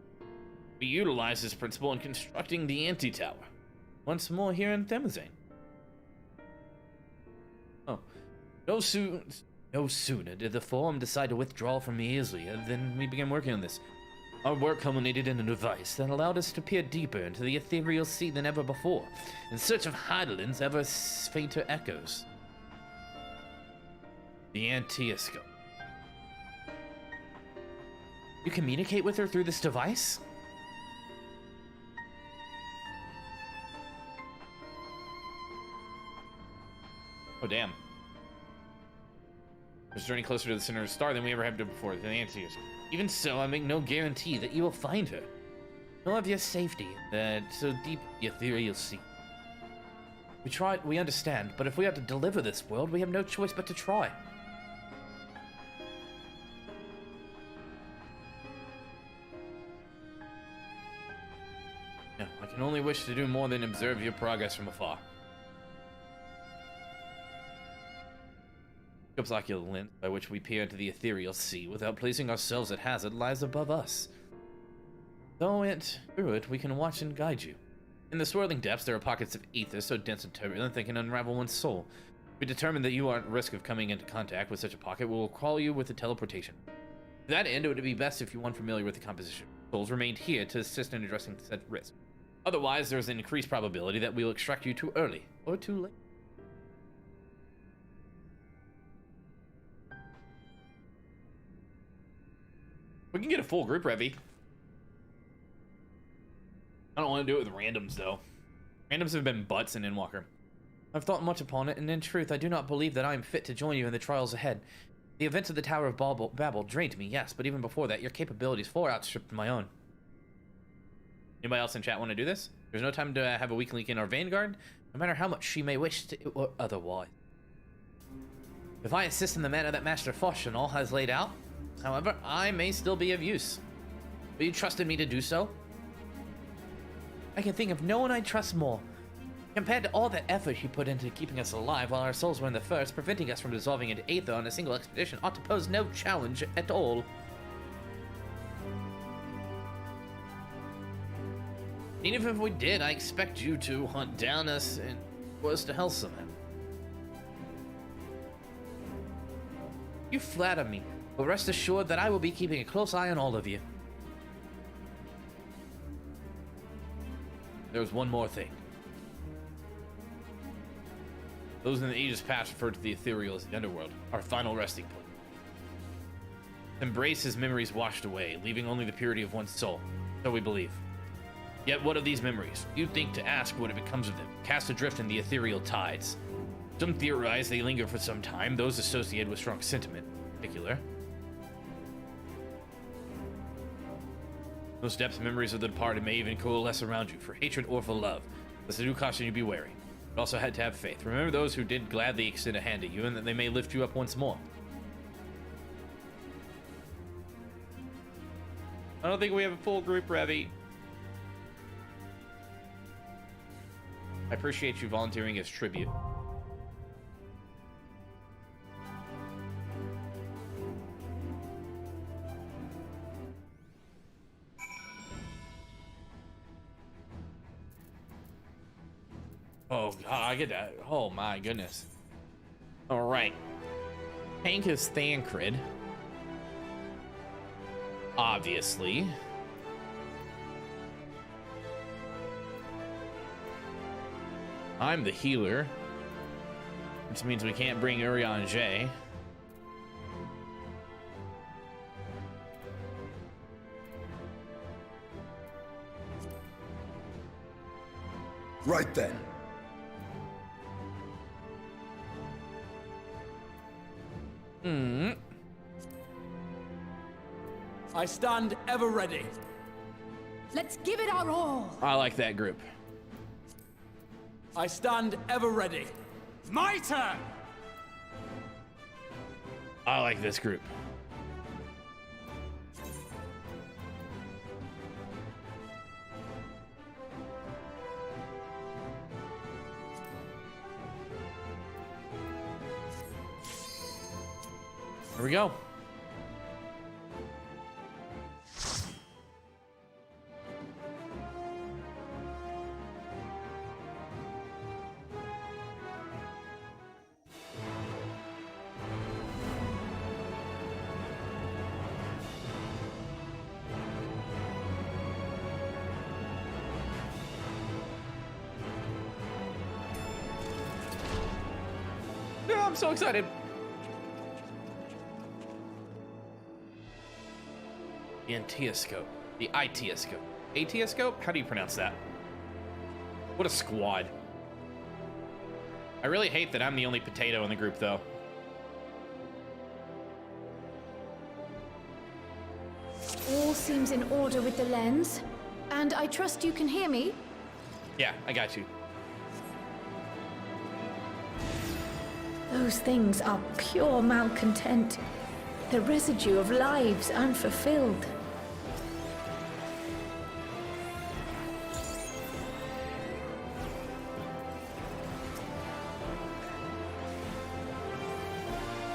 We utilize this principle in constructing the anti-tower. Once more here in Themazane. Oh. No sooner did the Forum decide to withdraw from Easlea than we began working on this. Our work culminated in a device that allowed us to peer deeper into the ethereal sea than ever before, in search of Heidelind's ever fainter echoes. The Antioscope. You communicate with her through this device? Oh, damn. We're journey closer to the center of the star than we ever have done before, the Antioscope. Even so, I make no guarantee that you will find her. Nor of your safety, that so deep the ethereal sea. We understand, but if we are to deliver this world, we have no choice but to try. No, I can only wish to do more than observe your progress from afar. Scope's ocular lens, by which we peer into the ethereal sea without placing ourselves at hazard, lies above us. Through it, we can watch and guide you. In the swirling depths, there are pockets of ether so dense and turbulent they can unravel one's soul. If we determine that you are at risk of coming into contact with such a pocket, we will call you with a teleportation. To that end, it would be best if you weren't familiar with the composition of souls remained here to assist in addressing said risk. Otherwise, there is an increased probability that we will extract you too early or too late. We can get a full group, Revy. I don't want to do it with randoms, though. Randoms have been butts in Endwalker. I've thought much upon it, and in truth, I do not believe that I am fit to join you in the trials ahead. The events of the Tower of Babel drained me, yes, but even before that, your capabilities far outstripped my own. Anybody else in chat want to do this? There's no time to have a weak link in our Vanguard, no matter how much she may wish to or otherwise. If I assist in the manner that Master Fauchenal has laid out, however, I may still be of use. Will you trust in me to do so? I can think of no one I trust more. Compared to all that effort he put into keeping us alive while our souls were in the first, preventing us from dissolving into aether on a single expedition ought to pose no challenge at all. Even if we did, I expect you to hunt down us and put us to hell somehow. You flatter me, but rest assured that I will be keeping a close eye on all of you. There's one more thing. Those in the ages past referred to the ethereal as the underworld, our final resting place. Embrace his memories washed away, leaving only the purity of one's soul, so we believe. Yet what of these memories? You'd think to ask what becomes of them, cast adrift in the ethereal tides. Some theorize they linger for some time, those associated with strong sentiment in particular. Those depths memories of the departed may even coalesce around you for hatred or for love. Thus I do caution you be wary. But also had to have faith. Remember those who did gladly extend a hand to you, and that they may lift you up once more. I don't think we have a full group, Revy. I appreciate you volunteering as tribute. Oh, God, I get that. Oh, my goodness. All right. Hank is Thancred. Obviously. I'm the healer. Which means we can't bring Urianger. Right then. I stand ever ready. Let's give it our all. I like that group. I stand ever ready. My turn! I like this group. Here we go. I'm so excited. The Antioscope. The Itioscope. Atioscope? How do you pronounce that? What a squad. I really hate that I'm the only potato in the group, though. All seems in order with the lens. And I trust you can hear me? Yeah, I got you. Those things are pure malcontent. The residue of lives unfulfilled.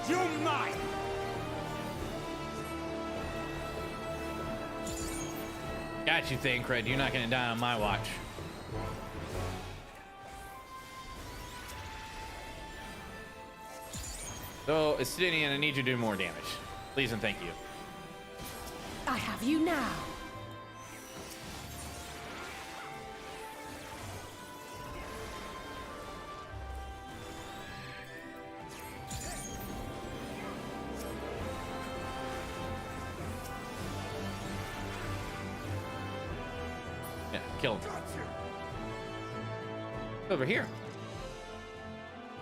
You're mine! Got you, Thancred. You're not gonna die on my watch. So, Estinian, I need you to do more damage. Please and thank you. I have you now. Yeah, kill him. Over here.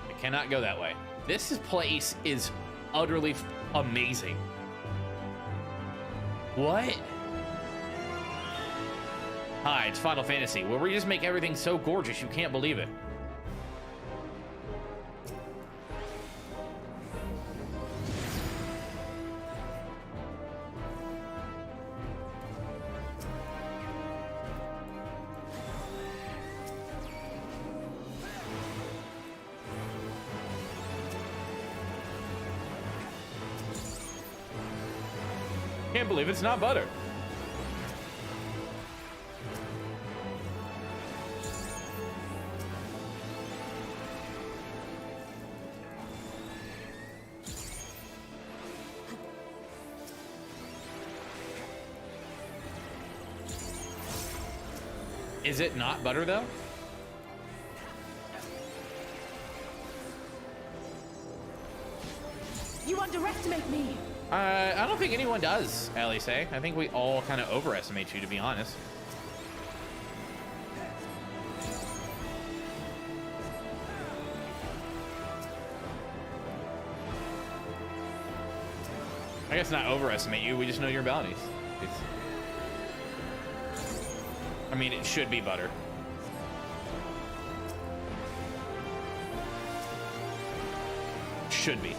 I cannot go that way. This place is utterly amazing. What? Hi, it's Final Fantasy, where we just make everything so gorgeous you can't believe it. Can't believe it's not butter. Is it not butter though? You underestimate me. I don't think anyone does, Alice. I think we all kind of overestimate you, to be honest. I guess not overestimate you, we just know your abilities. I mean, it should be butter. Should be.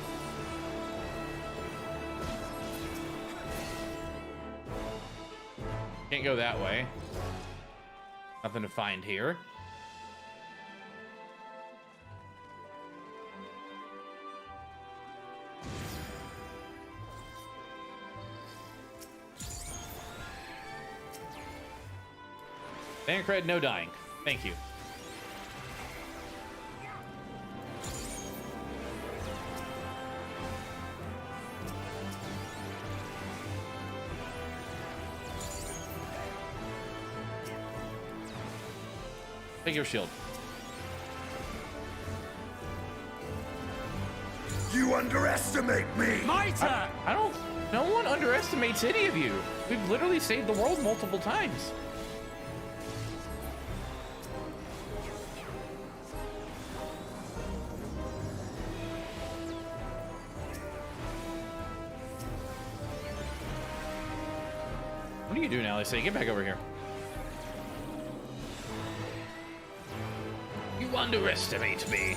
Can't go that way. Nothing to find here. Thancred, no dying. Thank you. Take your shield. You underestimate me! My turn! I don't... No one underestimates any of you. We've literally saved the world multiple times. What are you doing, Alice? Get back over here. You underestimate me.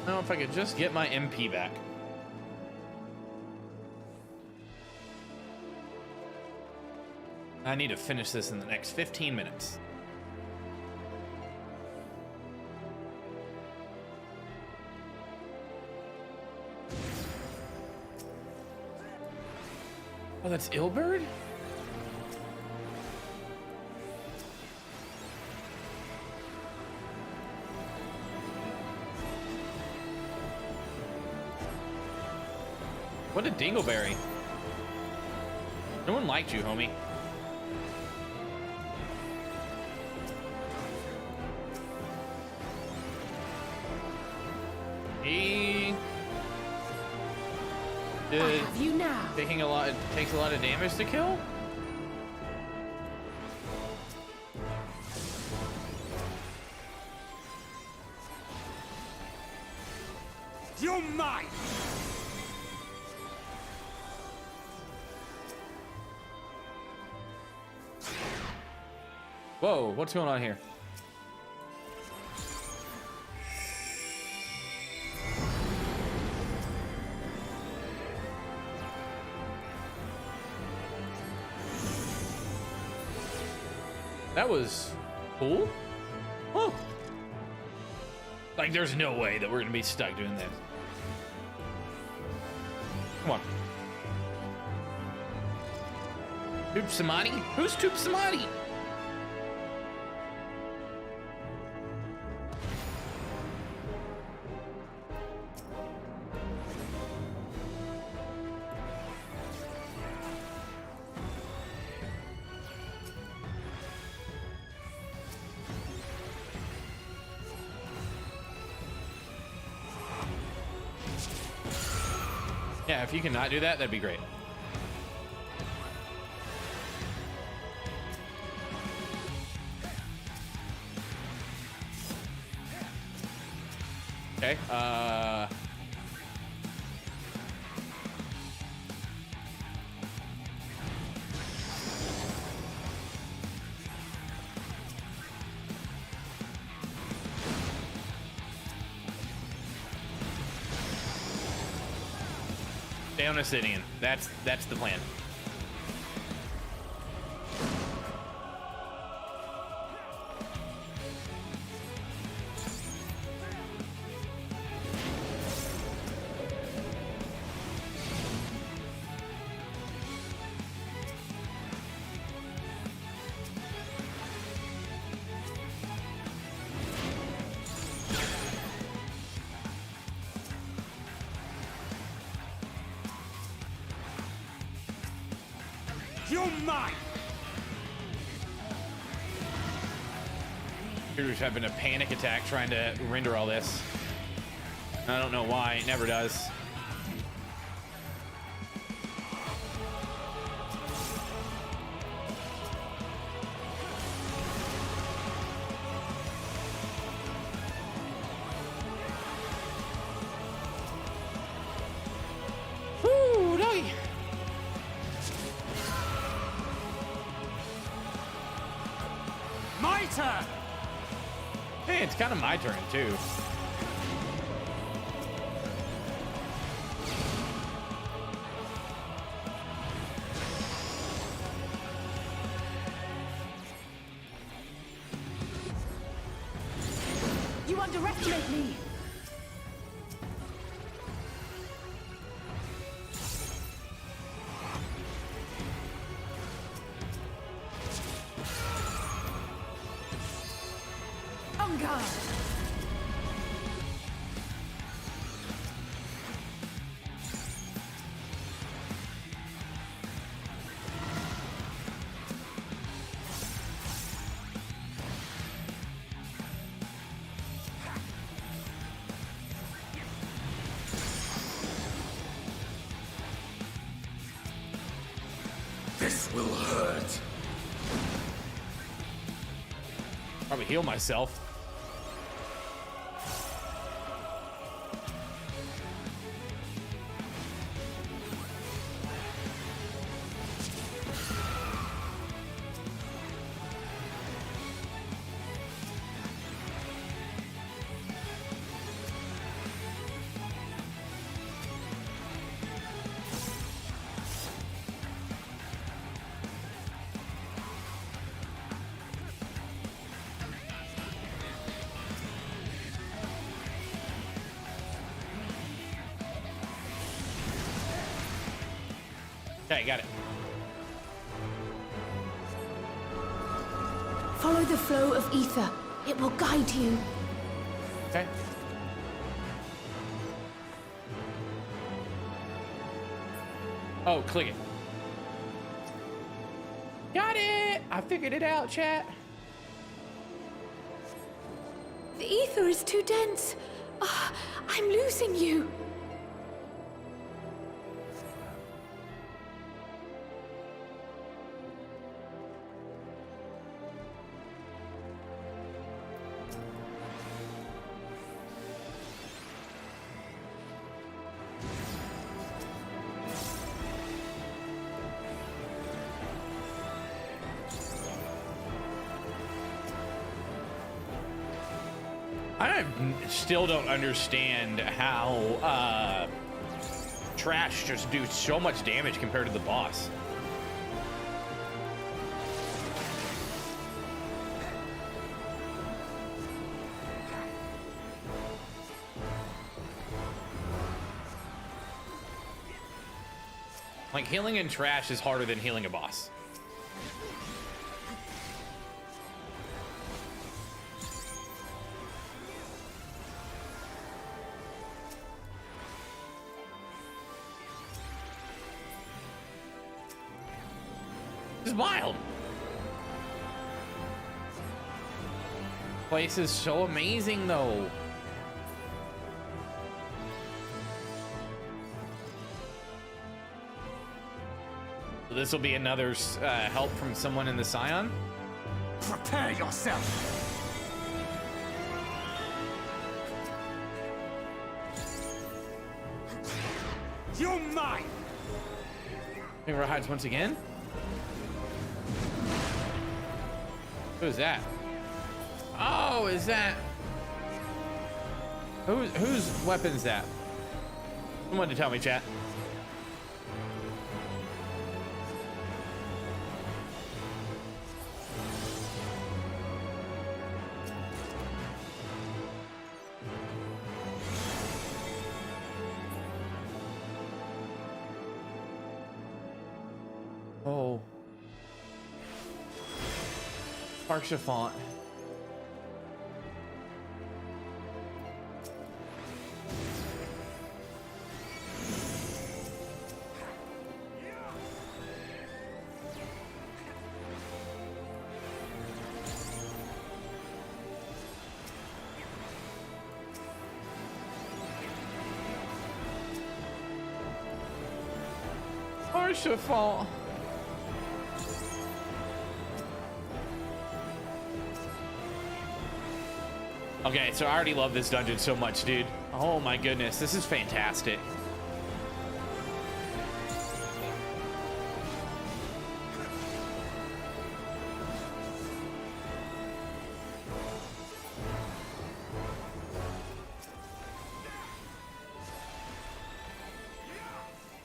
Now, if I could just get my MP back. I need to finish this in the next 15 minutes. Oh, that's Ilberd? What a dingleberry. No one liked you, homie. He I have you now. takes a lot of damage to kill. You're mine! Whoa, what's going on here? That was cool. Oh. Like, there's no way that we're gonna be stuck doing this. Come on. Toop Samadhi? Who's Toop Samadhi? Yeah, if you can not do that, that'd be great. Okay, stay on Obsidian. That's the plan. You're mine! Computer's having a panic attack trying to render all this. I don't know why, it never does. Woo, doggy. My turn! Hey, it's kind of my turn, too. You underestimate me. On guard. This will hurt. Probably heal myself. Okay, got it. Follow the flow of ether. It will guide you. Okay. Oh, click it. Got it! I figured it out, chat. The ether is too dense. Ah, I'm losing you. I still don't understand how trash just do so much damage compared to the boss. Like, healing in trash is harder than healing a boss. This is wild. Place is so amazing, though. So this will be another help from someone in the Scion. Prepare yourself. You're mine. Finger hides once again. Who's that? Oh, is that? Whose weapon's that? Someone to tell me, chat. Oh. Parchafont. Parchafont. Okay, so I already love this dungeon so much, dude. Oh my goodness, this is fantastic.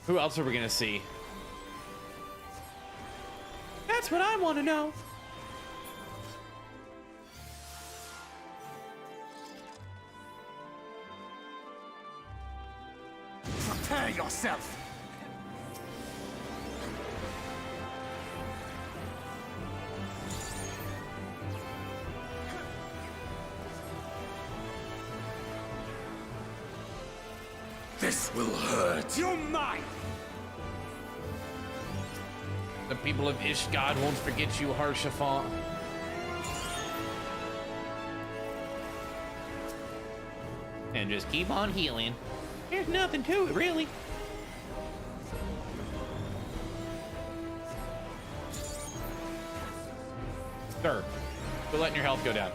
Who else are we gonna see? That's what I want to know. Prepare yourself. This will hurt. You're mine. The people of Ishgard won't forget you, Harshafont. And just keep on healing. There's nothing to it, really. Sir, quit letting your health go down.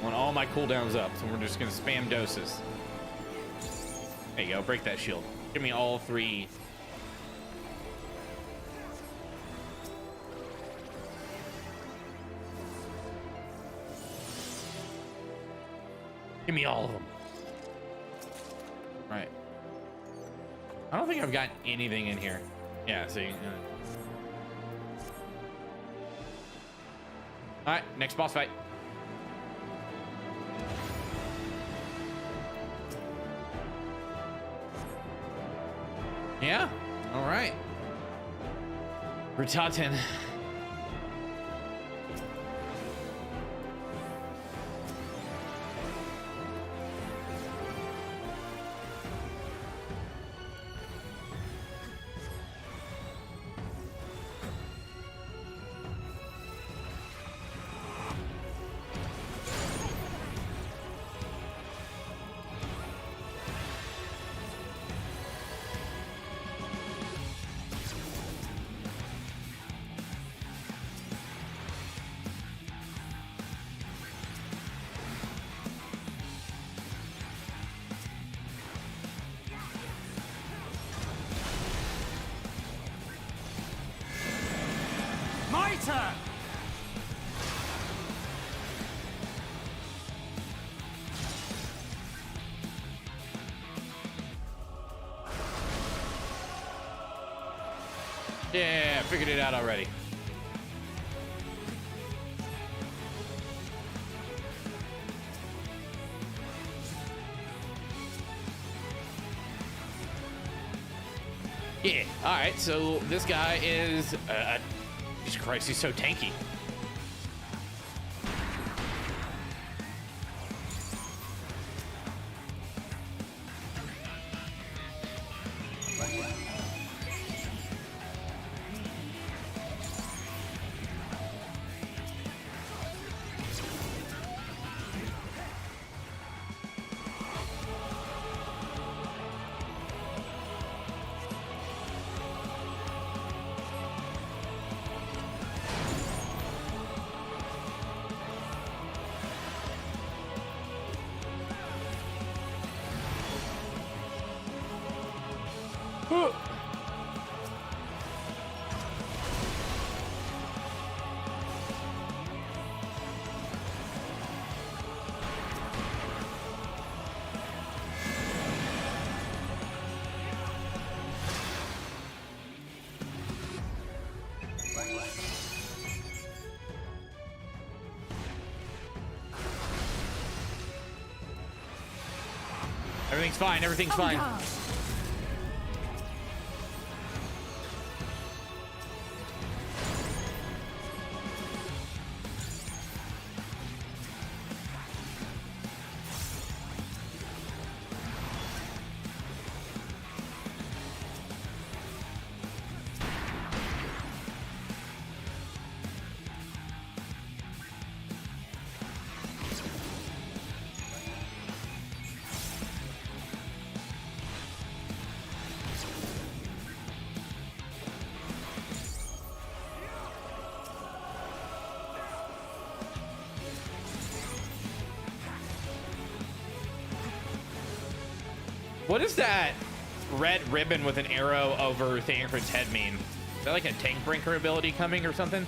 Want all my cooldowns up, so we're just gonna spam doses. There you go, break that shield. Give me all three. Give me all of them. Right. I don't think I've got anything in here. Yeah, see. Alright, next boss fight. Yeah, all right. Ritaten. My turn! Yeah, figured it out already. Yeah, alright, so this guy is, Jesus Christ, he's so tanky. Everything's fine, everything's fine. What does that red ribbon with an arrow over Thancred's head mean? Is that like a tank brinker ability coming or something?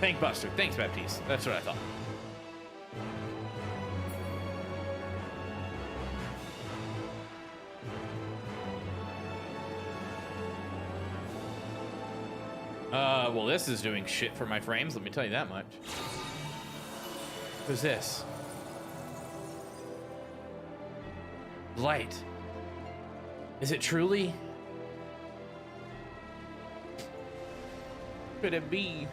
Tank Buster. Thanks, Baptiste. That's what I thought. Well, this is doing shit for my frames, let me tell you that much. Who's this? Light. Is it truly? Could it be?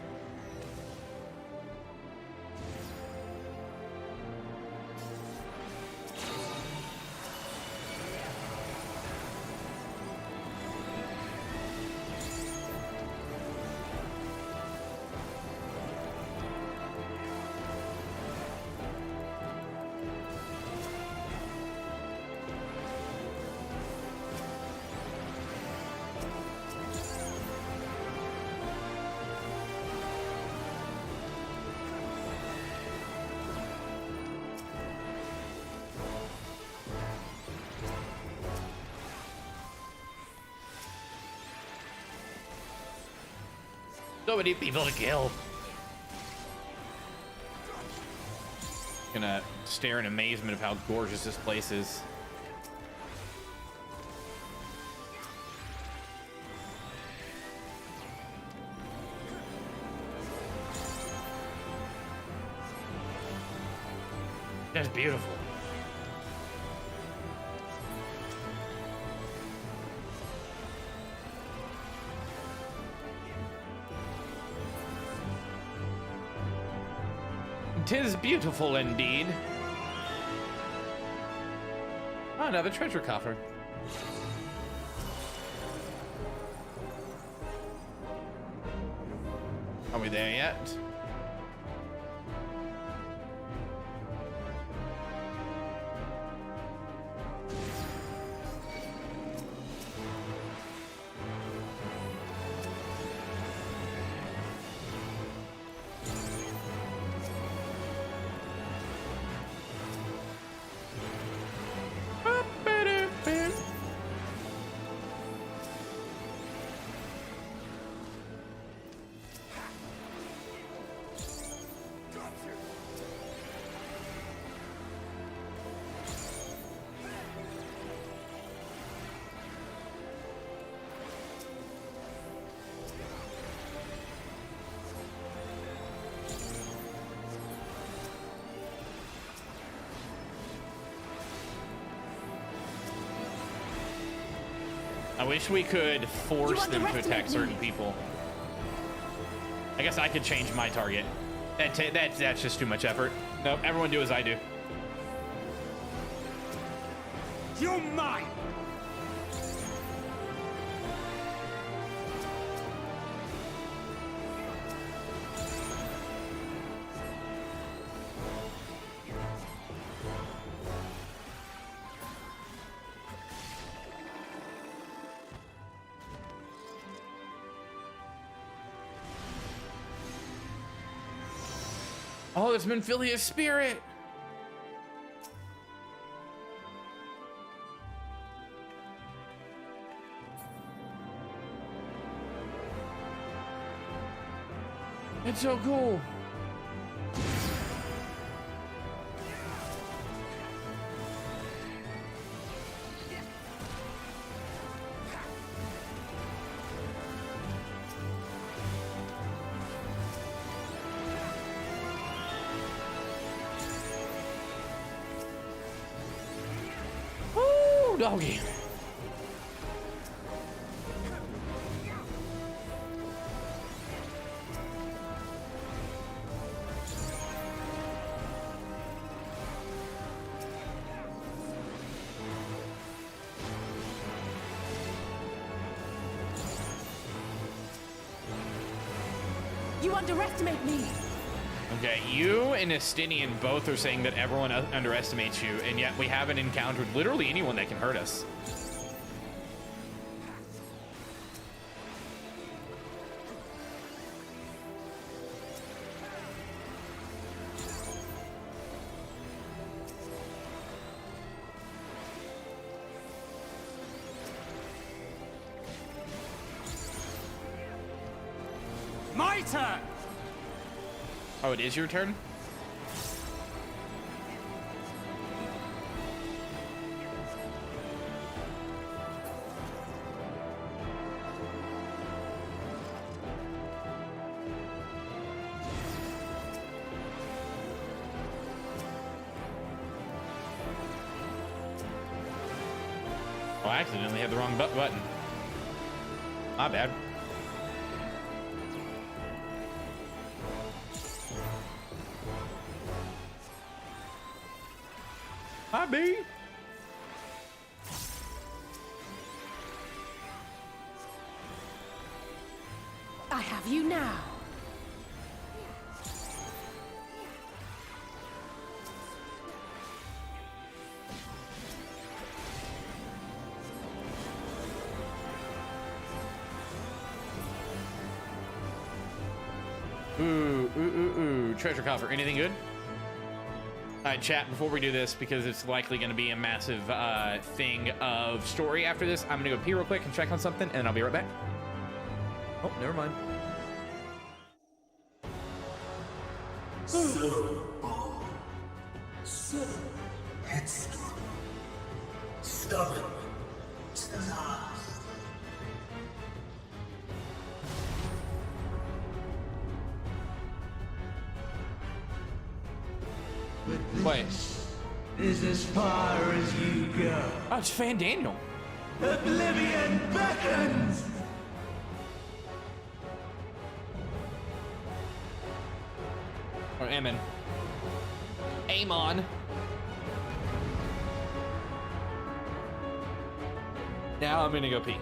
So many people to kill. Gonna stare in amazement of how gorgeous this place is. That's beautiful. "'Tis beautiful indeed." Oh, another treasure coffer. Are we there yet? I wish we could force them to attack certain people. I guess I could change my target. That's just too much effort. Nope, everyone do as I do. You're mine! Oh, it's Menphilia's spirit. It's so cool. Woo, doggy. You underestimate me. Okay, you and Estinian both are saying that everyone underestimates you, and yet we haven't encountered literally anyone that can hurt us. My turn! Oh, it is your turn? Oh, I accidentally hit the wrong button. My bad. Hi, B. I have you now. Ooh. Treasure coffer. Anything good? All right, chat, before we do this, because it's likely going to be a massive thing of story after this, I'm going to go pee real quick and check on something, and I'll be right back. Oh, never mind. Headstrong. Stubborn. To the last. Wait. Is as far as you go. Oh, it's Fan Daniel. Oblivion beckons! Or Ammon. Amon. Now I'm gonna go pee.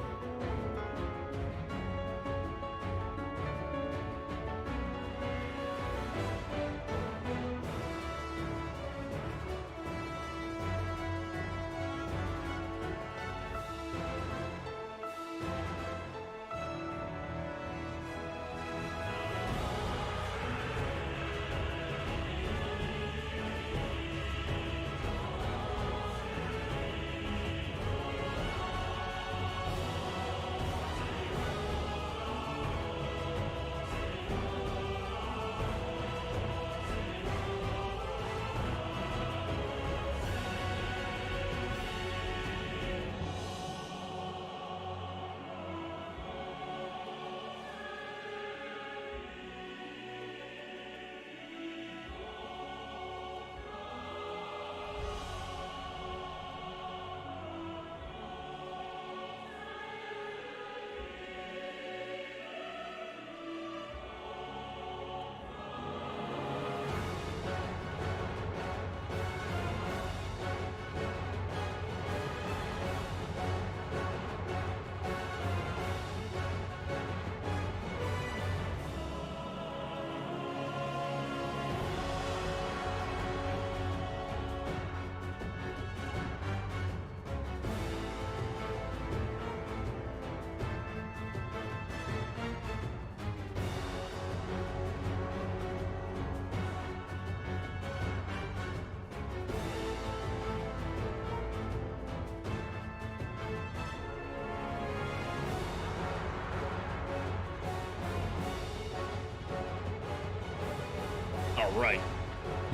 All right,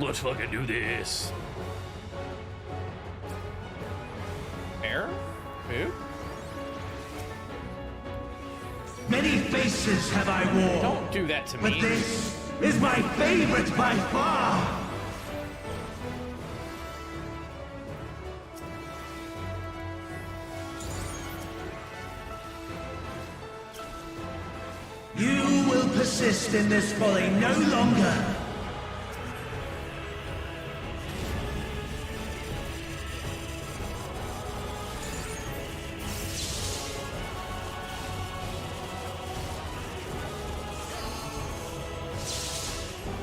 let's fucking do this. Air? Food? Many faces have I worn. Don't do that to But me. this is my favorite by far. You will persist in this folly no longer.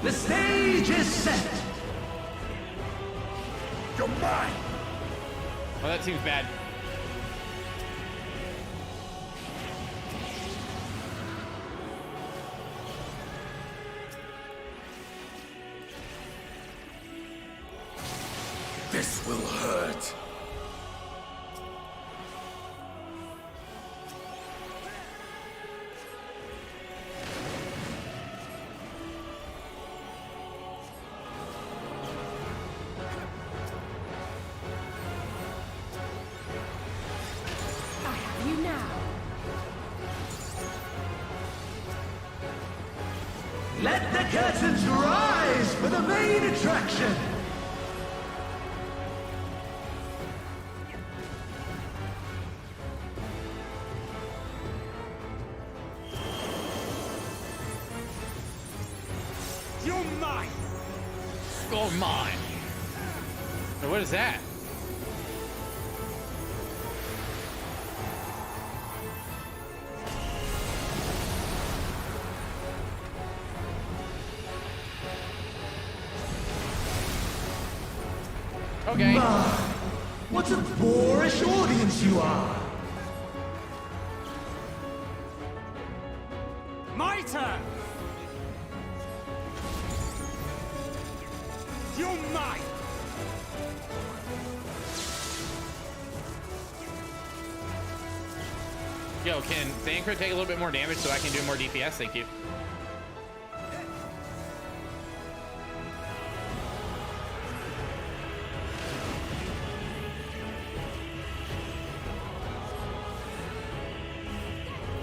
The stage is set. You're mine. Oh, that seems bad. This will hurt. I have you now. Let the curtains rise for the main attraction. You're mine. You're mine. So what is that? Okay. What a boorish audience you are. My turn. You're mine. Yo, can Thancred take a little bit more damage so I can do more DPS? Thank you.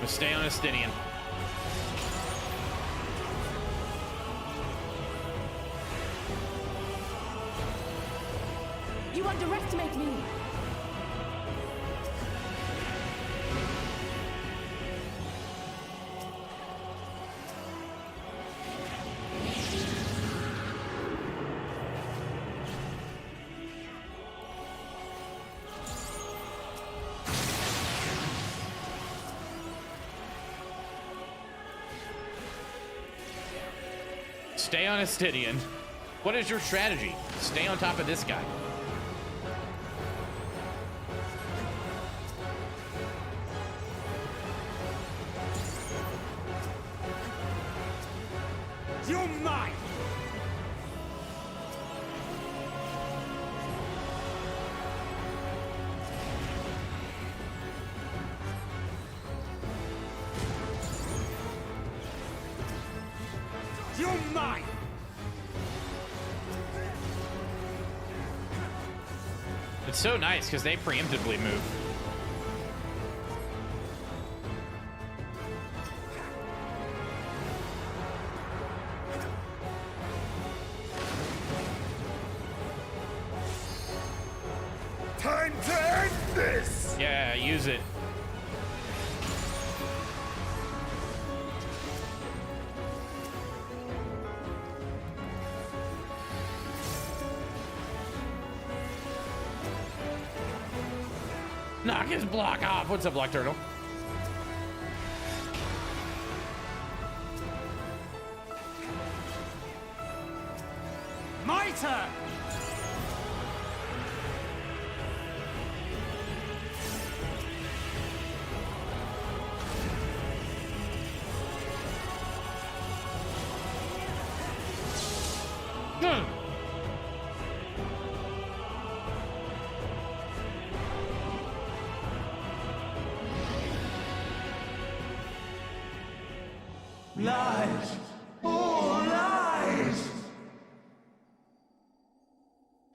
Just stay on Estinian. You underestimate me. Stay on Estinian. What is your strategy? Stay on top of this guy. You're mine! You're mine! It's so nice because they preemptively move. Time to end this! Yeah, use it. Knock his block off. What's up, Black Turtle? My turn! Lies! All lies!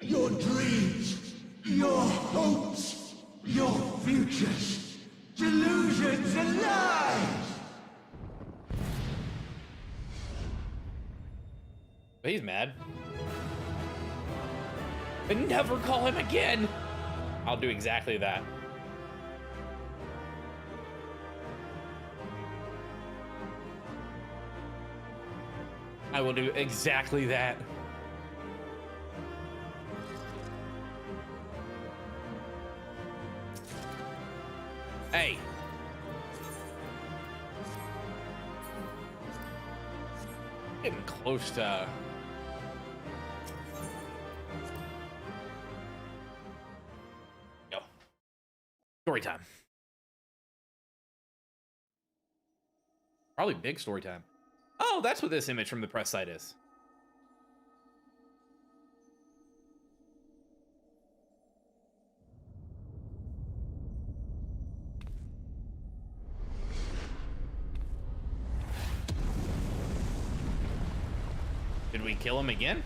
Your dreams, your hopes, your futures, delusions and lies! He's mad. And never call him again. I'll do exactly that. I will do exactly that. Hey. Getting close to... Go. Story time. Probably big story time. Oh, that's what this image from the press site is. Did we kill him again?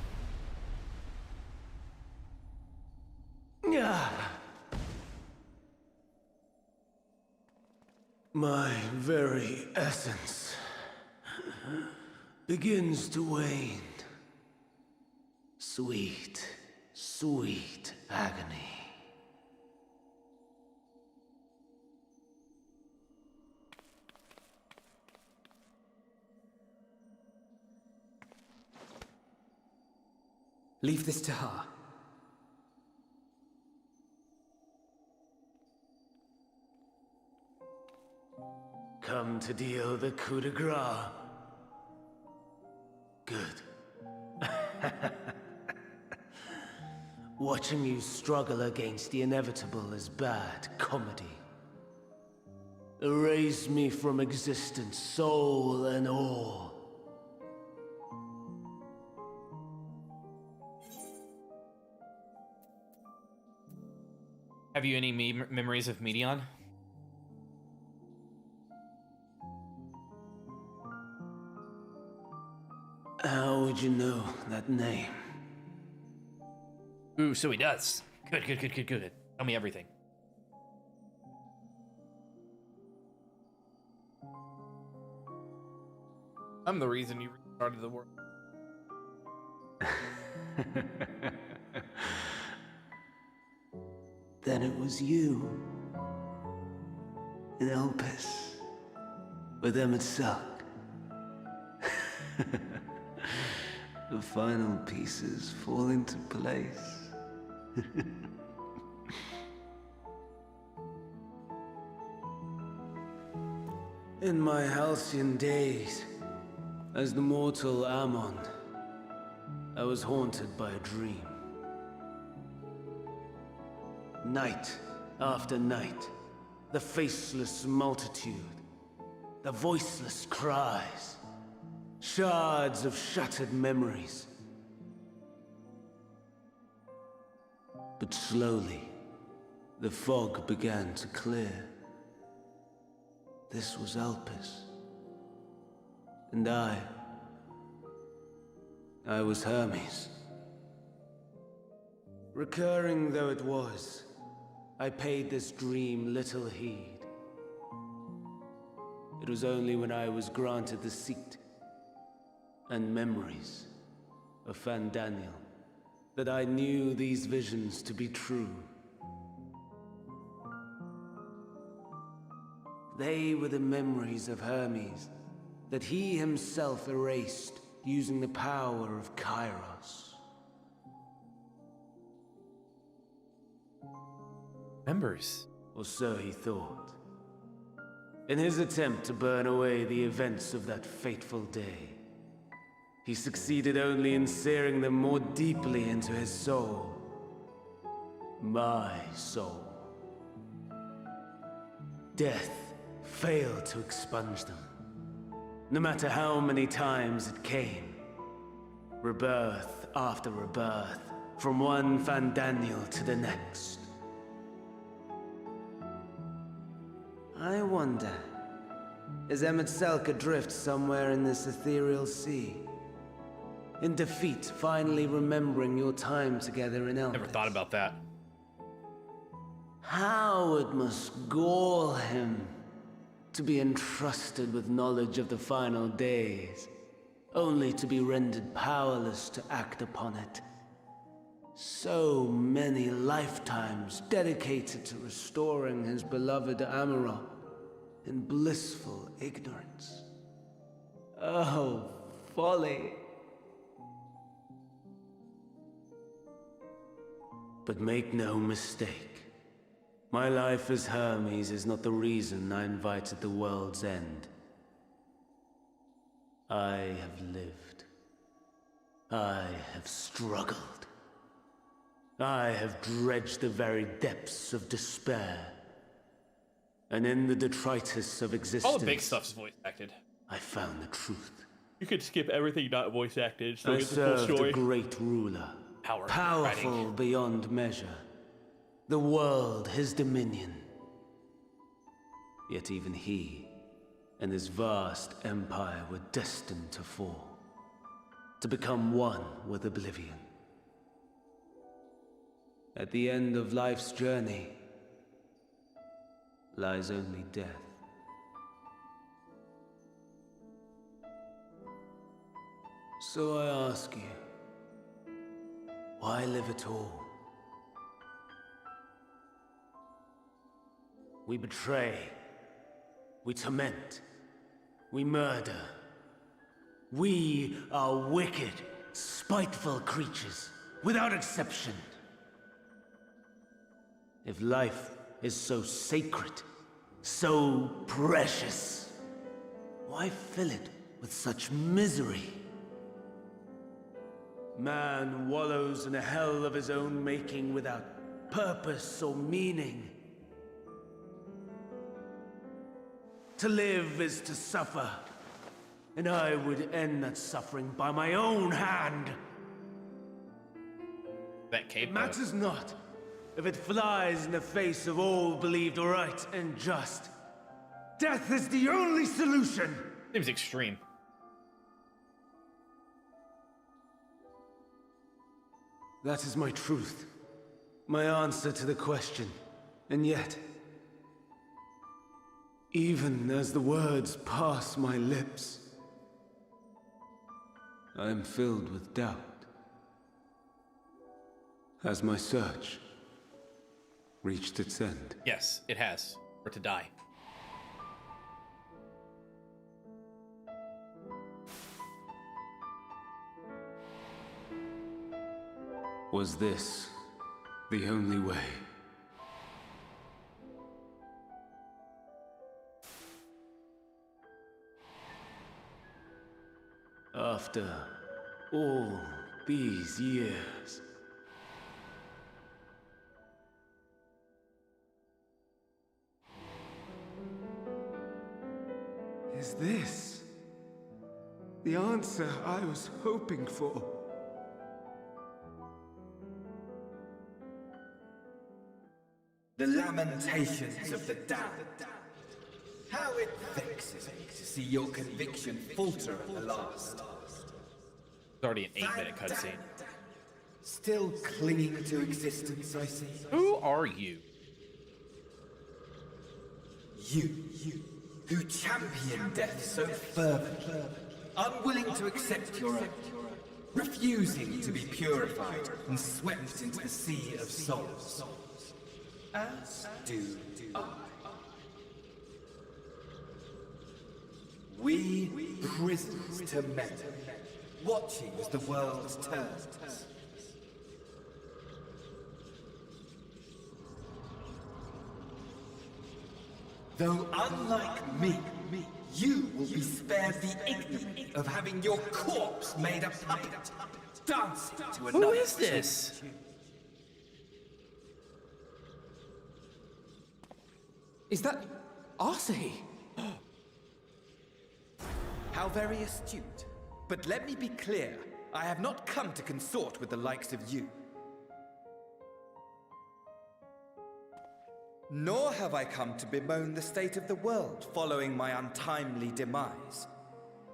My very essence begins to wane. Sweet, sweet agony. Leave this to her. Come to deal the coup de grace. Good. Watching you struggle against the inevitable is bad comedy. Erase me from existence, soul and all. Have you any memories of Medion? How would you know that name? Ooh, so he does. Good, good, good, good, good. Tell me everything. I'm the reason you restarted the world. Then it was you. In Elpis. With Emet-Selch. The final pieces fall into place. In my halcyon days, as the mortal Ammon, I was haunted by a dream. Night after night, the faceless multitude, the voiceless cries, shards of shattered memories. But slowly, the fog began to clear. This was Elpis. And I was Hermes. Recurring though it was, I paid this dream little heed. It was only when I was granted the seat and memories of Fandaniel that I knew these visions to be true. They were the memories of Hermes that he himself erased using the power of Kairos. Members. Or so he thought. In his attempt to burn away the events of that fateful day, he succeeded only in searing them more deeply into his soul. My soul. Death failed to expunge them. No matter how many times it came. Rebirth after rebirth, from one Fandaniel to the next. I wonder, is Emet-Selch adrift somewhere in this ethereal sea? In defeat, finally remembering your time together in Elpis? Never thought about that. How it must gall him to be entrusted with knowledge of the final days, only to be rendered powerless to act upon it. So many lifetimes dedicated to restoring his beloved Amarok in blissful ignorance. Oh, folly. But make no mistake. My life as Hermes is not the reason I invited the world's end. I have lived. I have struggled. I have dredged the very depths of despair. And in the detritus of existence... All the big stuff's voice acted. I found the truth. You could skip everything not voice acted, so I get the full served story. a great ruler. Powerful writing. beyond measure. The world his dominion. Yet even he and his vast empire were destined to fall. To become one with oblivion. At the end of life's journey lies only death. So I ask you, why live at all? We betray, we torment, we murder. We are wicked, spiteful creatures, without exception. If life is so sacred, so precious, why fill it with such misery? Man wallows in a hell of his own making without purpose or meaning. To live is to suffer, and I would end that suffering by my own hand. That cape It matters not if it flies in the face of all believed right and just. Death is the only solution! Seems extreme. That is my truth. My answer to the question. And yet, even as the words pass my lips, I am filled with doubt. Has my search reached its end? Yes, it has. Or to die. Was this the only way? After all these years. Is this the answer I was hoping for? The lamentations of the damned. How it vexes me to see your conviction falter at the last. It's already an 8-minute cutscene. Still clinging to existence, I see. Who are you? You, who champion death so fervently, unwilling to accept your own, refusing to be purified and swept into the sea of souls. As do I. We prisoners to men, watching as the world turns. Though unlike me, you will be spared the ignominy of having your corpse made a puppet, dancing to another. Who is this? Is that Arcee? How very astute. But let me be clear, I have not come to consort with the likes of you. Nor have I come to bemoan the state of the world following my untimely demise.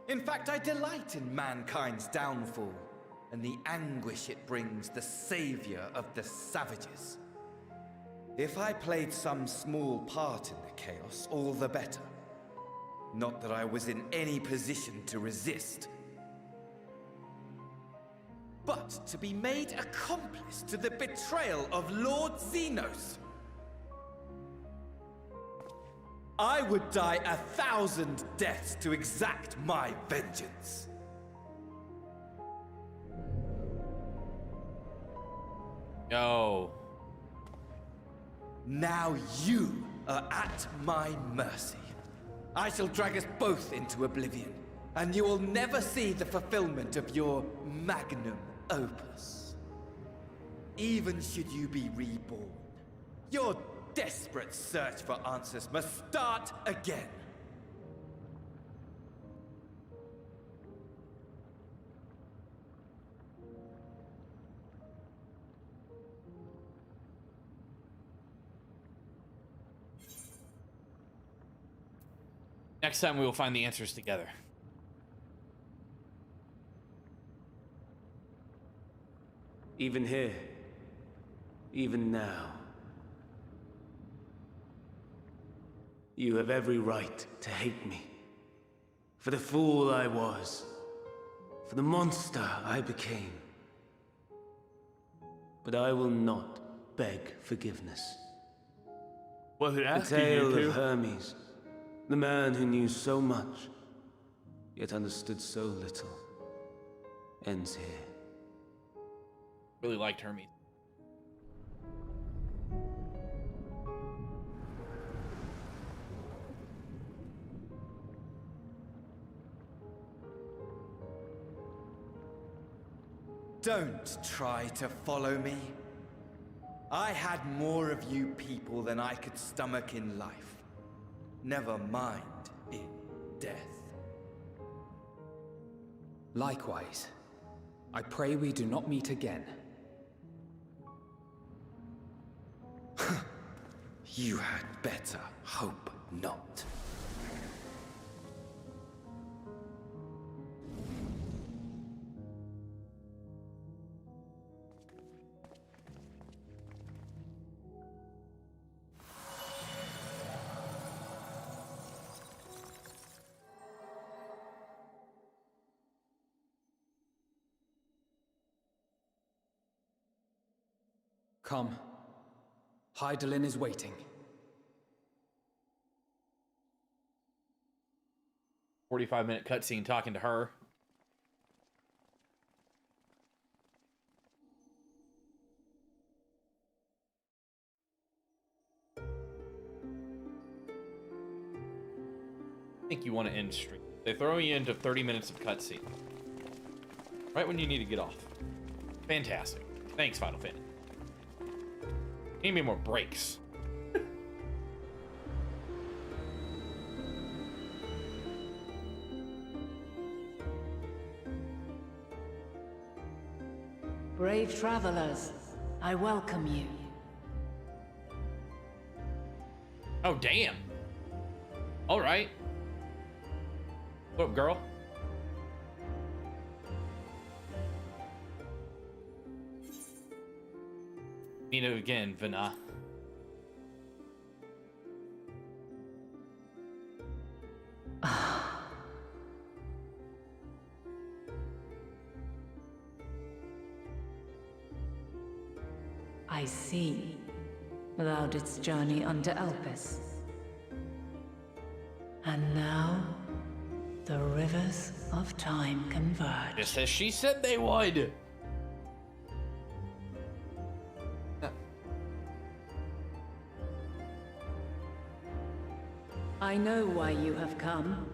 In fact, I delight in mankind's downfall and the anguish it brings the savior of the savages. If I played some small part in the chaos, all the better. Not that I was in any position to resist. But to be made accomplice to the betrayal of Lord Xenos. I would die 1,000 deaths to exact my vengeance. No. Now you are at my mercy. I shall drag us both into oblivion, and you will never see the fulfillment of your magnum opus. Even should you be reborn, your desperate search for answers must start again. Next time we will find the answers together. Even here, even now, you have every right to hate me. For the fool I was. For the monster I became. But I will not beg forgiveness. Was it The asking tale you to? of Hermes, the man who knew so much, yet understood so little, ends here. Really liked Hermes. Don't try to follow me. I had more of you people than I could stomach in life. Never mind in death. Likewise, I pray we do not meet again. You had better hope not. Come. Hydaelyn is waiting. 45-minute cutscene talking to her. I think you want to end stream. They throw you into 30 minutes of cutscene. Right when you need to get off. Fantastic. Thanks, Final Fantasy. Need me more breaks. Brave travelers, I welcome you. Oh, damn. All right. What up, girl? Meet it again, Vana. I see. Thou didst journey unto Elpis. And now, the rivers of time converge. Just as she said they would. I know why you have come.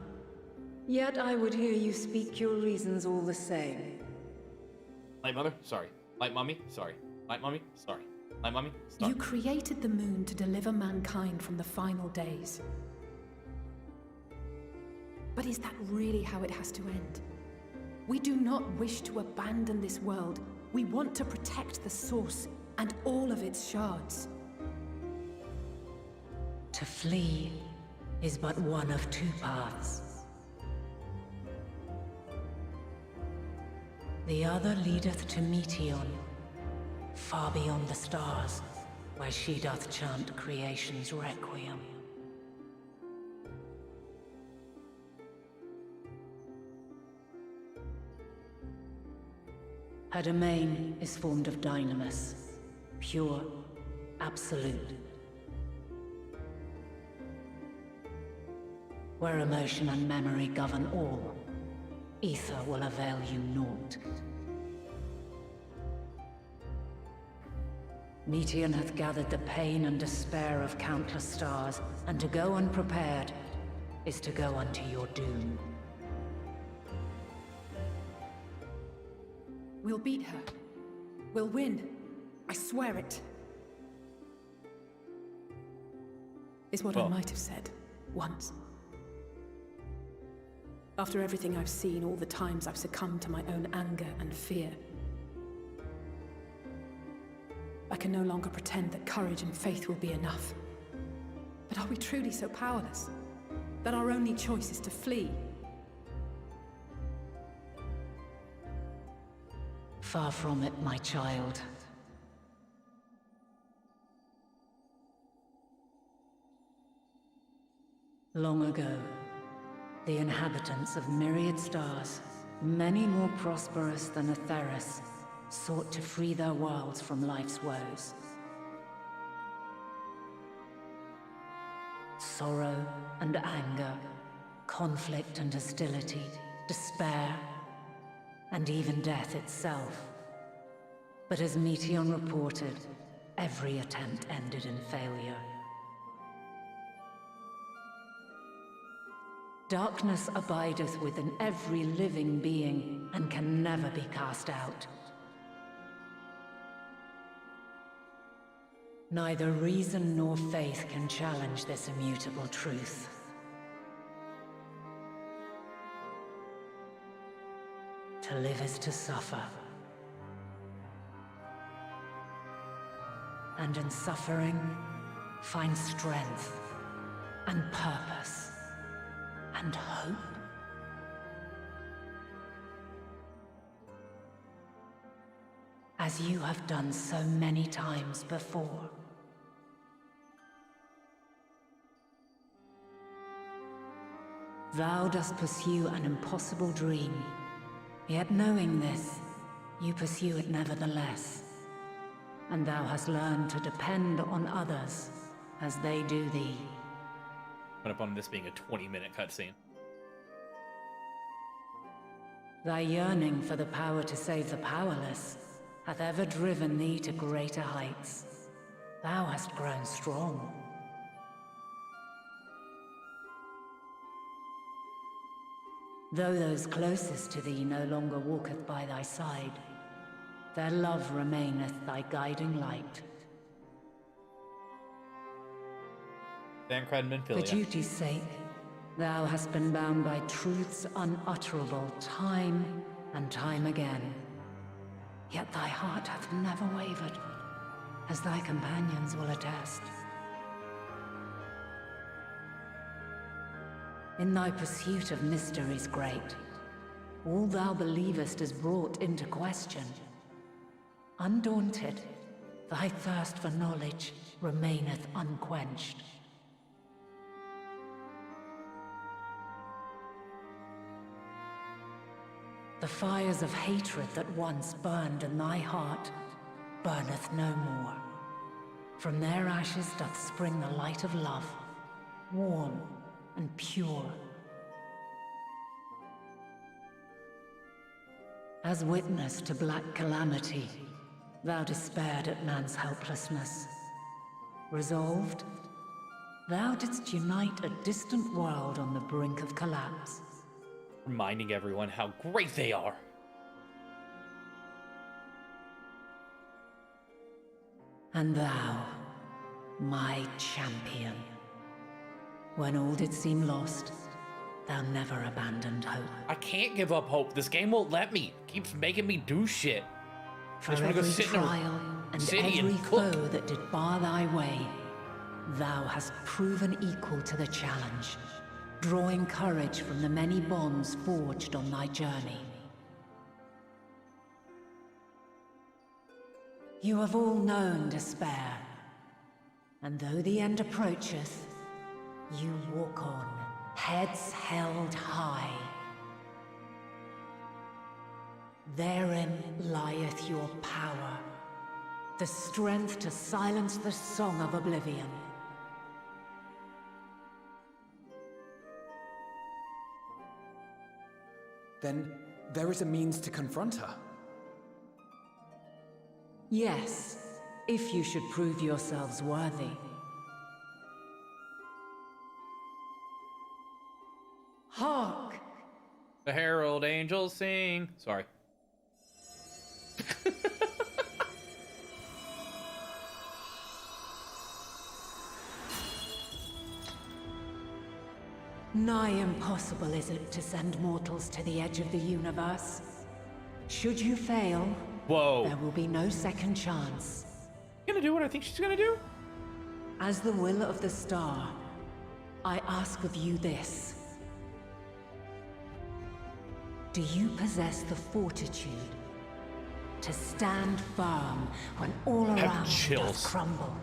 Yet I would hear you speak your reasons all the same. Light mother, sorry. Light mommy, sorry. Light mommy, sorry. Light mommy, sorry. You created the moon to deliver mankind from the final days. But is that really how it has to end? We do not wish to abandon this world. We want to protect the source and all of its shards. To flee is but one of two paths. The other leadeth to Meteon, far beyond the stars, where she doth chant creation's requiem. Her domain is formed of dynamis, pure, absolute. Where emotion and memory govern all, ether will avail you naught. Meteon hath gathered the pain and despair of countless stars, and to go unprepared is to go unto your doom. We'll beat her. We'll win. I swear it. Is what I might have said once. After everything I've seen, all the times I've succumbed to my own anger and fear. I can no longer pretend that courage and faith will be enough. But are we truly so powerless? That our only choice is to flee? Far from it, my child. Long ago, the inhabitants of myriad stars, many more prosperous than Atheris, sought to free their worlds from life's woes. Sorrow and anger, conflict and hostility, despair, and even death itself. But as Meteon reported, every attempt ended in failure. Darkness abideth within every living being, and can never be cast out. Neither reason nor faith can challenge this immutable truth. To live is to suffer. And in suffering, find strength and purpose. And hope. As you have done so many times before. Thou dost pursue an impossible dream, yet knowing this, you pursue it nevertheless. and thou hast learned to depend on others as they do thee. Went up on this being a 20-minute cutscene. Thy yearning for the power to save the powerless hath ever driven thee to greater heights. Thou hast grown strong. Though those closest to thee no longer walketh by thy side, their love remaineth thy guiding light. For duty's sake, thou hast been bound by truths unutterable time and time again. Yet thy heart hath never wavered, as thy companions will attest. In thy pursuit of mysteries great, all thou believest is brought into question. Undaunted, thy thirst for knowledge remaineth unquenched. The fires of hatred that once burned in thy heart burneth no more. From their ashes doth spring the light of love, warm and pure. As witness to black calamity, thou despaired at man's helplessness. Resolved, thou didst unite a distant world on the brink of collapse. Reminding everyone how great they are. And thou, my champion, when all did seem lost, thou never abandoned hope. I can't give up hope. This game won't let me. It keeps making me do shit. For every trial and every foe that did bar thy way, thou hast proven equal to the challenge, drawing courage from the many bonds forged on thy journey. You have all known despair, and though the end approacheth, you walk on, heads held high. Therein lieth your power, the strength to silence the song of oblivion. Then there is a means to confront her. Yes, if you should prove yourselves worthy. Hark! The herald angels sing. Sorry. Nigh impossible is it to send mortals to the edge of the universe. Should you fail, there will be no second chance. Gonna do what I think she's gonna do? As the will of the star, I ask of you this. Do you possess the fortitude to stand firm when all around does crumble?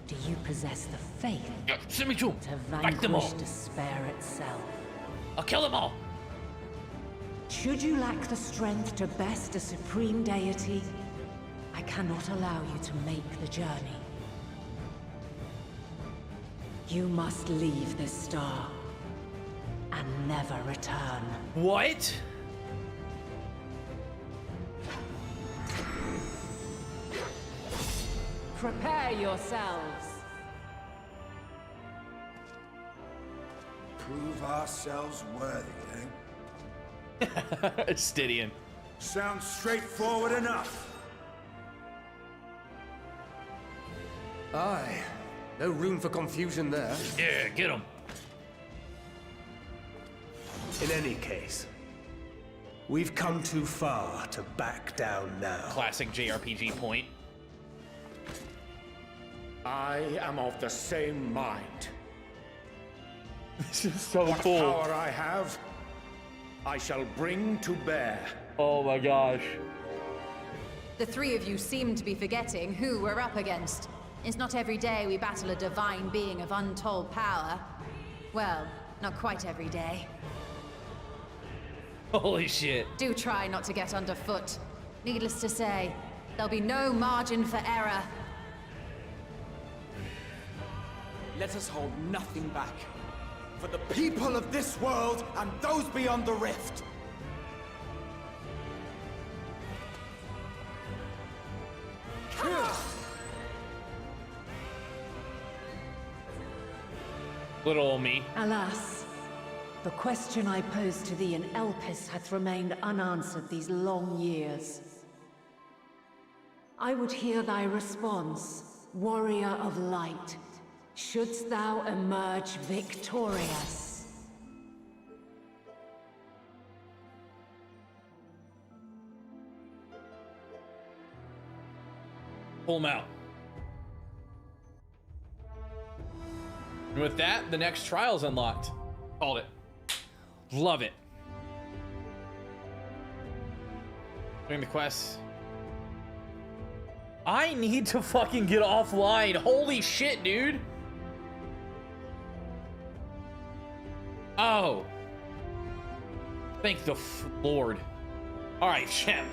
Do you possess the faith to vanquish despair itself? I'll kill them all! Should you lack the strength to best a supreme deity, I cannot allow you to make the journey. You must leave this star and never return. What? Prepare yourselves. Prove ourselves worthy, eh? Stydian. Sounds straightforward enough. Aye. No room for confusion there. Yeah, get him. In any case, we've come too far to back down now. Classic JRPG point. I am of the same mind. This is so what cool. Power I have, I shall bring to bear. Oh my gosh. The three of you seem to be forgetting who we're up against. It's not every day we battle a divine being of untold power. Well, not quite every day. Holy shit. Do try not to get underfoot. Needless to say, There'll be no margin for error. Let us hold nothing back. For the people of this world and those beyond the rift. Little old me. Alas, the question I posed to thee in Elpis hath remained unanswered these long years. I would hear thy response, warrior of light. Shouldst thou emerge victorious? Pull him out. And with that, the next trial's unlocked. Called it. Love it. Doing the quests. I need to fucking get offline. Holy shit, dude. Oh. Thank the Lord. All right, chat.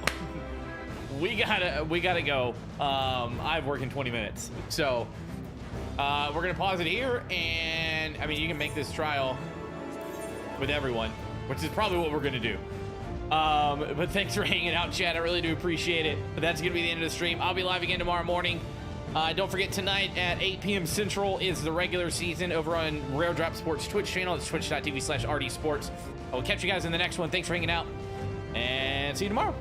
We gotta go. I've worked in 20 minutes. So we're gonna pause it here, and I mean, you can make this trial with everyone, which is probably what we're gonna do. But thanks for hanging out, chat. I really do appreciate it. But that's gonna be the end of the stream. I'll be live again tomorrow morning. Don't forget, tonight at 8 p.m. Central is the regular season over on Rare Drop Sports Twitch channel. It's twitch.tv/rdsports. I will catch you guys in the next one. Thanks for hanging out, and see you tomorrow.